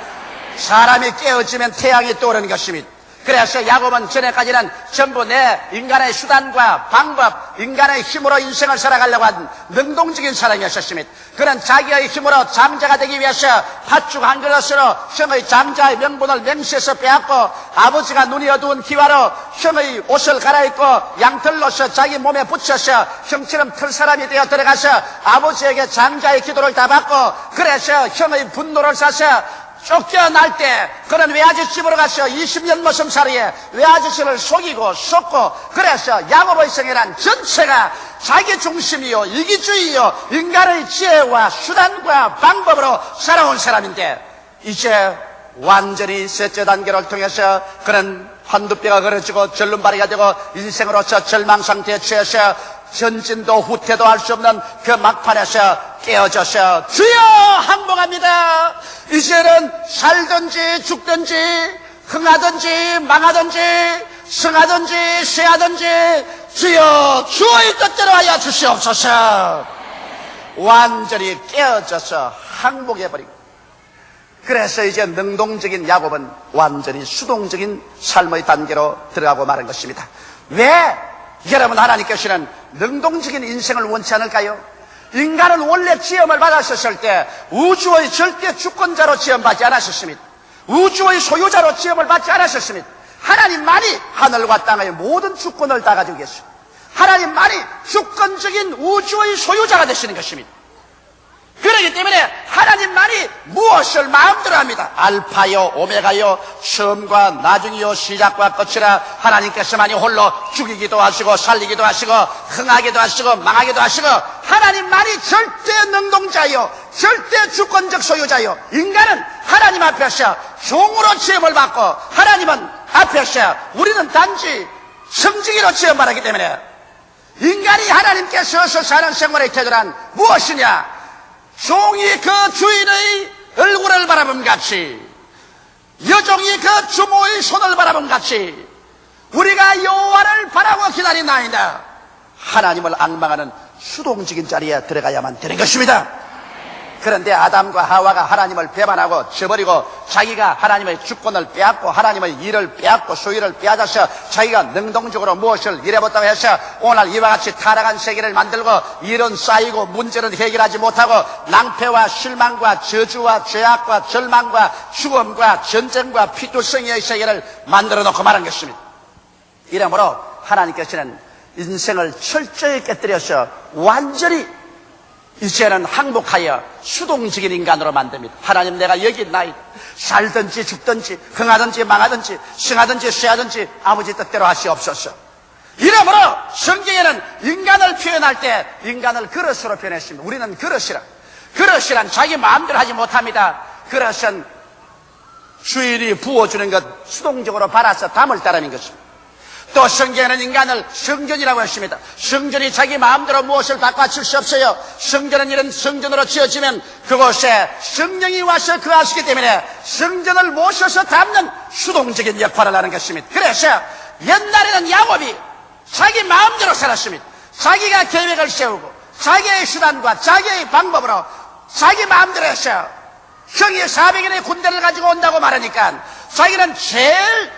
사람이 깨어지면 태양이 떠오르는 것입니다. 그래서 야곱은 전에까지는 전부 내 인간의 수단과 방법, 인간의 힘으로 인생을 살아가려고 한 능동적인 사람이었습니다. 그는 자기의 힘으로 장자가 되기 위해서 팥죽 한 그릇으로 형의 장자의 명분을 맹세해서 빼앗고 아버지가 눈이 어두운 기와로 형의 옷을 갈아입고 양털로서 자기 몸에 붙여서 형처럼 털 사람이 되어 들어가서 아버지에게 장자의 기도를 다 받고 그래서 형의 분노를 사서 쫓겨날 때 그는 외아지 집으로 가서 20년 머슴살이에 외아지씨를 속이고 쏟고 그래서 야곱의 생애란 전체가 자기 중심이요 이기주의요 인간의 지혜와 수단과 방법으로 살아온 사람인데 이제 완전히 셋째 단계를 통해서 그는 환두뼈가 걸어지고 절름발이가 되고 인생으로서 절망상태에 취해서 전진도 후퇴도 할 수 없는 그 막판에서 깨어져서 주여 항복합니다. 이제는 살든지 죽든지 흥하든지 망하든지 승하든지 쇠하든지 주여 주의 뜻대로 하여 주시옵소서. 완전히 깨어져서 항복해버리고 그래서 이제 능동적인 야곱은 완전히 수동적인 삶의 단계로 들어가고 마는 것입니다. 왜 여러분 하나님께서는 능동적인 인생을 원치 않을까요? 인간은 원래 지음을 받았었을 때 우주의 절대 주권자로 지음받지 않았었습니다. 우주의 소유자로 지음을 받지 않았었습니다. 하나님만이 하늘과 땅의 모든 주권을 다 가지고 계십니다. 하나님만이 주권적인 우주의 소유자가 되시는 것입니다. 그렇기 때문에 하나님만이 무엇을 마음대로 합니다. 알파요 오메가요 처음과 나중이요 시작과 끝이라 하나님께서만이 홀로 죽이기도 하시고 살리기도 하시고 흥하기도 하시고 망하기도 하시고 하나님만이 절대 능동자요 절대 주권적 소유자요 인간은 하나님 앞에서 종으로 지음을 받고 하나님은 앞에서 우리는 단지 성직이로 지음받았기 때문에 인간이 하나님께서 사는 생활의 태도란 무엇이냐? 종이 그 주인의 얼굴을 바라본 같이 여종이 그 주모의 손을 바라본 같이 우리가 여호와를 바라고 기다린나이다. 하나님을 앙망하는 수동적인 자리에 들어가야만 되는 것입니다. 그런데 아담과 하와가 하나님을 배반하고 저버리고 자기가 하나님의 주권을 빼앗고 하나님의 일을 빼앗고 소유를 빼앗아서 자기가 능동적으로 무엇을 일해봤다고 해서 오늘 이와 같이 타락한 세계를 만들고 일은 쌓이고 문제는 해결하지 못하고 낭패와 실망과 저주와 죄악과 절망과 죽음과 전쟁과 피투성이의 세계를 만들어 놓고 말한 것입니다. 이러므로 하나님께서는 인생을 철저히 깨뜨려서 완전히 이제는 항복하여 수동적인 인간으로 만듭니다. 하나님 내가 여기 있나이다. 살든지 죽든지 흥하든지 망하든지 승하든지 쇠하든지 아버지 뜻대로 하시옵소서. 이러므로 성경에는 인간을 표현할 때 인간을 그릇으로 표현했습니다. 우리는 그릇이라. 그릇이란 자기 마음대로 하지 못합니다. 그릇은 주인이 부어주는 것 수동적으로 받아서 담을 따름인 것입니다. 또 성경에는 인간을 성전이라고 했습니다. 성전이 자기 마음대로 무엇을 바꿔칠 수 없어요. 성전은 이런 성전으로 지어지면 그곳에 성령이 와서 거하시기 때문에 성전을 모셔서 담는 수동적인 역할을 하는 것입니다. 그래서 옛날에는 야곱이 자기 마음대로 살았습니다. 자기가 계획을 세우고 자기의 수단과 자기의 방법으로 자기 마음대로 했어요. 형이 400인의 군대를 가지고 온다고 말하니까 자기는 제일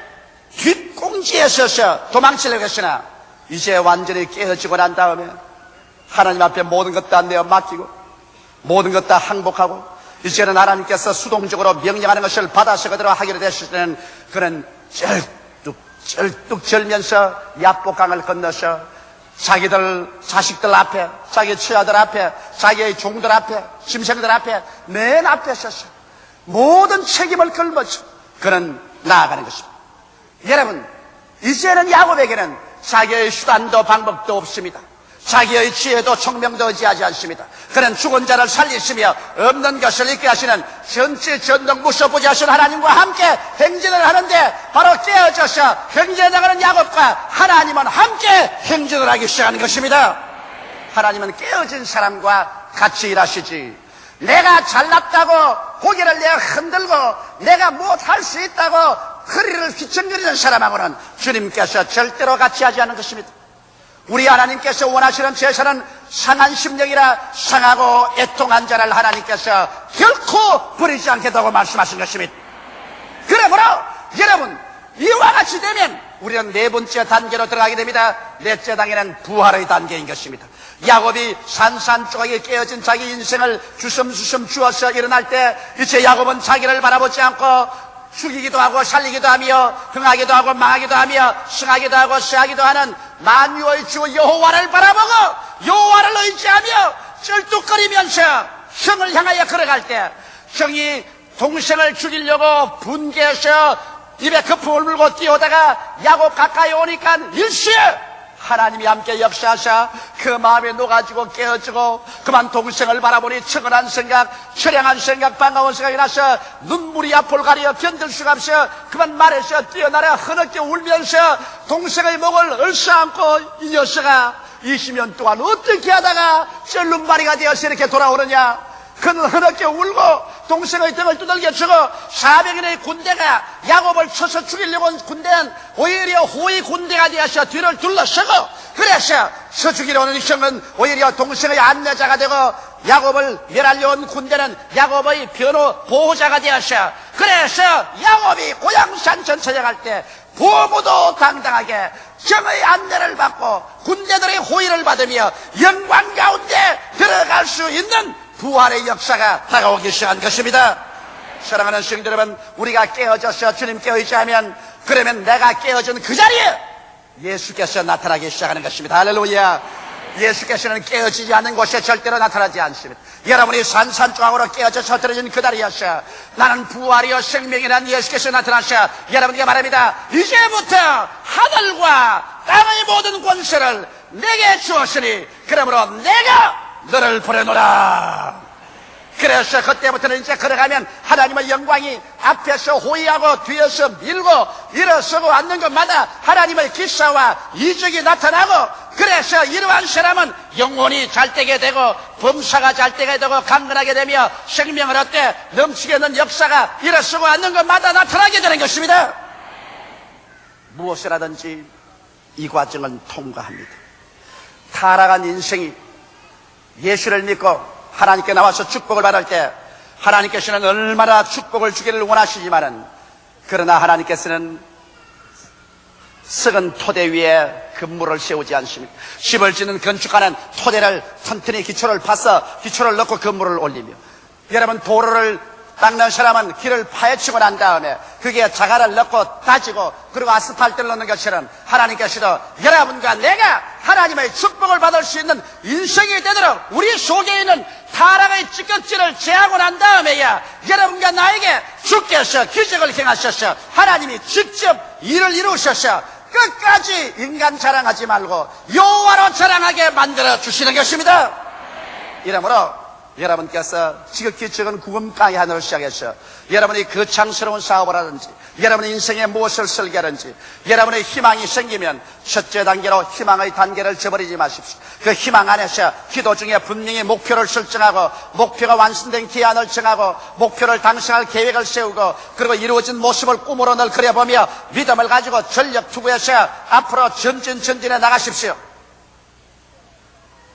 뒷공지에 서서 도망치려고 했으나 이제 완전히 깨어지고 난 다음에 하나님 앞에 모든 것 다 내어 맡기고 모든 것 다 항복하고 이제는 하나님께서 수동적으로 명령하는 것을 받아서 그대로 하기로 됐을 때는 그는 쩔뚝 절면서 야복강을 건너서 자식들 앞에, 자기 처자들 앞에, 자기의 종들 앞에, 짐승들 앞에, 맨 앞에 서서 모든 책임을 걸면서 그는 나아가는 것입니다. 여러분, 이제는 야곱에게는 자기의 수단도 방법도 없습니다. 자기의 지혜도 총명도 의지하지 않습니다. 그는 죽은 자를 살리시며 없는 것을 있게 하시는 전체 전능 무서부지하신 하나님과 함께 행진을 하는데 바로 깨어져서 행진해 나가는 야곱과 하나님은 함께 행진을 하기 시작하는 것입니다. 하나님은 깨어진 사람과 같이 일하시지, 내가 잘났다고 고개를 내가 흔들고 내가 무엇할 수 있다고 허리를 휘청거리는 사람하고는 주님께서 절대로 같이 하지 않는 것입니다. 우리 하나님께서 원하시는 제사는 상한 심령이라 상하고 애통한 자를 하나님께서 결코 버리지 않겠다고 말씀하신 것입니다. 그러므로 여러분, 이와 같이 되면 우리는 네 번째 단계로 들어가게 됩니다. 넷째 단계는 부활의 단계인 것입니다. 야곱이 산산조각에 깨어진 자기 인생을 주섬주섬 주어서 일어날 때 이제 야곱은 자기를 바라보지 않고 죽이기도 하고 살리기도 하며 흥하기도 하고 망하기도 하며 승하기도 하고 쇠하기도 하는 만유의 주 여호와를 바라보고 여호와를 의지하며 쩔뚝거리면서 형을 향하여 걸어갈 때 형이 동생을 죽이려고 분개해서 입에 거품을 물고 뛰어오다가 야곱 가까이 오니까 일시에 하나님이 함께 역사하사 그 마음에 녹아지고 깨어지고 그만 동생을 바라보니 측은한 생각, 처량한 생각, 반가운 생각이 나서 눈물이 앞을 가려 견딜 수가 없어 그만 말에서 뛰어나려 흐느껴 울면서 동생의 목을 얼싸안고 이 녀석아 20년 동안 어떻게 하다가 쩔눈바리가 되어서 이렇게 돌아오느냐. 그는 흐느껴 울고 동생의 등을 두들겨 주고 400인의 군대가 야곱을 쳐서 죽이려고 온 군대는 오히려 호위 군대가 되어서 뒤를 둘러서고 그래서 쳐 죽이려 오는 형은 오히려 동생의 안내자가 되고 야곱을 멸하려 온 군대는 야곱의 변호 보호자가 되어서 그래서 야곱이 고향산 전차장할 때 보무도 당당하게 정의 안내를 받고 군대들의 호의를 받으며 영광 가운데 들어갈 수 있는 부활의 역사가 다가오기 시작한 것입니다. 사랑하는 성도 여러분, 우리가 깨어져서 주님께 의지하면 그러면 내가 깨어진 그 자리에 예수께서 나타나기 시작하는 것입니다. 할렐루야. 예수께서는 깨어지지 않는 곳에 절대로 나타나지 않습니다. 여러분이 산산조각으로 깨어져서 들어진 그 자리에서 나는 부활이요 생명이라는 예수께서 나타나셔 여러분께 말합니다. 이제부터 하늘과 땅의 모든 권세를 내게 주었으니 그러므로 내가 너를 보내노라. 그래서 그때부터는 이제 걸어가면 하나님의 영광이 앞에서 호위하고 뒤에서 밀고 일어서고 앉는 것마다 하나님의 기사와 이적이 나타나고 그래서 이러한 사람은 영혼이 잘되게 되고 범사가 잘되게 되고 강건하게 되며 생명을 얻되 넘치게 있는 역사가 일어서고 앉는 것마다 나타나게 되는 것입니다. 무엇이라든지 이 과정은 통과합니다. 타락한 인생이 예수를 믿고 하나님께 나와서 축복을 받을 때 하나님께서는 얼마나 축복을 주기를 원하시지만은 그러나 하나님께서는 썩은 토대 위에 건물을 세우지 않습니다. 집을 짓는 건축가는 토대를 튼튼히 기초를 파서 기초를 넣고 건물을 올리며 여러분 도로를 닦는 사람은 길을 파헤치고 난 다음에 거기에 자갈을 넣고 다지고 그리고 아스팔트를 넣는 것처럼 하나님께서도 여러분과 내가 하나님의 축복을 받을 수 있는 인생이 되도록 우리 속에 있는 타락의 찌꺼기를 제하고 난 다음에야 여러분과 나에게 주께서 기적을 행하셔서 하나님이 직접 일을 이루셔서 끝까지 인간 자랑하지 말고 여호와로 자랑하게 만들어 주시는 것입니다. 이러므로 여러분께서 지극히 적은 구금강의 하늘을 시작해서 여러분이 거창스러운 사업을 하든지 여러분의 인생에 무엇을 설계하든지 여러분의 희망이 생기면 첫째 단계로 희망의 단계를 저버리지 마십시오. 그 희망 안에서 기도 중에 분명히 목표를 설정하고 목표가 완성된 기한을 정하고 목표를 달성할 계획을 세우고 그리고 이루어진 모습을 꿈으로 늘 그려보며 믿음을 가지고 전력 투구해서 앞으로 전진해 나가십시오.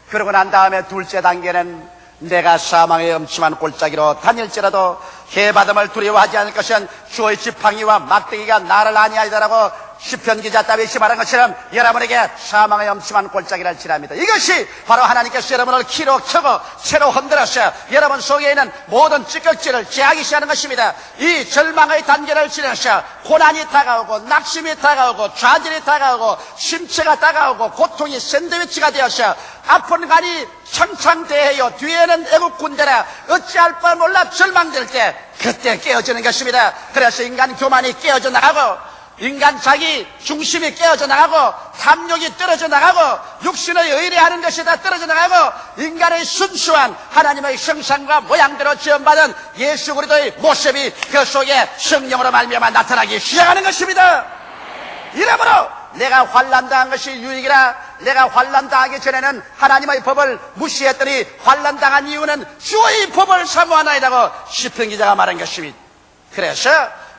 그러고 난 다음에 둘째 단계는 내가 사망의 엄침한 골짜기로 다닐지라도 해바람을 두려워하지 않을 것은 주의 지팡이와 막대기가 나를 아니하리라고 시편 기자 다윗이 말한 것처럼 여러분에게 사망의 엄침한 골짜기를 지랍니다. 이것이 바로 하나님께서 여러분을 키로 켜고 채로 흔들어서 여러분 속에 있는 모든 찌꺼기를 제하기 시작하는 것입니다. 이 절망의 단계를 지나서 고난이 다가오고 낙심이 다가오고 좌절이 다가오고 심체가 다가오고 고통이 샌드위치가 되어서 아픈 간이 창창대해요. 뒤에는 애국 군대라 어찌할 바 몰라 절망될 때 그때 깨어지는 것입니다. 그래서 인간 교만이 깨어져 나가고 인간 자기 중심이 깨어져 나가고 탐욕이 떨어져 나가고 육신의 의뢰하는 것이 다 떨어져 나가고 인간의 순수한 하나님의 형상과 모양대로 지음받은 예수 그리스도의 모습이 그 속에 성령으로 말미암아 나타나기 시작하는 것입니다. 이러므로 내가 환난당한 것이 유익이라. 내가 환난당하기 전에는 하나님의 법을 무시했더니 환난당한 이유는 주의 법을 사모하나이다고 시편 기자가 말한 것입니다. 그래서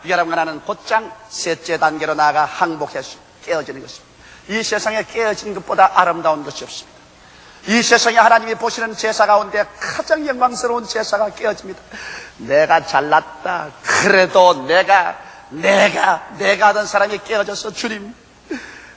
여러분과 나는 곧장 셋째 단계로 나아가 항복해서 깨어지는 것입니다. 이 세상에 깨어지는 것보다 아름다운 것이 없습니다. 이 세상에 하나님이 보시는 제사 가운데 가장 영광스러운 제사가 깨어집니다. 내가 잘났다. 그래도 내가 하던 사람이 깨어져서 주님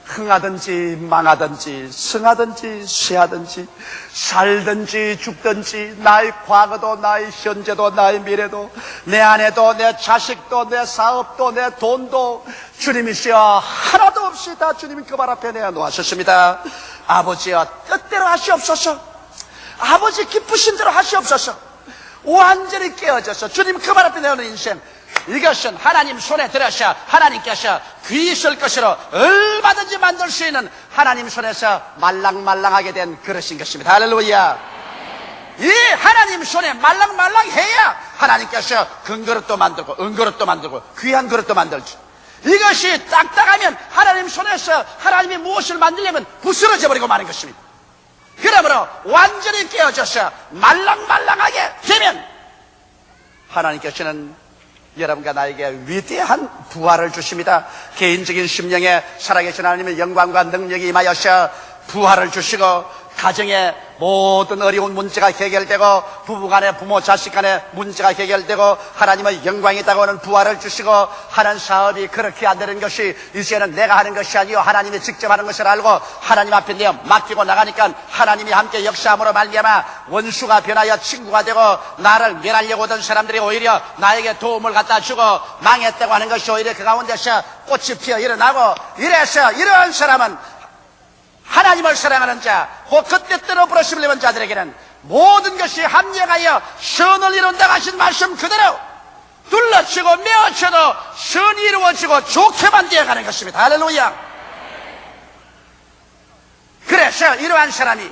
흥하든지 망하든지 승하든지 쇠하든지 살든지 죽든지 나의 과거도 나의 현재도 나의 미래도 내 아내도 내 자식도 내 사업도 내 돈도 주님이시여 하나도 없이 다 주님이 그 발 앞에 내어놓으셨습니다. 아버지여 뜻대로 하시옵소서. 아버지 기쁘신 대로 하시옵소서. 완전히 깨어져서 주님 그 발 앞에 내어놓은 인생, 이것은 하나님 손에 들어서 하나님께서 귀히 쓸 것으로 얼마든지 만들 수 있는 하나님 손에서 말랑말랑하게 된 그릇인 것입니다. 할렐루야. 이 하나님 손에 말랑말랑해야 하나님께서 큰 그릇도 만들고 은그릇도 만들고 귀한 그릇도 만들죠. 이것이 딱딱하면 하나님 손에서 하나님이 무엇을 만들려면 부스러져 버리고 마는 것입니다. 그러므로 완전히 깨어져서 말랑말랑하게 되면 하나님께서는 여러분과 나에게 위대한 부활을 주십니다. 개인적인 심령에 살아계신 하나님의 영광과 능력이 임하여서 부활을 주시고 가정에 모든 어려운 문제가 해결되고 부부간에 부모 자식 간에 문제가 해결되고 하나님의 영광이 다가오는 부활을 주시고 하는 사업이 그렇게 안 되는 것이 이제는 내가 하는 것이 아니요 하나님이 직접 하는 것을 알고 하나님 앞에 내어 맡기고 나가니까 하나님이 함께 역사함으로 말미암아 원수가 변하여 친구가 되고 나를 멸하려고 하던 사람들이 오히려 나에게 도움을 갖다 주고 망했다고 하는 것이 오히려 그 가운데서 꽃이 피어 일어나고 이래서 이러한 사람은 하나님을 사랑하는 자, 곧 그때 때로 부르심을 입은 자들에게는 모든 것이 합력하여 선을 이룬다고 하신 말씀 그대로 둘러치고 메어쳐도 선이 이루어지고 좋게만 되어가는 것입니다. 할렐루야. 그래서 이러한 사람이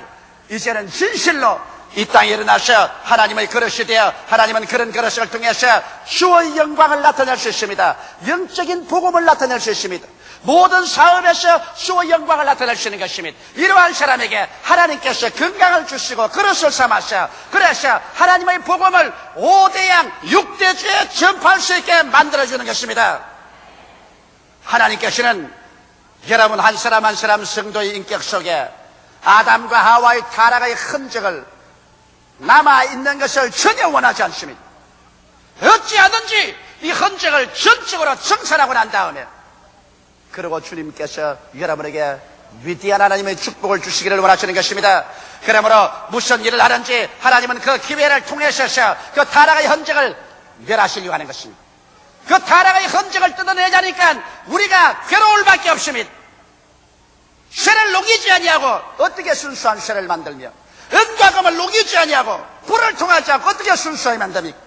이제는 진실로 이 땅에 일어나서 하나님의 그릇이 되어 하나님은 그런 그릇을 통해서 주의 영광을 나타낼 수 있습니다. 영적인 복음을 나타낼 수 있습니다. 모든 사업에서 주의 영광을 나타낼 수 있는 것입니다. 이러한 사람에게 하나님께서 건강을 주시고 그릇을 삼아서 그래서 하나님의 복음을 5대양 6대주에 전파할 수 있게 만들어주는 것입니다. 하나님께서는 여러분 한 사람 한 사람 성도의 인격 속에 아담과 하와의 타락의 흔적을 남아있는 것을 전혀 원하지 않습니다. 어찌하든지 이 흔적을 전적으로 청산하고 난 다음에 그리고 주님께서 여러분에게 위대한 하나님의 축복을 주시기를 원하시는 것입니다. 그러므로 무슨 일을 하든지 하나님은 그 기회를 통해서 그 타락의 흔적을 멸하시려고 하는 것입니다. 그 타락의 흔적을 뜯어내자니까 우리가 괴로울 밖에 없습니다. 쇠를 녹이지 아니하고 어떻게 순수한 쇠를 만들며 은과 금을 녹이지 아니하고 불을 통하지 않고 어떻게 순수하게 만듭니까?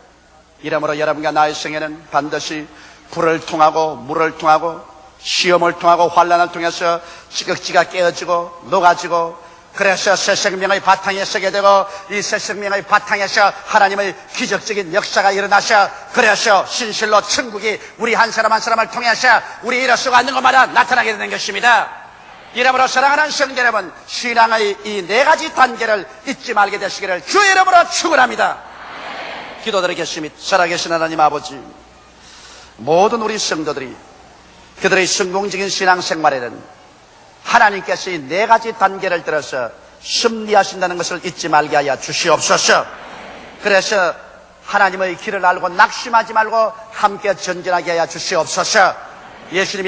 이러므로 여러분과 나의 생애는 반드시 불을 통하고 물을 통하고 시험을 통하고 환난을 통해서 찌꺼기가 깨어지고 녹아지고 그래서 새 생명의 바탕에 서게 되고 이 새 생명의 바탕에서 하나님의 기적적인 역사가 일어나셔 그래서 신실로 천국이 우리 한 사람 한 사람을 통해서 우리 이룰 수가 있는 것마다 나타나게 되는 것입니다. 이러므로 사랑하는 성도 여러분, 신앙의 이 네 가지 단계를 잊지 말게 되시기를 주 이름으로 축원합니다. 기도드리겠습니다. 살아계신 하나님 아버지, 모든 우리 성도들이 그들의 성공적인 신앙생활에는 하나님께서 이 네 가지 단계를 들어서 섭리하신다는 것을 잊지 말게 하여 주시옵소서. 그래서 하나님의 길을 알고 낙심하지 말고 함께 전진하게 하여 주시옵소서. 예수님이